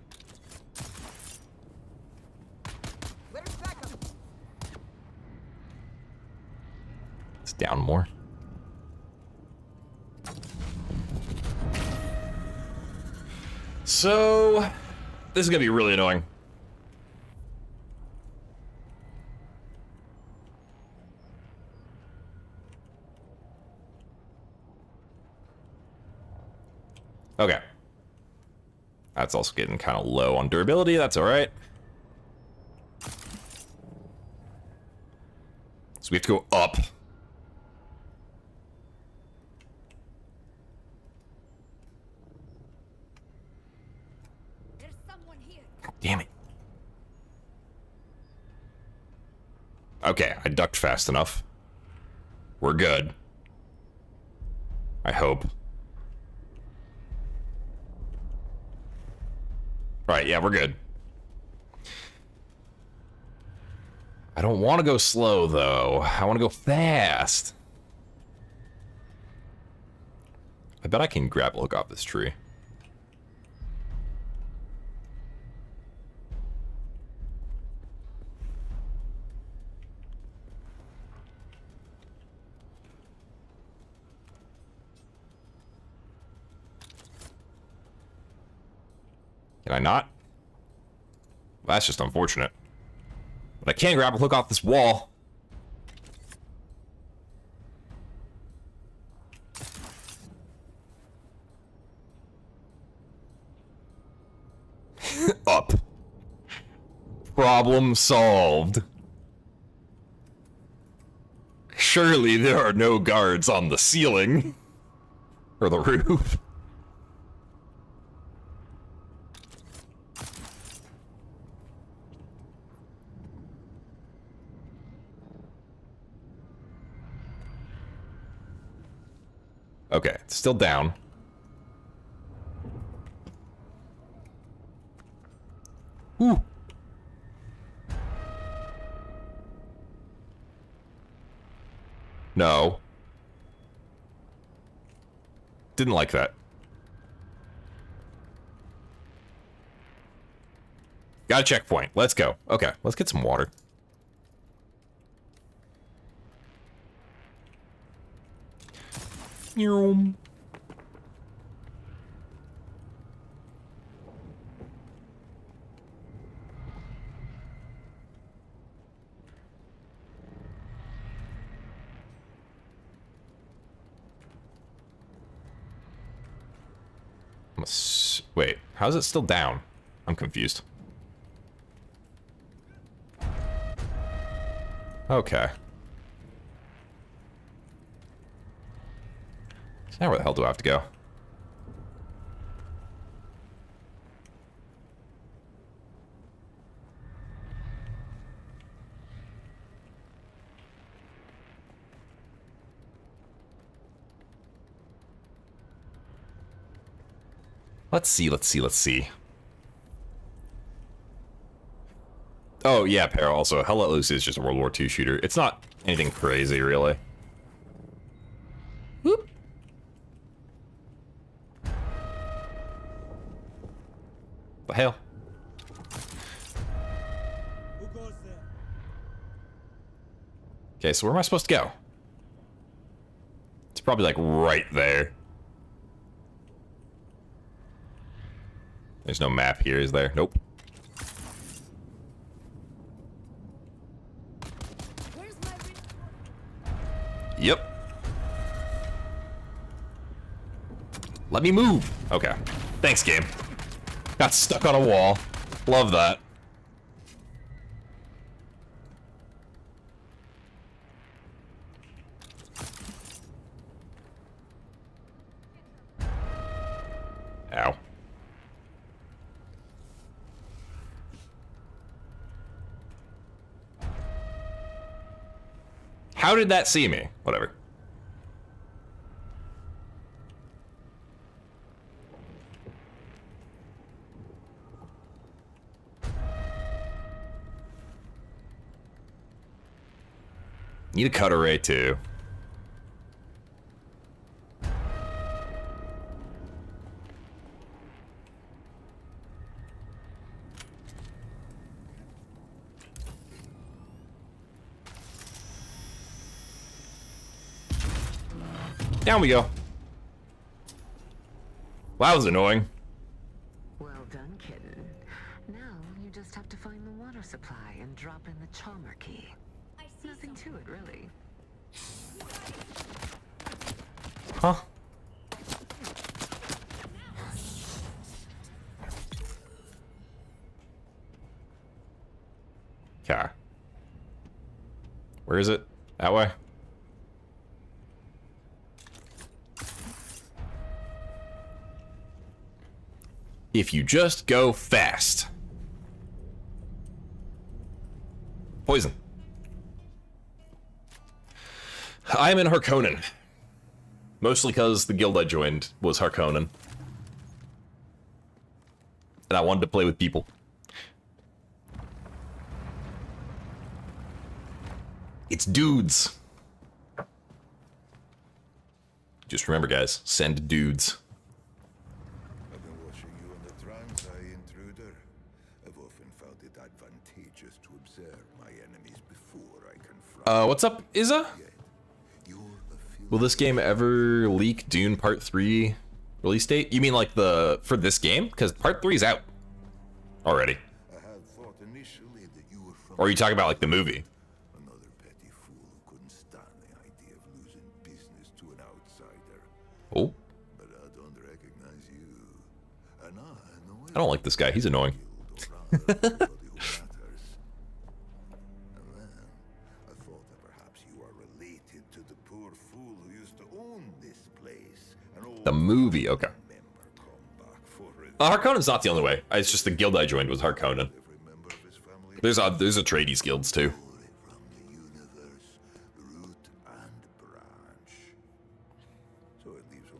Speaker 5: Where's backup?
Speaker 1: It's down more. So, this is gonna be really annoying. Okay. That's also getting kind of low on durability. That's all right. So we have to go up.
Speaker 2: There's someone here.
Speaker 1: Damn it. Okay, I ducked fast enough. We're good. I hope. Alright, yeah, we're good. I don't want to go slow, though. I want to go fast. I bet I can grab a hook off this tree. Can I not? Well, that's just unfortunate. But I can grab a hook off this wall. Up. Problem solved. Surely there are no guards on the ceiling. Or the roof. Okay, it's still down. Whew. No. Didn't like that. Got a checkpoint. Let's go. Okay, let's get some water. Yum. Wait, how's it still down? I'm confused. Okay. So now where the hell do I have to go? Let's see. Oh, yeah, Para also. Hell Let Loose is just a World War II shooter. It's not anything crazy, really. Whoop. The hell?
Speaker 3: Who goes there?
Speaker 1: Okay, so where am I supposed to go? It's probably, like, right there. There's no map here, is there? Nope.
Speaker 2: Where's my
Speaker 1: Yep. Let me move. Okay. Thanks, game. Got stuck on a wall. Love that. Ow. How did that see me? Whatever. Need a cutter ray too. Down we go. Well, that was annoying.
Speaker 4: Well done, kitten. Now you just have to find the water supply and drop in the Chalmer key.
Speaker 2: I see
Speaker 4: Nothing to it, really.
Speaker 1: Huh? Okay. Where is it? That way? If you just go fast. Poison. I'm in Harkonnen. Mostly because the guild I joined was Harkonnen. And I wanted to play with people. It's dudes. Just remember, guys, send dudes.
Speaker 6: I've been watching you on the trans eye, intruder. I've often found it advantageous to observe my enemies before I confront
Speaker 1: What's up, Izza?
Speaker 6: yet. You're the few
Speaker 1: Will this game ever leak Dune Part 3 release date? You mean like for this game? Because Part 3's out already.
Speaker 6: I had thought initially that you were from
Speaker 1: Or are you talking about like the movie?
Speaker 6: another petty fool who couldn't stand the idea of losing business to an outsider.
Speaker 1: Oh,
Speaker 6: But I don't recognize you. And I know
Speaker 1: I don't like this guy. He's annoying.
Speaker 6: everybody who matters. And then I thought that perhaps you are related to the poor fool who used to own this place. An old
Speaker 1: The movie, okay.
Speaker 6: member come back for it.
Speaker 1: Harkonnen's not the only way. It's just the guild I joined was Harkonnen.
Speaker 6: Every member of his family
Speaker 1: There's Atreides guilds too.
Speaker 6: story from the universe, root and branch. So it leaves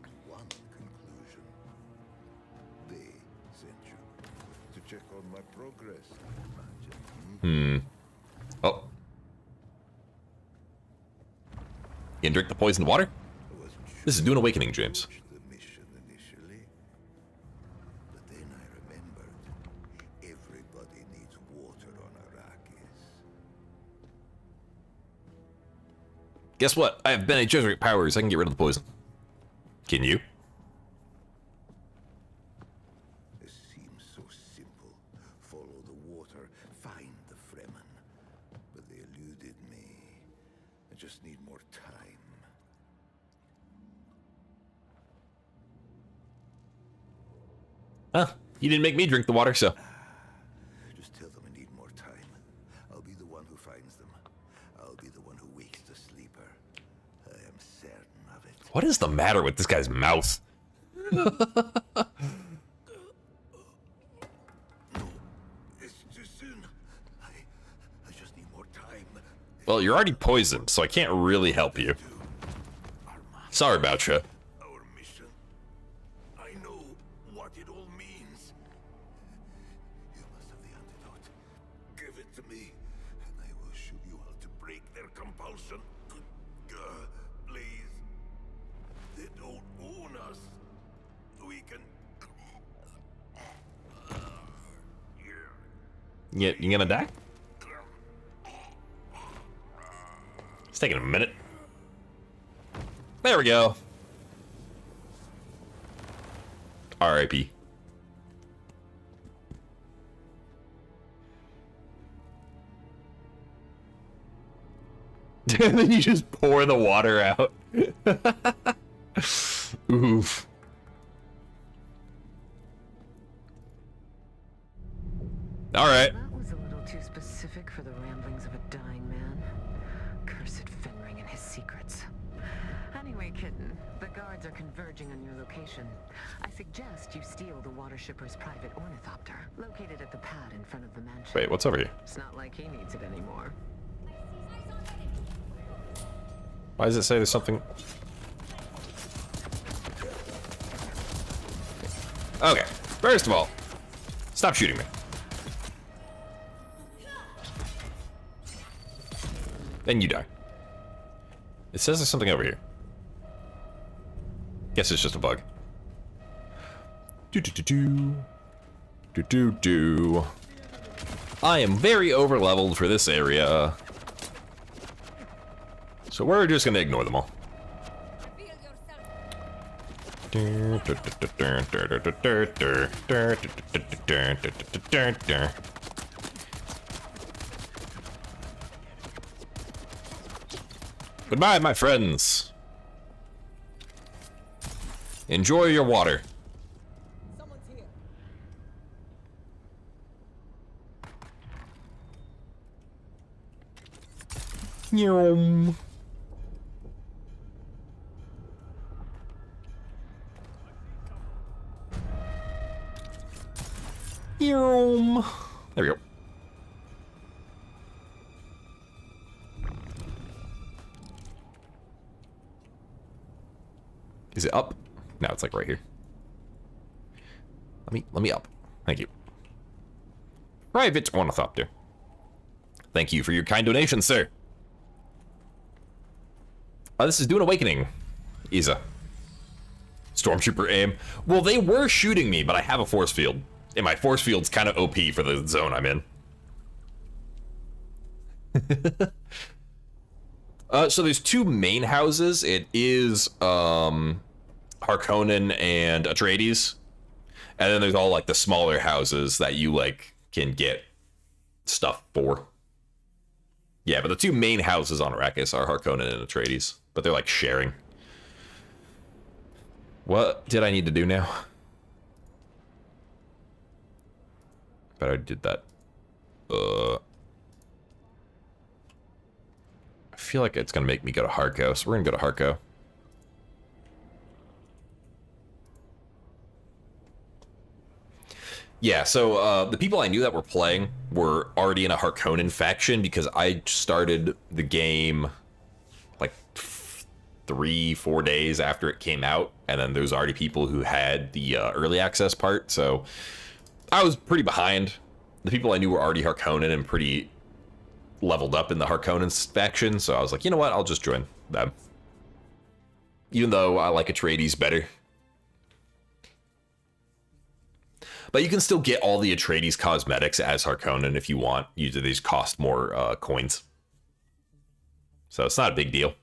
Speaker 1: Oh. You can drink the poisoned water?
Speaker 6: I wasn't sure
Speaker 1: This is Dune Awakening, James.
Speaker 6: the mission initially, but then I remembered everybody needs water on Arrakis.
Speaker 1: Guess what? I have Bene Gesserit powers. I can get rid of the poison. Can you?
Speaker 6: This seems so simple. Follow the water, find the Fremen. But they eluded me. I just need more time.
Speaker 1: Huh. You didn't make me drink the water, so.
Speaker 6: Just tell them I need more time. I'll be the one who finds them. I'll be the one who wakes the sleeper. I am certain of it.
Speaker 1: What is the matter with this guy's mouth?
Speaker 6: No, it's too soon. I just need more time.
Speaker 1: Well, you're already poisoned, so I can't really help you. Sorry about you.
Speaker 6: Our mission. I know what it all means. You must have the antidote. Give it to me, and I will show you how to break their compulsion. Please. They don't own us. We can.
Speaker 1: You gonna die? It's taking a minute. There we go. R.I.P. And then you just pour the water out. Oof. All right.
Speaker 4: That was a little too specific for the ramblings of a dying man. Cursed Fenring and his secrets. Anyway, kitten, the guards are converging on your location. I suggest you steal the water shipper's private ornithopter, located at the pad in front of the mansion.
Speaker 1: Wait, what's over here?
Speaker 4: It's not like he needs it anymore.
Speaker 1: Why does it say there's something? Okay, first of all, stop shooting me. Then you die. It says there's something over here. Guess it's just a bug. Do. I am very over-leveled for this area. So we're just gonna ignore them all.
Speaker 2: Feel yourself.
Speaker 1: Goodbye, my friends. Enjoy your water.
Speaker 5: Someone's here.
Speaker 1: Yum. Yum. There we go. Is it up? No, it's like right here. Let me up. Thank you. Private Ornithopter. Thank you for your kind donation, sir. This is Dune Awakening. Isa. Stormtrooper aim. Well, they were shooting me, but I have a force field. And my force field's kind of OP for the zone I'm in. So there's two main houses. It is Harkonnen and Atreides. And then there's all like the smaller houses that you like can get stuff for. Yeah, but the two main houses on Arrakis are Harkonnen and Atreides, but they're like sharing. What did I need to do now? But I did that. I feel like it's gonna make me go to Harko, so we're gonna go to Harko. Yeah, so the people I knew that were playing were already in a Harkonnen faction because I started the game like 3-4 days after it came out, and then there's already people who had the early access part, so I was pretty behind. The people I knew were already Harkonnen and pretty leveled up in the Harkonnens faction, so I was like, you know what, I'll just join them. Even though I like Atreides better. But you can still get all the Atreides cosmetics as Harkonnen if you want. Usually these cost more coins. So it's not a big deal.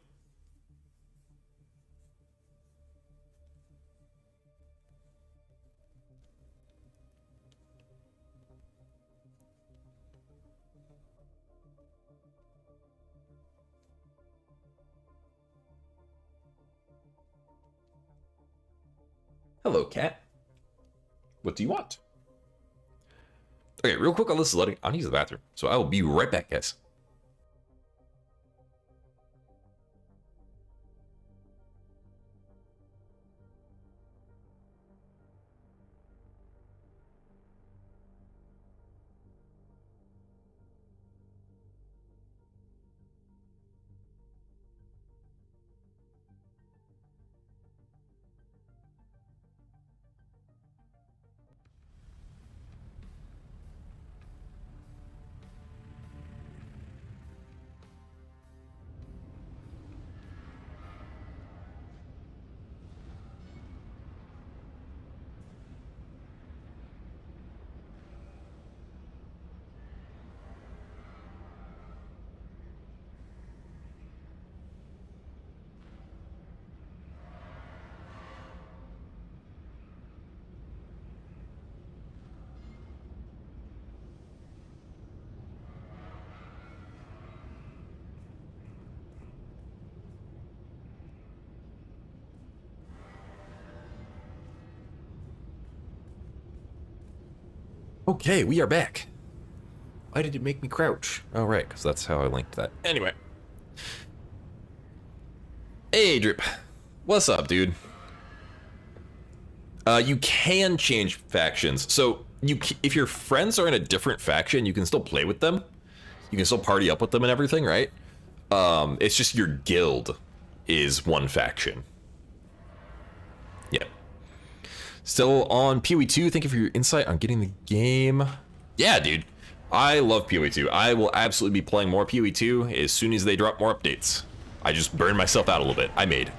Speaker 1: Hello, cat. What do you want? Okay, real quick, Alyssa's letting... I need to use the bathroom, so I will be right back, guys. Okay, we are back. Why did it make me crouch? Oh, right, because that's how I linked that. Anyway. Hey, Drip. What's up, dude? You can change factions. So, if your friends are in a different faction, you can still play with them. You can still party up with them and everything, right? It's just your guild is one faction. Yeah. Still on PoE 2, thank you for your insight on getting the game. Yeah, dude. I love PoE 2. I will absolutely be playing more PoE 2 as soon as they drop more updates. I just burned myself out a little bit. I made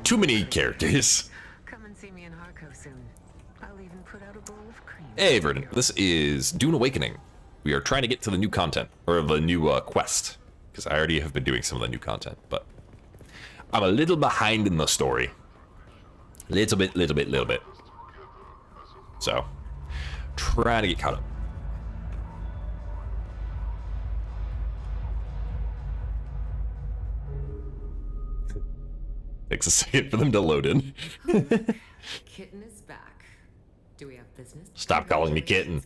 Speaker 1: too many characters.
Speaker 4: Come and see me in Harco soon. I'll even put out a bowl of cream.
Speaker 1: Hey, Verdant. This is Dune Awakening. We are trying to get to the new content, or the new quest. Because I already have been doing some of the new content, but I'm a little behind in the story. Little bit. So, trying to get caught up. Takes a second for them to load in.
Speaker 4: Kitten is back. Do we have business?
Speaker 1: Stop calling me kitten.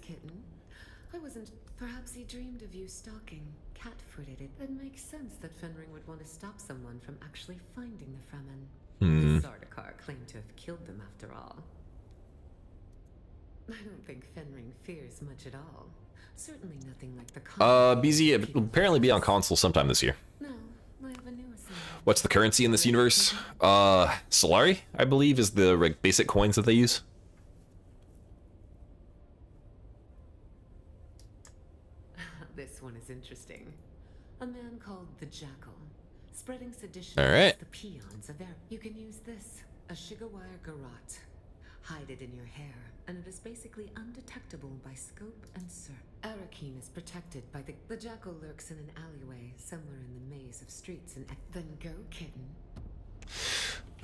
Speaker 4: I wasn't. Perhaps he dreamed of you stalking, cat-footed. It makes sense that Fenring would want to stop someone from actually finding the Fremen. The Sardaukar claimed to have killed them after all. I don't think Fenring fears much at all. Certainly nothing like the
Speaker 1: BZ will apparently be on console sometime this year.
Speaker 4: No, I have a new assignment.
Speaker 1: What's the currency in this universe? Solari, I believe, is the basic coins that they use.
Speaker 4: This one is interesting. A man called the Jackal, spreading sedition
Speaker 1: All right.
Speaker 4: against the peons of their... You can use this, a Shigawire Garrote. Hide it in your hair, and it is basically undetectable by scope and search. Arakeen is protected by the Jackal lurks in an alleyway somewhere in the maze of streets and... Then go, kitten.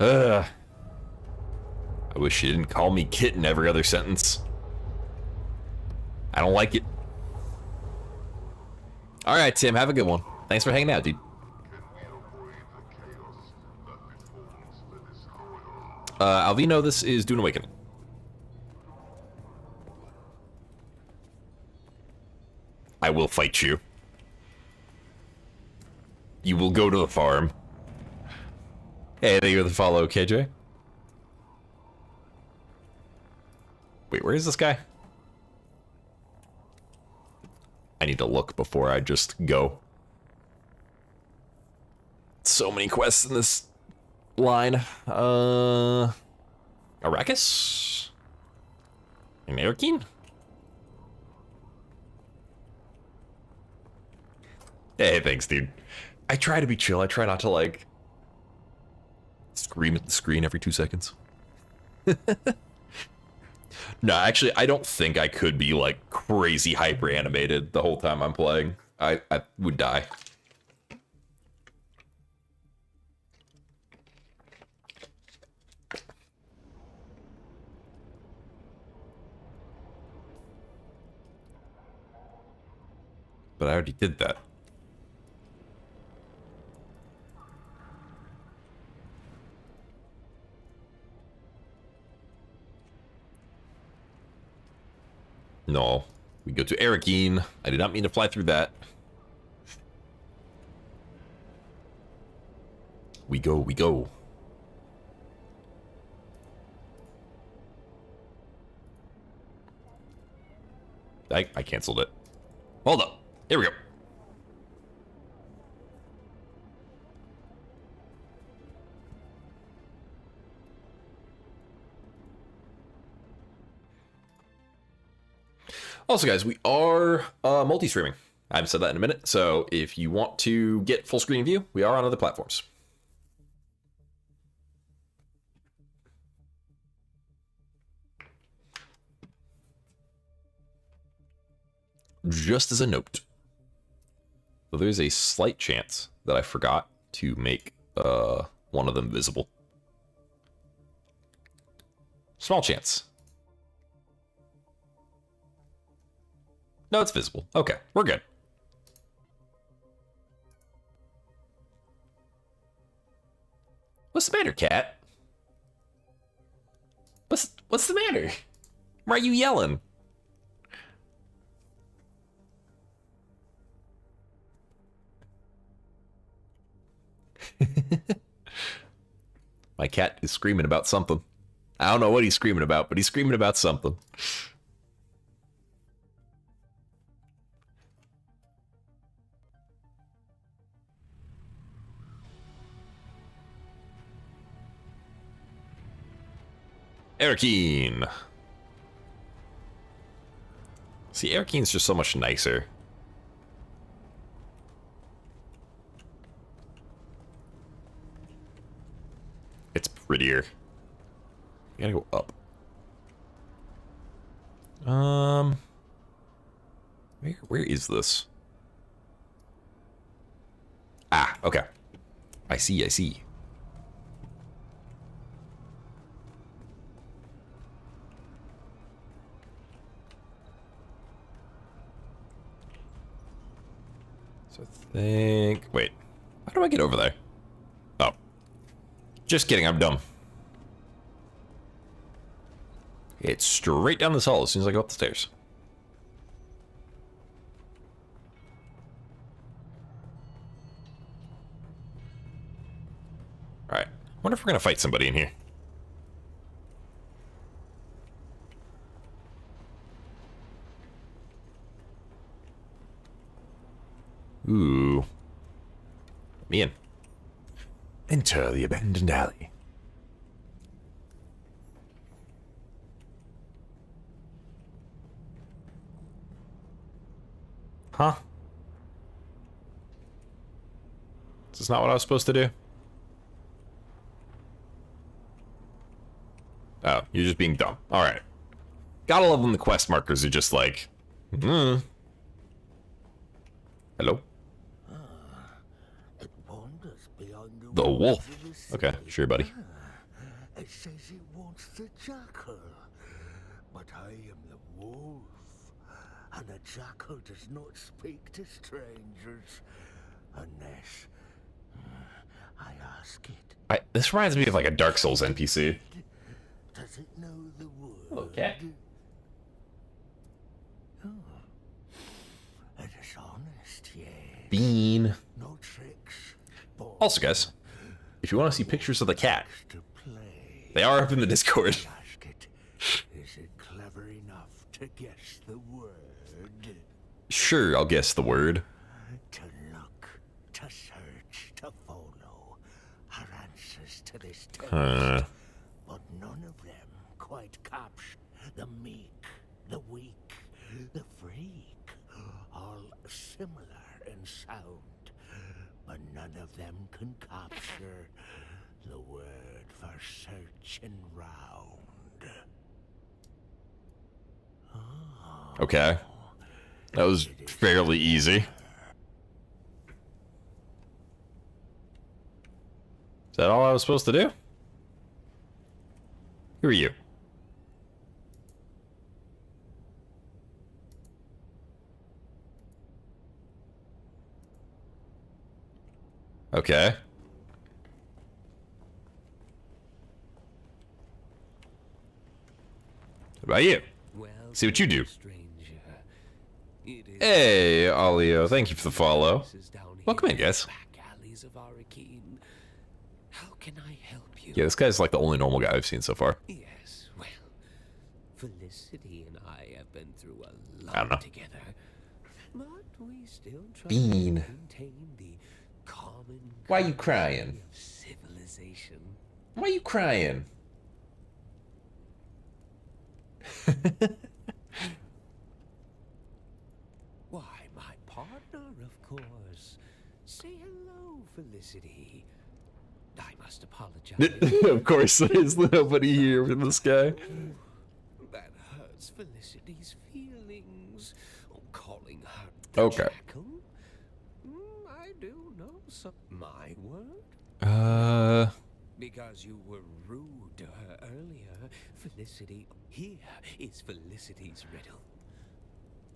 Speaker 1: I wish you didn't call me kitten every other sentence. I don't like it. All right, Tim, have a good one. Thanks for hanging out, dude. Alvino, this is Dune Awakening. I will fight you. You will go to the farm. Hey, thank you for the follow, KJ. Wait, where is this guy? I need to look before I just go. So many quests in this line. Arrakis? And Arakeen? Hey, thanks, dude. I try to be chill. I try not to, like, scream at the screen every 2 seconds. No, actually, I don't think I could be, like, crazy hyper animated the whole time I'm playing. I would die. But I already did that. No. We go to Arakeen. I did not mean to fly through that. We go, we go. I canceled it. Hold up. Here we go. Also, guys, we are multi-streaming. I haven't said that in a minute, so if you want to get full screen view, we are on other platforms. Just as a note. So there's a slight chance that I forgot to make one of them visible. Small chance. No, it's visible. Okay, we're good. What's the matter, cat? What's the matter? Why are you yelling? My cat is screaming about something. I don't know what he's screaming about, but he's screaming about something. Arakeen. See, Arakeen's just so much nicer. It's prettier. You gotta go up. Where is this? Ah, okay. I see, I see. So I think... Wait. How do I get over there? Oh. Just kidding, I'm dumb. It's straight down this hall as soon as I go up the stairs. Alright. Wonder if we're gonna fight somebody in here. Ooh. Let me in. Enter the abandoned alley. Huh? Is this not what I was supposed to do? Oh, you're just being dumb. Alright. Gotta love when the quest markers are just like... Hello?
Speaker 6: It wanders beyond
Speaker 1: The
Speaker 6: walls
Speaker 1: wolf.
Speaker 6: of the
Speaker 1: Okay,
Speaker 6: city.
Speaker 1: sure, buddy.
Speaker 6: It says it wants the jackal, but I am the wolf, and a jackal does not speak to strangers unless I ask it.
Speaker 1: This reminds me of like a Dark Souls NPC.
Speaker 6: Does it know the word?
Speaker 1: Hello, cat.
Speaker 6: Oh, it is honest, yes.
Speaker 1: Bean.
Speaker 6: No tricks. But
Speaker 1: Also, guys, if you want to see pictures of the cat,
Speaker 6: to play.
Speaker 1: they are up in the Discord.
Speaker 6: Ask it. Is it clever enough to guess the word?
Speaker 1: Sure, I'll guess the word.
Speaker 6: To look, to search, to follow. Our answers to this test. But none of them quite capture the meek, the weak, the freak. All similar
Speaker 7: and sound, but none of them can capture the word for searching round.
Speaker 1: Okay. That was fairly easy. Is that all I was supposed to do? Who are you? Okay. What about you? See what you do. Hey, Alio, thank you for the follow. Welcome in, guys.
Speaker 7: How can I help you?
Speaker 1: Yeah, this guy's like the only normal guy I've seen so far.
Speaker 7: Yes, well, Felicity and I have been through a
Speaker 1: I don't know.
Speaker 7: lot together, but we still try
Speaker 1: Bean.
Speaker 7: to maintain the common
Speaker 1: Why you
Speaker 7: courtesy
Speaker 1: crying?
Speaker 7: of civilization.
Speaker 1: Why are you crying?
Speaker 7: Why, my partner, of course. Say hello, Felicity. I must apologize.
Speaker 1: Of course, there's nobody here with this guy.
Speaker 7: That hurts Felicity's feelings. Oh, calling her the
Speaker 1: Okay.
Speaker 7: jackal? I do know some. My word? Because you were rude to her earlier, Felicity. Here is Felicity's riddle.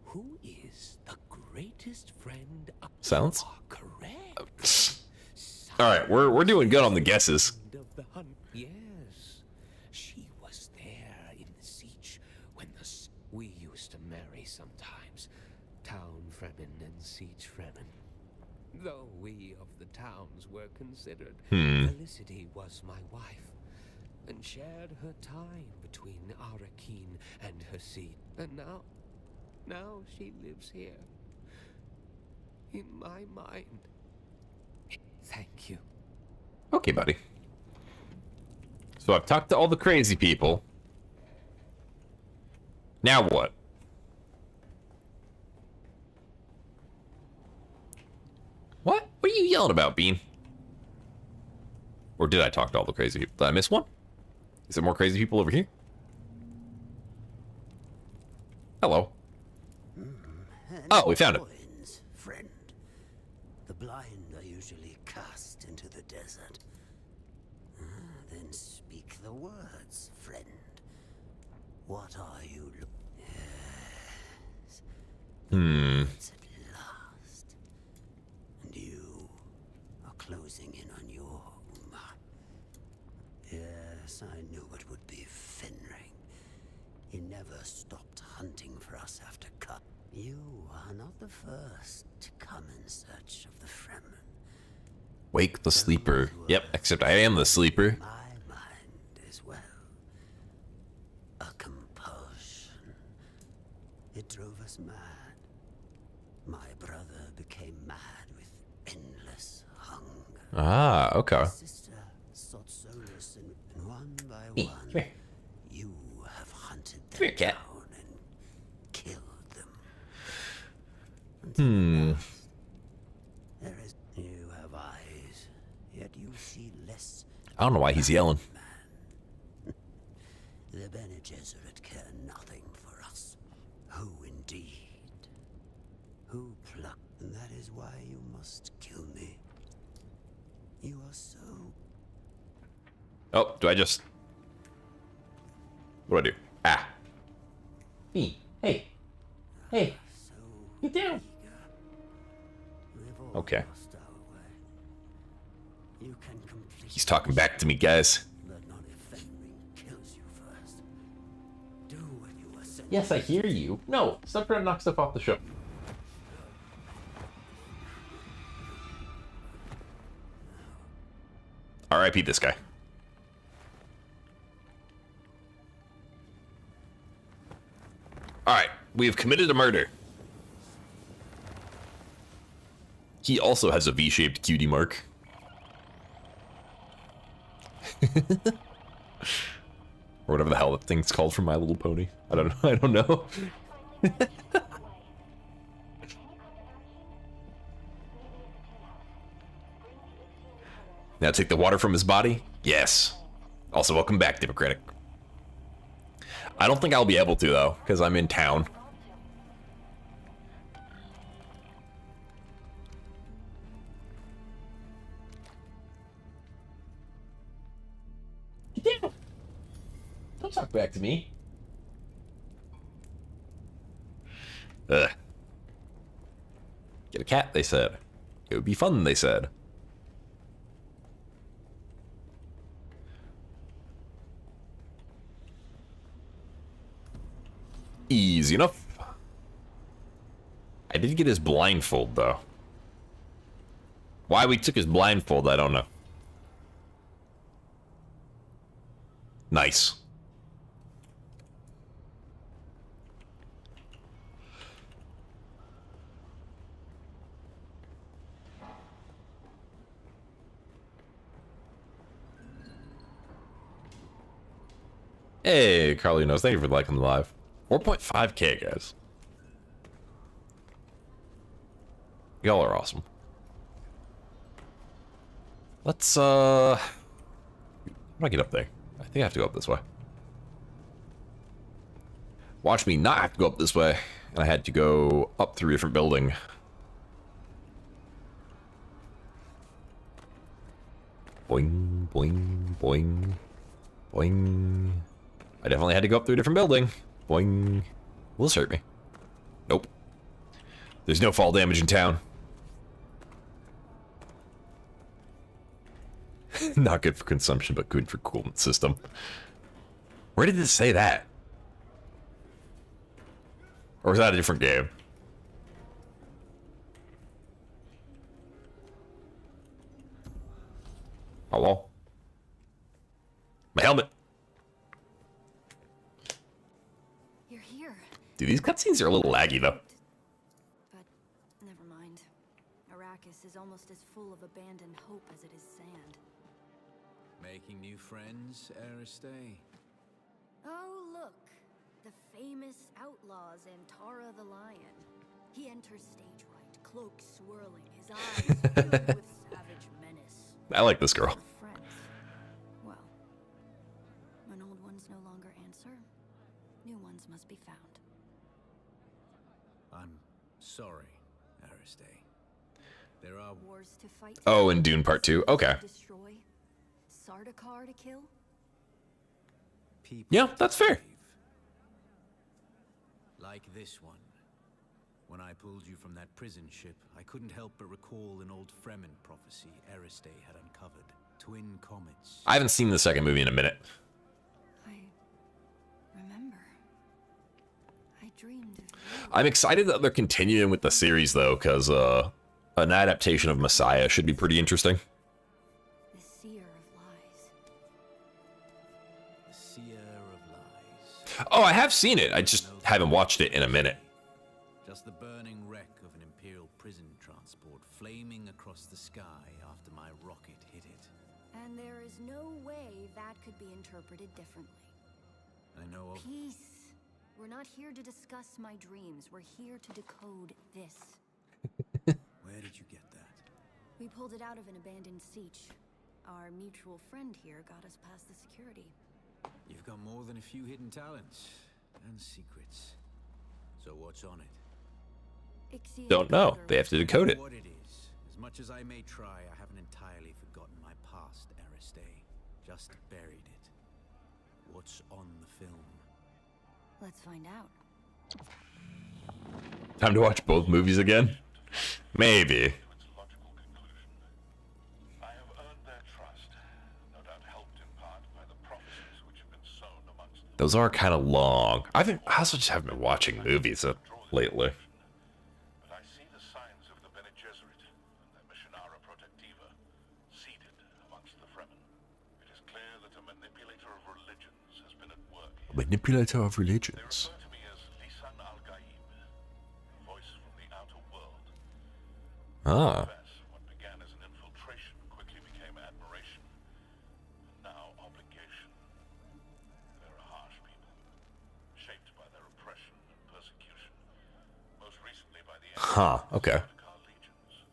Speaker 7: Who is the greatest friend of...
Speaker 1: Silence?
Speaker 7: You are correct.
Speaker 1: All right, we're doing good on the guesses.
Speaker 7: Of the hunt. Yes, she was there in the siege when we used to marry sometimes. Town Fremen and siege Fremen. Though we of the towns were considered, Felicity was my wife, and shared her time between Arakeen and her seat. And now she lives here, in my mind. Thank you.
Speaker 1: Okay, buddy. So I've talked to all the crazy people. Now what? What? What are you yelling about, Bean? Or did I talk to all the crazy people? Did I miss one? Is there more crazy people over here? Hello. Oh, we found it.
Speaker 8: Coins, friend. The blind are usually cast into the desert. Then speak the words, friend. What are you Yes. It's at last. And you are closing in on your home. Yes, I knew it would be Fenring. He never stopped hunting for us after cut. You are not the first to come in search of the Fremen.
Speaker 1: Wake the sleeper. Yep, except I am the sleeper.
Speaker 8: My mind as well. A compulsion. It drove us mad. My brother became mad with endless hunger.
Speaker 1: Ah, okay.
Speaker 8: My sister sought solace and one by one,
Speaker 1: here.
Speaker 8: you have hunted them
Speaker 1: Come here, cat.
Speaker 8: down and killed them. Until last, there is you have eyes, yet you see less.
Speaker 1: I don't know why he's yelling.
Speaker 8: The Bene Gesserit care nothing for us. Who indeed? Who plucked? And that is why you must kill me. You are so
Speaker 1: Oh, do I just... What do I do? Ah. Bean, hey. Hey,
Speaker 8: so
Speaker 1: get down.
Speaker 8: eager. We've all
Speaker 1: Okay.
Speaker 8: lost our way. You can complete
Speaker 1: He's talking back to me, guys.
Speaker 8: but not if Fenring kills you first. Do what you were sent.
Speaker 1: Yes, I hear you. No, stop trying to knock stuff off the show. R.I.P. this guy. Alright, we have committed a murder. He also has a V-shaped cutie mark. Or whatever the hell that thing's called from My Little Pony. I don't know. I don't know. Now take the water from his body? Yes. Also, welcome back, Democratic. I don't think I'll be able to, though, because I'm in town. Don't talk back to me. Ugh. Get a cat, they said. It would be fun, they said. Easy enough. I did get his blindfold, though. Why we took his blindfold, I don't know. Nice. Hey, Carlinos, thank you for liking the live. 4.5k, guys. Y'all are awesome. Let's, how do I get up there? I think I have to go up this way. Watch me not have to go up this way. And I had to go up through a different building. Boing, boing, boing, boing. I definitely had to go up through a different building. Boing. Will this hurt me? Nope. There's no fall damage in town. Not good for consumption, but good for coolant system. Where did it say that? Or is that a different game? Hello? My helmet.
Speaker 2: You're here.
Speaker 1: Dude, these cutscenes are a little laggy, though.
Speaker 2: But never mind. Arrakis is almost as full of abandoned hope as it is sand.
Speaker 9: Making new friends, Aristay?
Speaker 2: Oh, look. The famous outlaw Zantara the Lion. He enters stage right, cloak swirling, his eyes filled with savage menace.
Speaker 1: I like this girl.
Speaker 2: Friends. Well, when old ones no longer answer, new ones must be found.
Speaker 9: I'm sorry, Aristay. There are
Speaker 2: Wars to fight.
Speaker 1: Oh, in Dune Part 2. Okay.
Speaker 2: Destroy. Sardaukar to kill.
Speaker 9: people.
Speaker 1: Yeah, that's fair.
Speaker 9: Like this one. When I pulled you from that prison ship, I couldn't help but recall an old Fremen prophecy Aristay had uncovered. Twin comets.
Speaker 1: I haven't seen the second movie in a minute.
Speaker 2: I remember. I dreamed of you.
Speaker 1: I'm excited that they're continuing with the series, though, because an adaptation of Messiah should be pretty interesting.
Speaker 2: The seer of lies.
Speaker 9: The seer of lies.
Speaker 1: Oh, I have seen it. I just haven't watched it in a minute.
Speaker 9: Just the burning wreck of an Imperial prison transport flaming across the sky after my rocket hit it.
Speaker 2: And there is no way that could be interpreted differently.
Speaker 9: I know of...
Speaker 2: Peace. We're not here to discuss my dreams. We're here to decode this.
Speaker 9: Where did you get that?
Speaker 2: We pulled it out of an abandoned siege. Our mutual friend here got us past the security.
Speaker 9: You've got more than a few hidden talents and secrets. So what's on it?
Speaker 2: Ixie
Speaker 1: Don't know. They have to decode it.
Speaker 9: What it is. As much as I may try, I haven't entirely forgotten my past, Aristay. Just buried it. What's on the film?
Speaker 2: Let's find out.
Speaker 1: Time to watch both movies again? Maybe.
Speaker 6: Its logical conclusion. I have earned their trust, no doubt helped in part by the prophecies which have been sown amongst them.
Speaker 1: Those are kind of long. I also just haven't been watching movies lately.
Speaker 6: But I see the signs of the Bene Gesserit and their Missionara Protectiva seated amongst the Fremen. It is clear that a manipulator of religions has been at work here.
Speaker 1: Manipulator of
Speaker 6: They
Speaker 1: religions.
Speaker 6: refer to me as Lisan al-Gaib, a voice from the outer world.
Speaker 1: Ah.
Speaker 6: What began as an infiltration quickly became admiration, and now obligation. They're a harsh people, shaped by their oppression and persecution, most recently by the
Speaker 1: Huh, okay.
Speaker 6: Sardaukar legions.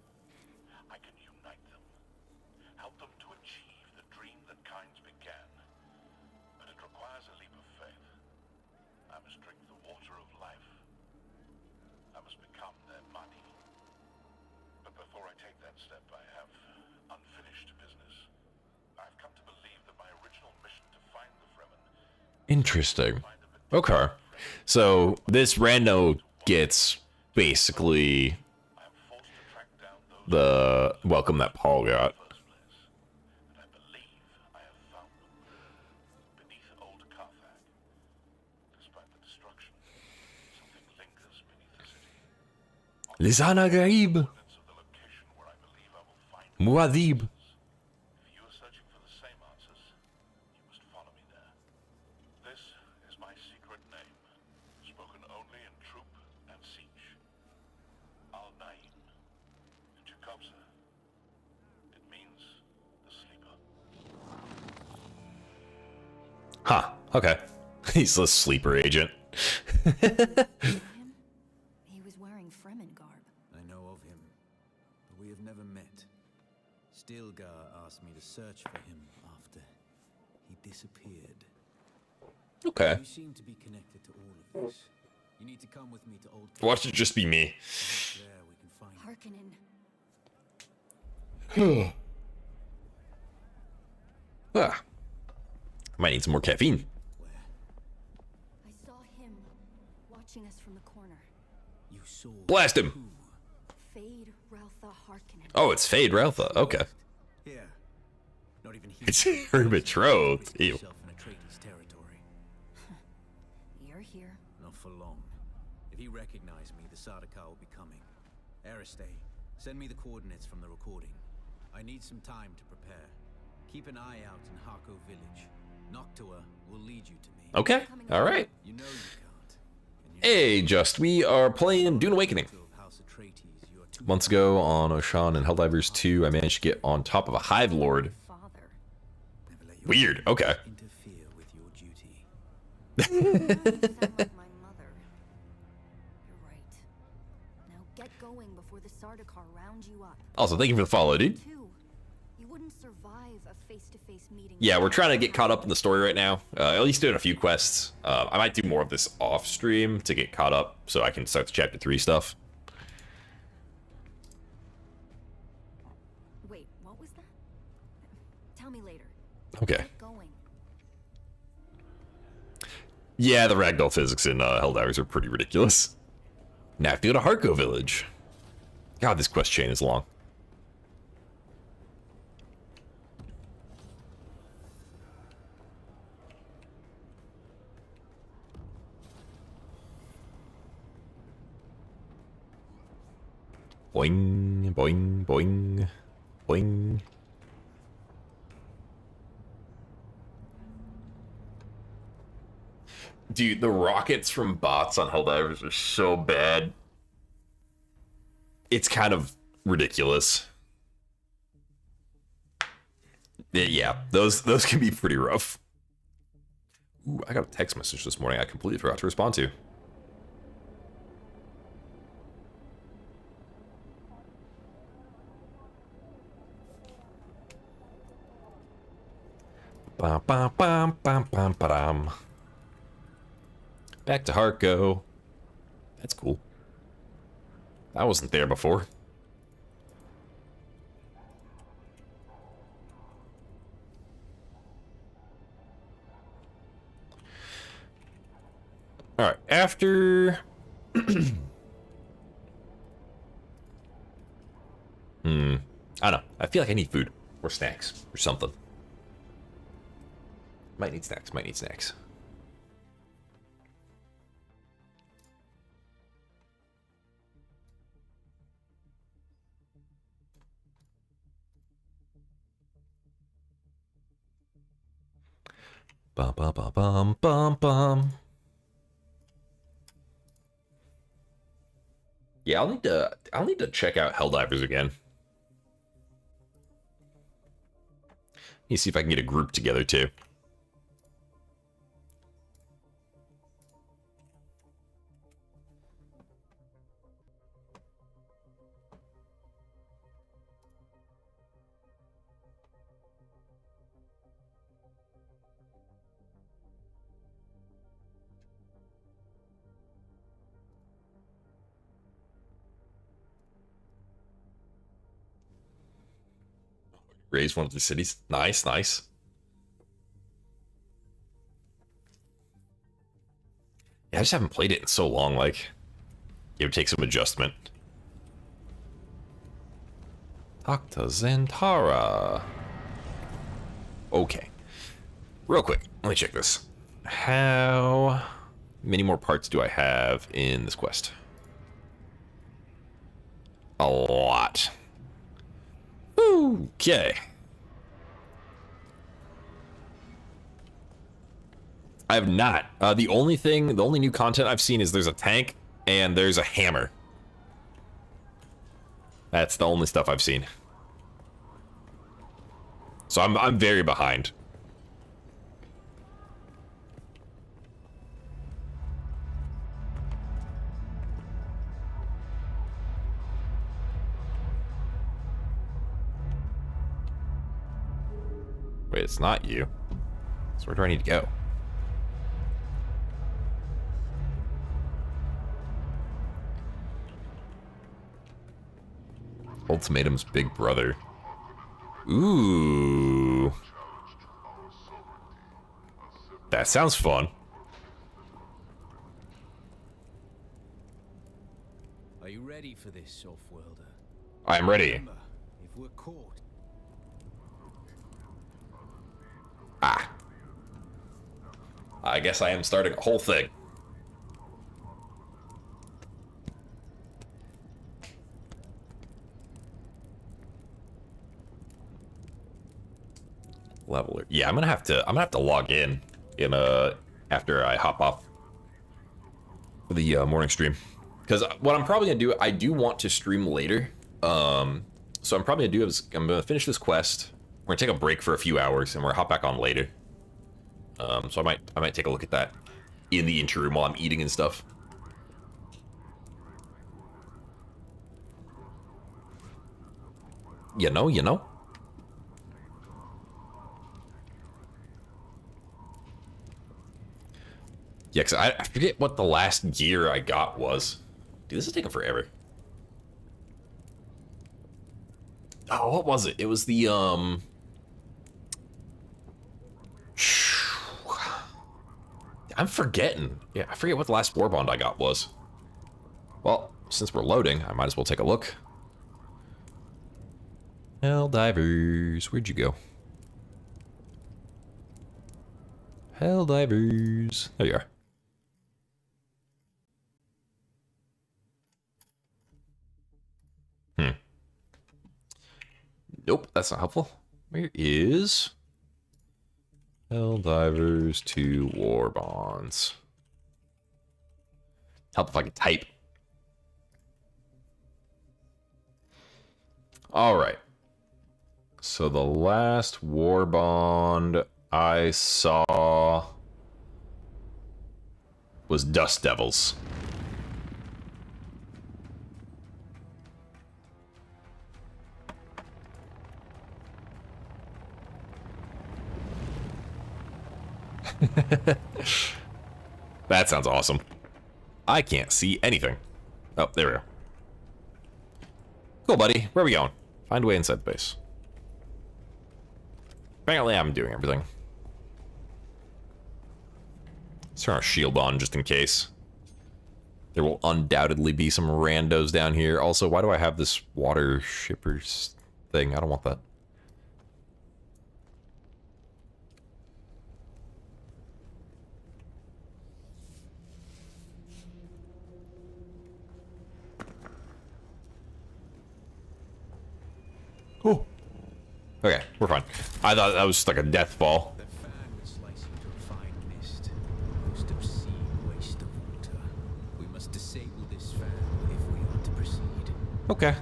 Speaker 6: I can unite them, help them to must drink the water of life. I must become their money. But before I take that step, I have unfinished business. I've come to believe that my original mission to find the Fremen.
Speaker 1: Interesting. Okay. So this rando gets basically
Speaker 6: I am forced to track down those
Speaker 1: the welcome that Paul got.
Speaker 6: in the first place. And I believe I have found them. Beneath old Carthage. Despite the destruction, something lingers beneath the city.
Speaker 1: Lisana Gaib.
Speaker 6: Evidence of the location where I believe I will find them.
Speaker 1: Muad'Dib.
Speaker 6: If you are searching for the same answers, you must follow me there. This is my secret name, spoken only in troop and siege. Al-Naim. In Jacobsa. It means the sleeper.
Speaker 1: Huh. Okay. He's a sleeper agent.
Speaker 2: Him? He was wearing Fremen garb.
Speaker 9: I know of him, but we have never met. Stilgar asked me to search for him after he disappeared.
Speaker 1: Okay.
Speaker 9: You seem to be connected to all of this. You need to come with me to Old
Speaker 1: Watch it just be me.
Speaker 9: There we can find
Speaker 2: Harkonnen.
Speaker 1: Ah. Might need some more caffeine.
Speaker 9: where
Speaker 2: I saw him watching us from the corner.
Speaker 9: you saw.
Speaker 1: Blast him.
Speaker 9: who?
Speaker 2: Fade Raltha Harkonnen.
Speaker 1: Oh, it's Fade Raltha. Okay.
Speaker 9: Here. Not even he.
Speaker 1: It's her betrothed. Ew.
Speaker 9: Yourself in Atreides territory.
Speaker 2: You're here.
Speaker 9: Not for long. If he recognized me, the Sardaukar will be coming. Aristay, send me the coordinates from the recording. I need some time to prepare. Keep an eye out in Harko village. Noctua will lead you to me.
Speaker 1: Okay. All right.
Speaker 9: You know you can't. And you
Speaker 1: Hey, just we are playing Dune Awakening.
Speaker 9: know of House Atreides, you are too
Speaker 1: Months ago on Oshan and Helldivers 2, I managed to get on top of a Hive Lord.
Speaker 2: Father.
Speaker 9: never let your
Speaker 1: Weird. Okay.
Speaker 9: interfere with your duty.
Speaker 2: You sound like my mother. You're right. Now get going before the Sardaukar round you up.
Speaker 1: Also, thank you for the follow, dude.
Speaker 2: Two, you wouldn't survive a face-to-face meeting.
Speaker 1: Yeah, we're trying to get caught up in the story right now. At least doing a few quests. I might do more of this off stream to get caught up so I can start the chapter 3 stuff.
Speaker 2: Wait, what was that? Tell me later.
Speaker 1: Okay.
Speaker 2: Get going.
Speaker 1: Yeah, the ragdoll physics in Helldivers are pretty ridiculous. Now I have to go to Harko village. God, this quest chain is long. Boing, boing, boing, boing. Dude, the rockets from bots on Helldivers are so bad. It's kind of ridiculous. Yeah, those can be pretty rough. Ooh, I got a text message this morning I completely forgot to respond to. Bam, bam, bam, bam, bam, ba-dam. Back to Harko. That's cool. I wasn't there before. All right, after I don't know. I feel like I need food or snacks or something. Might need snacks, might need snacks. Bum bum bum bum bum bum. Yeah, I'll need to check out Helldivers again. Let me see if I can get a group together too. Raise one of the cities. Nice, nice. Yeah, I just haven't played it in so long, like, it would take some adjustment. Talk to Zantara. Okay. Real quick, let me check this. How many more parts do I have in this quest? A lot. Okay. I have not. The only new content I've seen is there's a tank and there's a hammer. That's the only stuff I've seen. So I'm very behind. Wait, it's not you. So where do I need to go? Ultimatum's big brother. Ooh. That sounds fun.
Speaker 9: Are you ready for this, Offworlder?
Speaker 1: I'm ready.
Speaker 9: Remember, if we're caught,
Speaker 1: Ah. I guess I am starting a whole thing. Leveler. Yeah, I'm gonna have to log in after I hop off the morning stream. Because what I'm probably gonna do, I do want to stream later. So I'm probably gonna do is I'm gonna finish this quest. We're gonna take a break for a few hours and we're gonna hop back on later. So I might take a look at that in the interim while I'm eating and stuff. You know. Yeah, cause I forget what the last gear I got was. Dude, this is taking forever. Oh, what was it? It was the I'm forgetting. Yeah, I forget what the last war bond I got was. Well, since we're loading, I might as well take a look. Helldivers, where'd you go? Helldivers. There you are. Nope, that's not helpful. Where is Helldivers to War Bonds? Help if I could type. All right. So the last war bond I saw was Dust Devils. That sounds awesome. I can't see anything. Oh, there we go. Cool, buddy. Where are we going? Find a way inside the base. Apparently, I'm doing everything. Let's turn our shield on just in case. There will undoubtedly be some randos down here. Also, why do I have this water shippers thing? I don't want that. Oh. Okay, we're fine. I thought that was like a death ball.
Speaker 9: the fan would slice you to a fine mist. Most obscene waste of water. We must disable this fan if we are to proceed.
Speaker 1: Okay.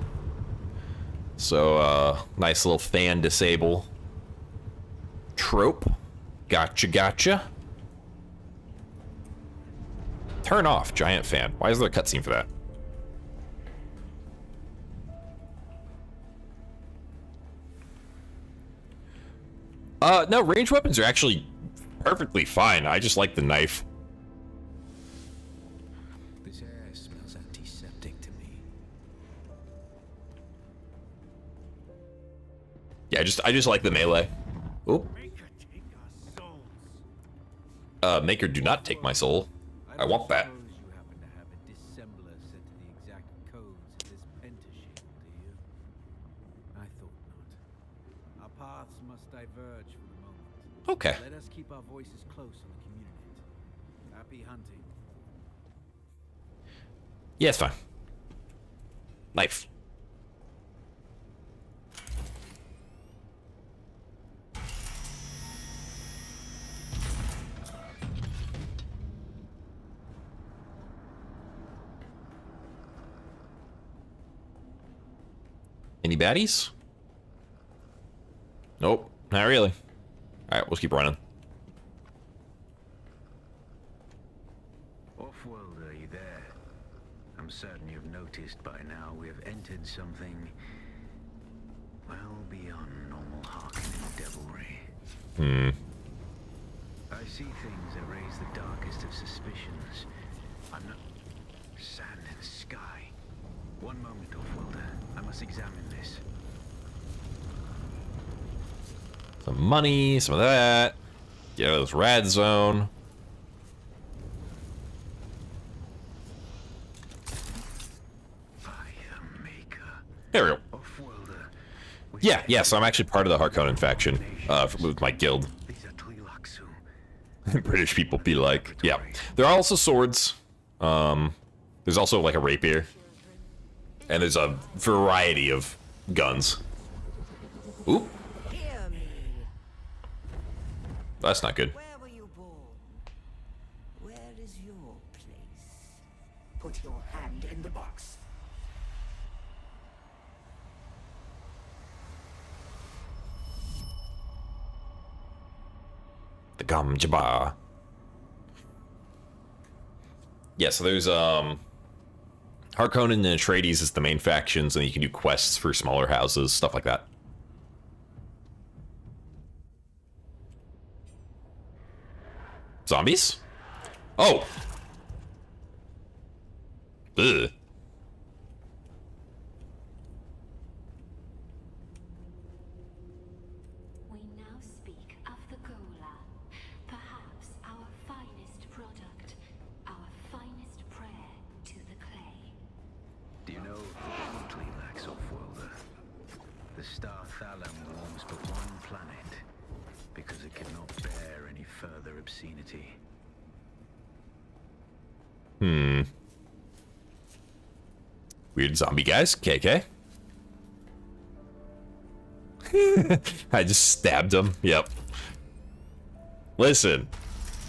Speaker 1: So, nice little fan disable trope. Gotcha. Turn off giant fan. Why is there a cutscene for that? No, ranged weapons are actually perfectly fine. I just like the knife.
Speaker 9: This air smells antiseptic to me.
Speaker 1: Yeah, I just like the melee. Oop. Maker, do not take my soul. I want that.
Speaker 9: Suppose you happen to have a dissembler set to the exact codes of this pentashield, do you? I thought not. Our paths must diverge for the moment.
Speaker 1: Okay.
Speaker 9: Let us keep our voices close on the community. Happy hunting.
Speaker 1: Yeah, it's fine. Knife. Any baddies? Nope, not really. All right, we'll keep running.
Speaker 10: Off-world, are you there? I'm certain you've noticed by now we have entered something well beyond normal Harkonnen devilry. I see things that raise the darkest of suspicions. I'm not... Sand and sky. One moment, Off-worlder. I must examine this.
Speaker 1: Some money, some of that. Get out of this rad zone.
Speaker 10: By the Maker.
Speaker 1: There we go.
Speaker 10: Off-worlder.
Speaker 1: Yeah, so I'm actually part of the Harkonnen faction, with my guild.
Speaker 10: These are Twi'leksu.
Speaker 1: British people be like, yeah. There are also swords. There's also like a rapier. And there's a variety of guns. Oop.
Speaker 5: Hear me.
Speaker 1: That's not good.
Speaker 5: Where were you born? Where is your place? Put your hand in the box.
Speaker 1: The Gom Jabbar. Yeah, so there's Harkonnen and Atreides is the main factions, and you can do quests for smaller houses, stuff like that. Zombies? Oh! Ugh.
Speaker 11: We now speak of the Gola, perhaps our finest product, our finest prayer to the clay.
Speaker 10: Do you know Twi'leks, Off-worlder? The star Thalam warms but one planet because it cannot bear any further obscenity.
Speaker 1: Weird zombie guys, KK. I just stabbed him. Yep. Listen,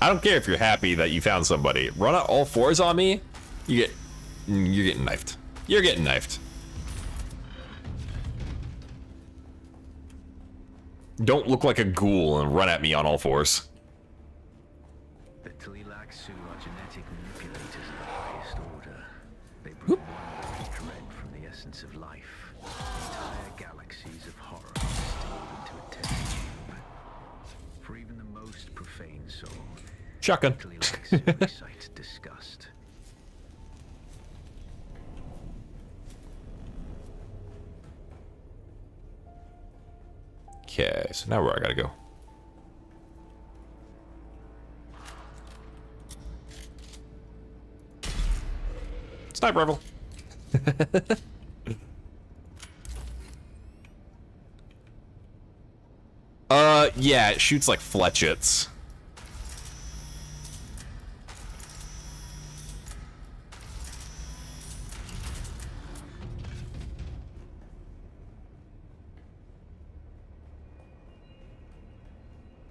Speaker 1: I don't care if you're happy that you found somebody. Run out all fours on me, you're getting knifed. You're getting knifed. Don't look like a ghoul and run at me on all fours.
Speaker 10: The Twi'leksu are genetic manipulators of the highest order. They bring wonder and dread from the essence of life. Entire galaxies of horror distilled into a test tube. For even the most profane soul,
Speaker 1: Shotgun.
Speaker 10: Twi'leksu excite disgust.
Speaker 1: Okay, so now where I gotta go? Sniper rifle. Yeah, it shoots like fletchets.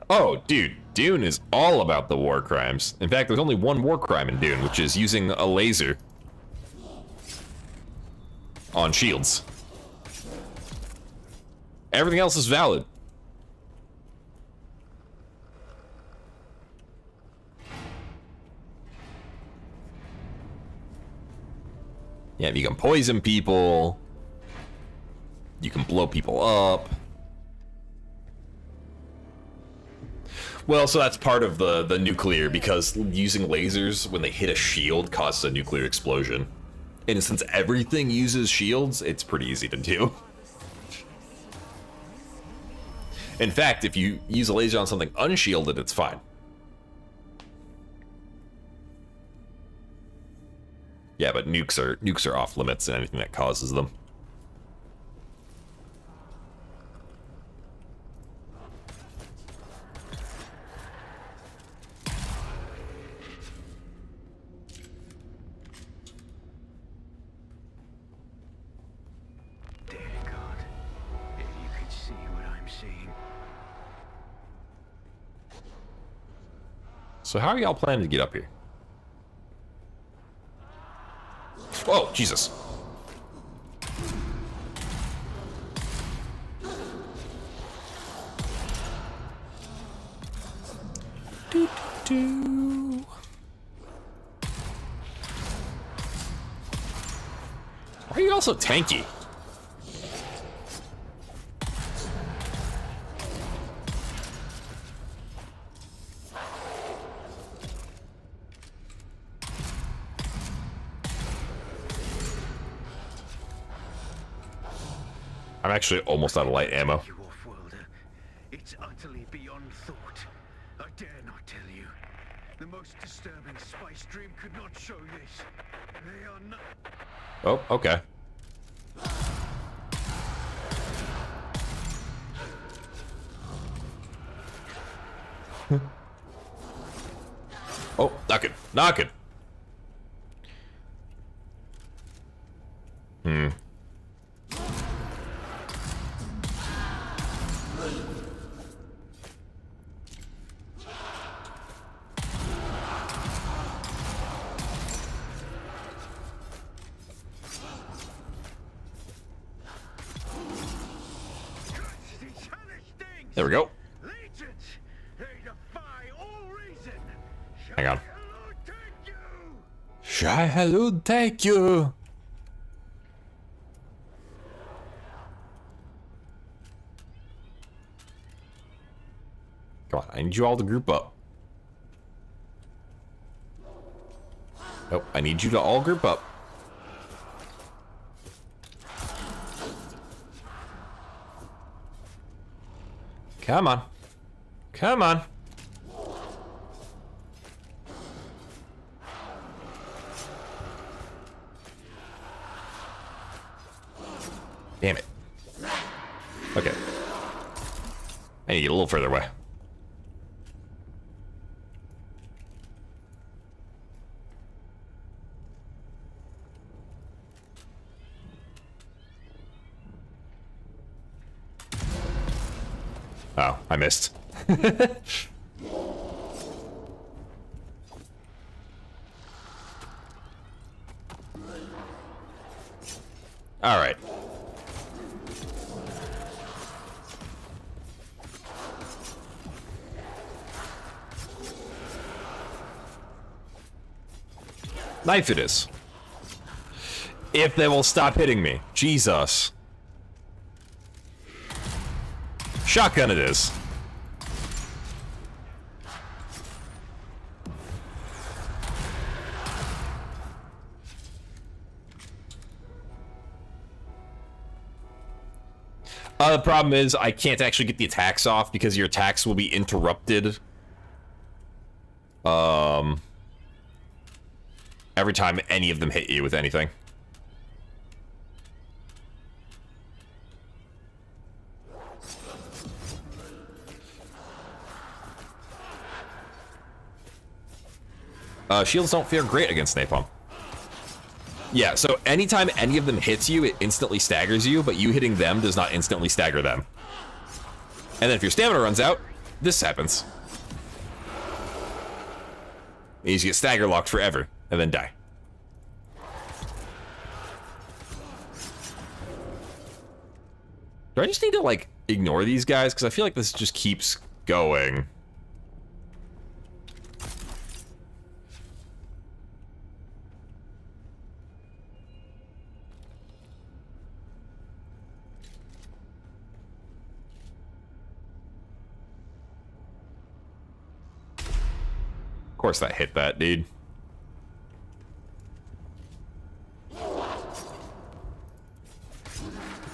Speaker 1: Oh, dude, Dune is all about the war crimes. In fact, there's only one war crime in Dune, which is using a laser on shields. Everything else is valid. Yeah, you can poison people. You can blow people up. Well, so that's part of the nuclear, because using lasers when they hit a shield causes a nuclear explosion. And since everything uses shields, it's pretty easy to do. In fact, if you use a laser on something unshielded, it's fine. Yeah, but nukes are off limits and anything that causes them.
Speaker 10: Dear God, if you could see what I'm seeing.
Speaker 1: So how are y'all planning to get up here? Whoa, Jesus. Do, do. Why are you all so tanky? I'm actually almost out of light ammo.
Speaker 10: You off-worlder. It's utterly beyond thought. I dare not tell you. The most disturbing spice dream could not show this. They are not.
Speaker 1: Oh, okay. Oh, knock it. Knock it. Hmm. There we go.
Speaker 10: Legions, they defy all reason.
Speaker 1: Hang on.
Speaker 10: Hello, thank you.
Speaker 1: Shy hello, thank you. Come on, I need you all to group up. Nope, I need you to all group up. Come on. Come on. Damn it. Okay. I need to get a little further away. Oh, I missed. All right. Knife it is. If they will stop hitting me. Jesus. Shotgun it is. The problem is I can't actually get the attacks off because your attacks will be interrupted. Every time any of them hit you with anything. Shields don't fare great against napalm. Yeah, so anytime any of them hits you, it instantly staggers you, but you hitting them does not instantly stagger them. And then if your stamina runs out, this happens. You just get stagger locked forever, and then die. Do I just need to, like, ignore these guys? Because I feel like this just keeps going. Of course that hit that, dude.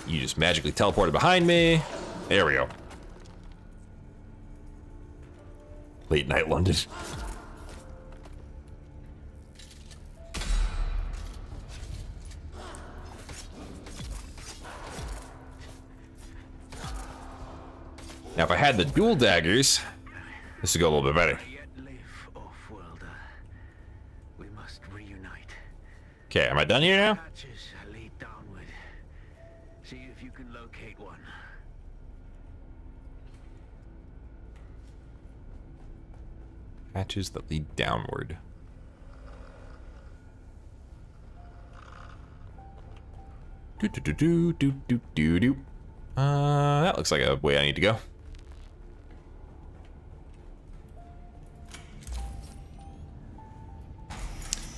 Speaker 1: You just magically teleported behind me. There we go. Late night London. Now, if I had the dual daggers, this would go a little bit better.
Speaker 10: We must reunite.
Speaker 1: Okay, am I done here now?
Speaker 10: Hatches lead downward. See if you can locate one.
Speaker 1: Hatches that lead downward. Do do do do do do do do. That looks like a way I need to go.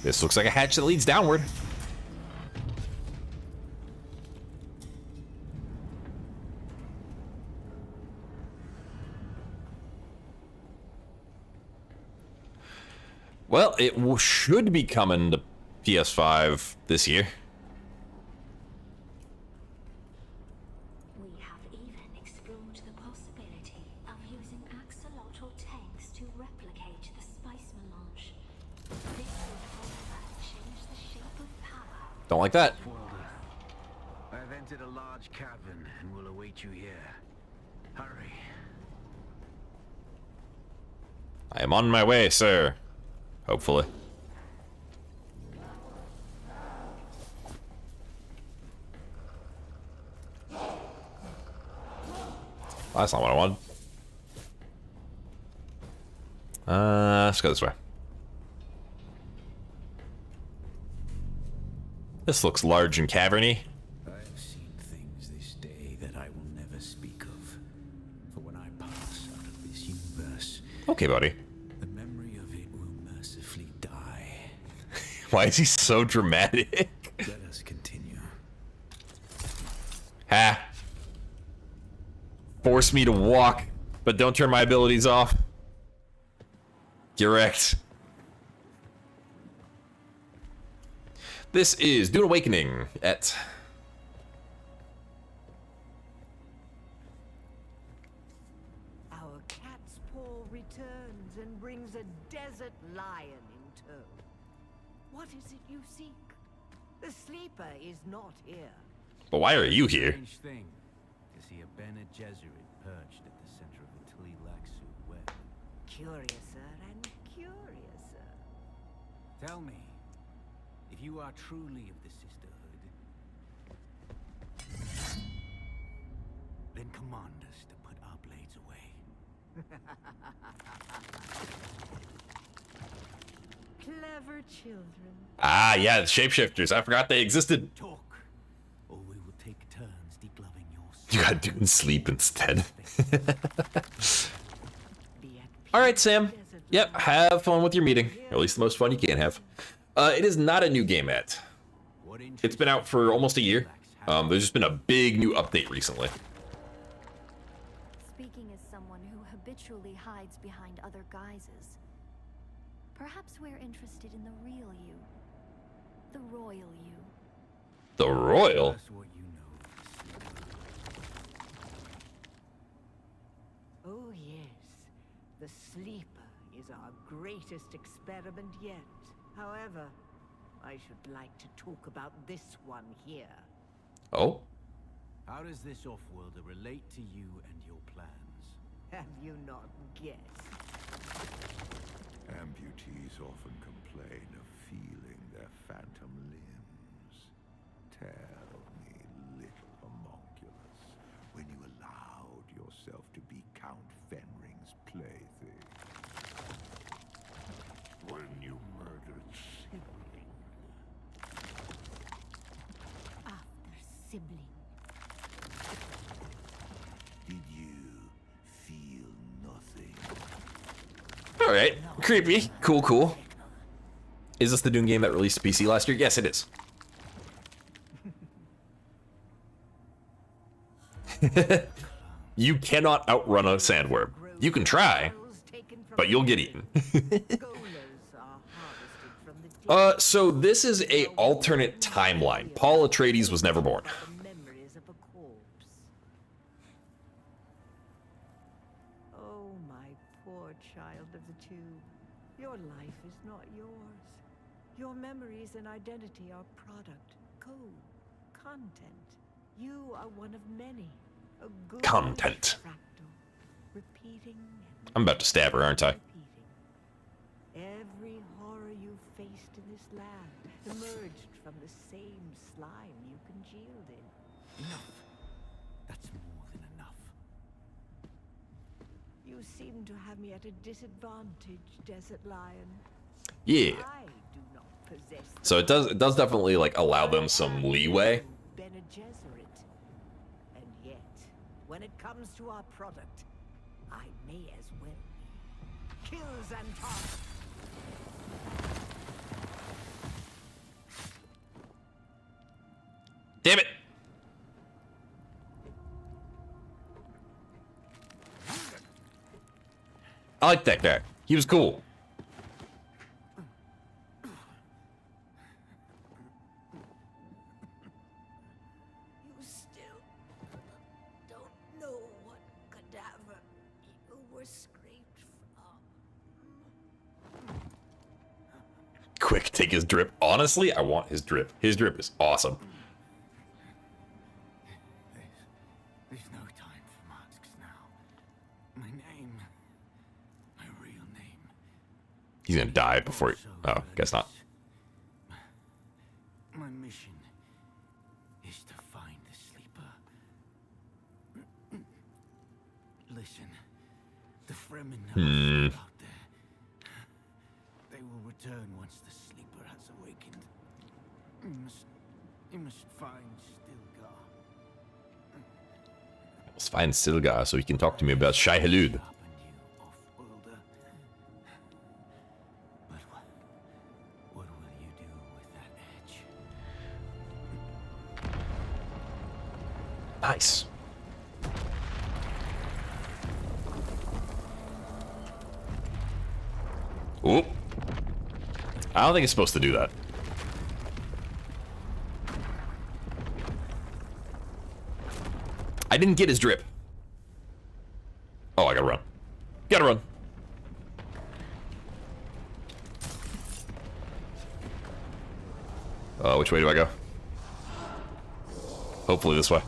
Speaker 1: This looks like a hatch that leads downward. Well, it should be coming to PS5 this year.
Speaker 11: We have even explored the possibility of using axolotl tanks to replicate the spice melange. This would, however, change the shape of power.
Speaker 1: Don't like that.
Speaker 10: I've entered a large cavern and will await you here. Hurry.
Speaker 1: I am on my way, sir. Hopefully. That's not what I wanted. Let's go this way. This looks large and caverny.
Speaker 9: I've seen things this day that I will never speak of. For when I pass out of this universe,
Speaker 1: Okay, buddy.
Speaker 9: the memory of it will mercifully die.
Speaker 1: Why is he so dramatic?
Speaker 9: Let us continue.
Speaker 1: Ha. Force me to walk, but don't turn my abilities off. Get wrecked. This is Dune Awakening at...
Speaker 5: Our cat's paw returns and brings a desert lion in tow. What is it you seek? The sleeper is not here.
Speaker 1: But why are you here?
Speaker 9: Strange thing to see a Bene Gesserit perched at the center of a Tli-Laxu web.
Speaker 5: Curiouser and curiouser.
Speaker 9: Tell me, if you are truly of the Sisterhood, then command us to put our blades away.
Speaker 5: Clever children.
Speaker 1: Ah, yeah, the shapeshifters. I forgot they existed.
Speaker 9: Talk, or we will take turns degloving your
Speaker 1: You got Dune sleep instead. Alright, Sam. Yep, have fun with your meeting. Or at least the most fun you can have. It is not a new game yet. It's been out for almost a year. There's just been a big new update recently.
Speaker 2: Speaking as someone who habitually hides behind other guises, perhaps we're interested in the real you. The royal you.
Speaker 1: The royal?
Speaker 9: That's what you know.
Speaker 5: Oh yes, the sleeper is our greatest experiment yet. However, I should like to talk about this one here.
Speaker 1: Oh?
Speaker 9: How does this off-worlder relate to you and your plans?
Speaker 5: Have you not guessed?
Speaker 6: Amputees often complain of feeling their phantom limbs. Tell me, little homunculus, when you allowed yourself to be Count Fenring's plaything. When you murdered sibling.
Speaker 2: After sibling.
Speaker 6: Did you feel nothing?
Speaker 1: Alright. Creepy. Cool, cool. Is this the Dune game that released to PC last year? Yes, it is. You cannot outrun a sandworm. You can try, but you'll get eaten. So this is a alternate timeline. Paul Atreides was never born.
Speaker 5: Memories of a corpse. Oh, my poor child of the tube. Your life is not yours. Your memories and identity are product, code, content. You are one of many. A good
Speaker 1: Content.
Speaker 5: fractal, repeating and
Speaker 1: I'm about to stab her, aren't I?
Speaker 5: repeating. Every horror you faced in this land emerged from the same slime you congealed in.
Speaker 9: Enough. That's more than enough.
Speaker 5: You seem to have me at a disadvantage, Desert Lion.
Speaker 1: Yeah.
Speaker 5: I do not possess the
Speaker 1: So it does definitely like allow them some leeway.
Speaker 5: Bene Gesserit. And yet, when it comes to our product, I may as well be. Kill Xantar.
Speaker 1: Damn it! I like that guy. He was cool.
Speaker 5: You still don't know what cadaver you were scraped from.
Speaker 1: Quick, take his drip. Honestly, I want his drip. His drip is awesome.
Speaker 9: There's no time for masks now. My name, my real name.
Speaker 1: He's gonna die before he... Oh, guess not.
Speaker 9: My mission is to find the sleeper. Listen, the Fremen are still out there. They will return once the sleeper has awakened. You must find Stilgar.
Speaker 1: Let's find Stilgar so he can talk to me about Shai Halud.
Speaker 9: But what will you do with that edge?
Speaker 1: Nice. Oop. I don't think it's supposed to do that. I didn't get his drip. Oh, I gotta run. Gotta run. Which way do I go? Hopefully this way.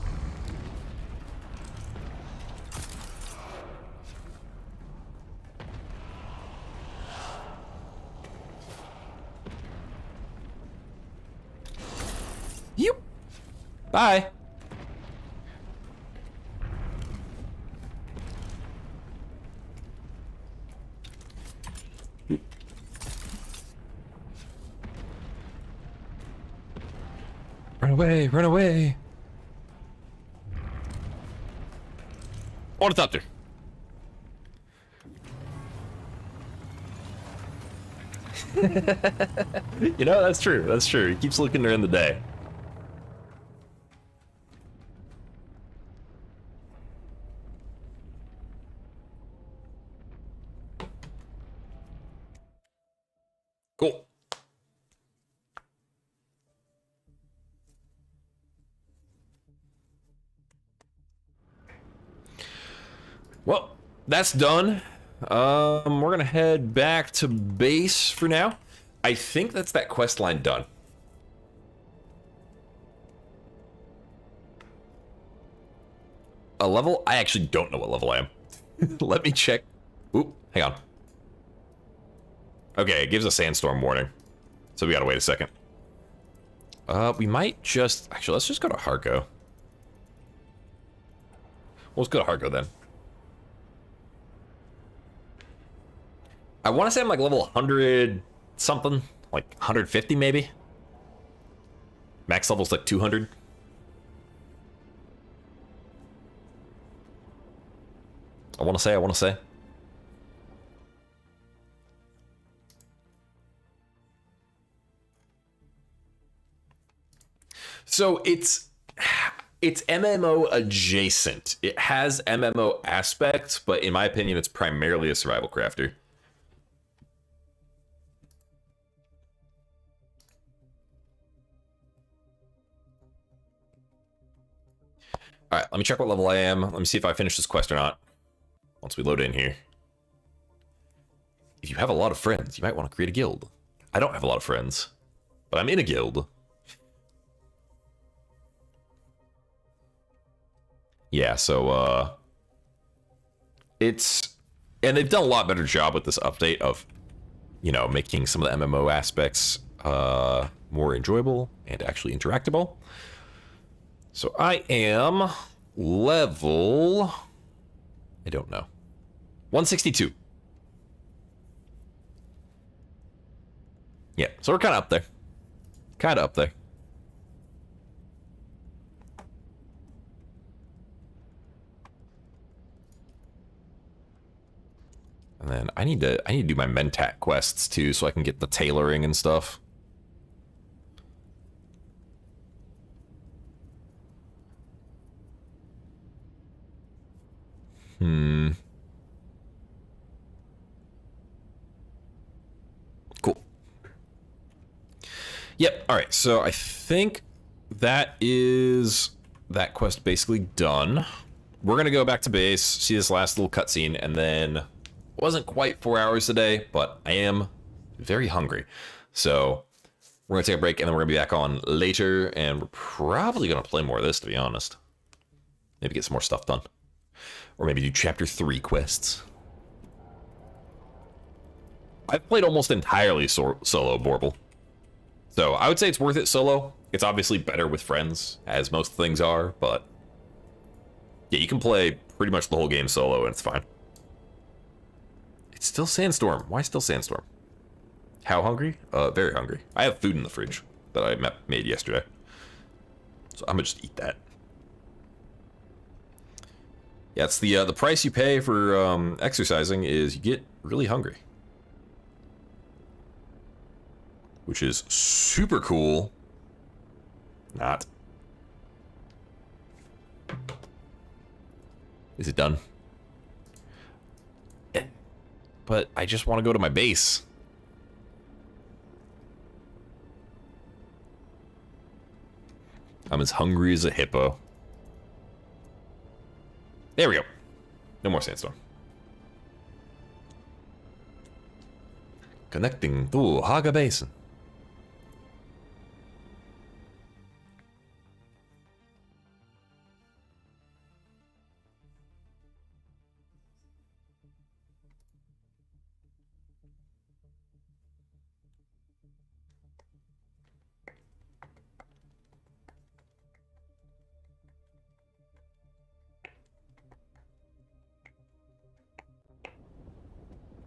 Speaker 1: You. Bye. Run away, run away. Ornithopter. You know, that's true. That's true. He keeps looking during the day. Cool. Well, that's done. We're gonna head back to base for now. I think that's that quest line done. A level? I actually don't know what level I am. Let me check. Oop, hang on. Okay, it gives a sandstorm warning. So we gotta wait a second. We might just... Actually, let's just go to Harko. Well, let's go to Harko then. I want to say I'm like level 100 something. Like 150 maybe. Max level's like 200. I want to say. So it's MMO adjacent. It has MMO aspects, but in my opinion, it's primarily a survival crafter. All right, let me check what level I am. Let me see if I finish this quest or not. Once we load in here. if you have a lot of friends, you might want to create a guild. I don't have a lot of friends, but I'm in a guild. Yeah, so, and they've done a lot better job with this update of, you know, making some of the MMO aspects more enjoyable and actually interactable. So I am level, I don't know, 162. Yeah, so we're kind of up there. Kind of up there. And then I need to do my Mentat quests too, so I can get the tailoring and stuff. Cool. Yep, alright, so I think that is that quest basically done. We're gonna go back to base, see this last little cutscene, and then it wasn't quite 4 hours today, but I am very hungry. So we're gonna take a break and then we're gonna be back on later, and we're probably gonna play more of this, to be honest. Maybe get some more stuff done. Or maybe do chapter 3 quests. I've played almost entirely solo Borble. So I would say it's worth it solo. It's obviously better with friends, as most things are, but yeah, you can play pretty much the whole game solo and it's fine. It's still Sandstorm. Why still Sandstorm? How hungry? Very hungry. I have food in the fridge that I made yesterday. So I'm gonna just eat that. Yeah, it's the price you pay for exercising is you get really hungry. Which is super cool. Not. Is it done? But I just want to go to my base. I'm as hungry as a hippo. There we go. No more sandstorm. Connecting to Haga Basin.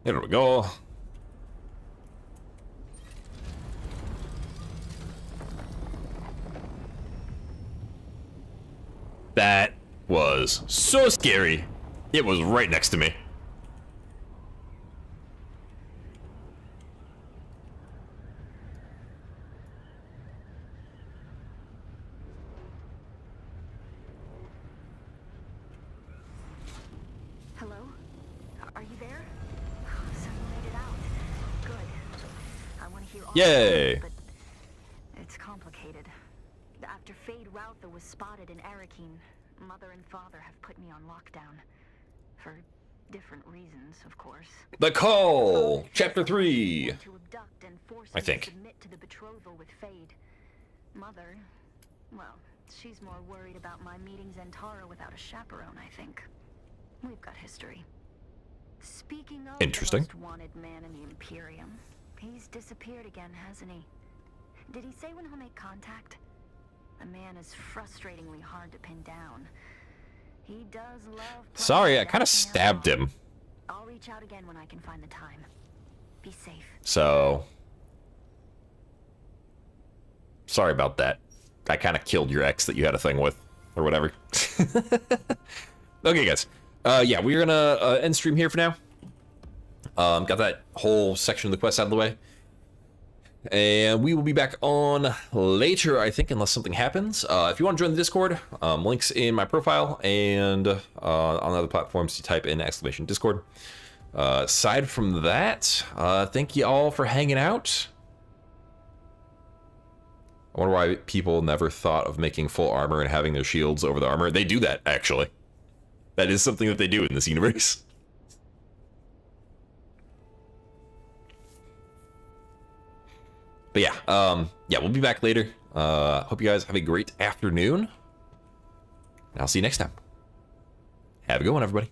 Speaker 1: There we go. That was so scary. It was right next to me.
Speaker 2: Hello? Are you there? So you made it out. Good. I want to hear all
Speaker 1: Yay.
Speaker 2: about it, but it's complicated. After Fade Routher was spotted in Arakeen, Mother and Father have put me on lockdown. For different reasons, of course.
Speaker 1: The Call! Chapter 3!
Speaker 2: To abduct and force
Speaker 1: I
Speaker 2: me
Speaker 1: think.
Speaker 2: to submit to the betrothal with Fade. Mother, well, she's more worried about my meeting Zentara without a chaperone, I think. We've got history. Speaking of
Speaker 1: Interesting.
Speaker 2: the most wanted man in the Imperium, he's disappeared again, hasn't he? Did he say when he'll make contact? The man is frustratingly hard to pin down. He does love...
Speaker 1: Sorry, I kind of stabbed him.
Speaker 2: I'll reach out again when I can find the time. Be safe.
Speaker 1: So... sorry about that. I kind of killed your ex that you had a thing with. Or whatever. Okay, guys. Yeah, we're gonna end stream here for now. Got that whole section of the quest out of the way. And we will be back on later, I think, unless something happens. If you want to join the Discord, links in my profile, and on other platforms, you type in !Discord. Aside from that, thank you all for hanging out. I wonder why people never thought of making full armor and having their shields over the armor. They do that, actually. That is something that they do in this universe. But yeah, we'll be back later. Hope you guys have a great afternoon. And I'll see you next time. Have a good one, everybody.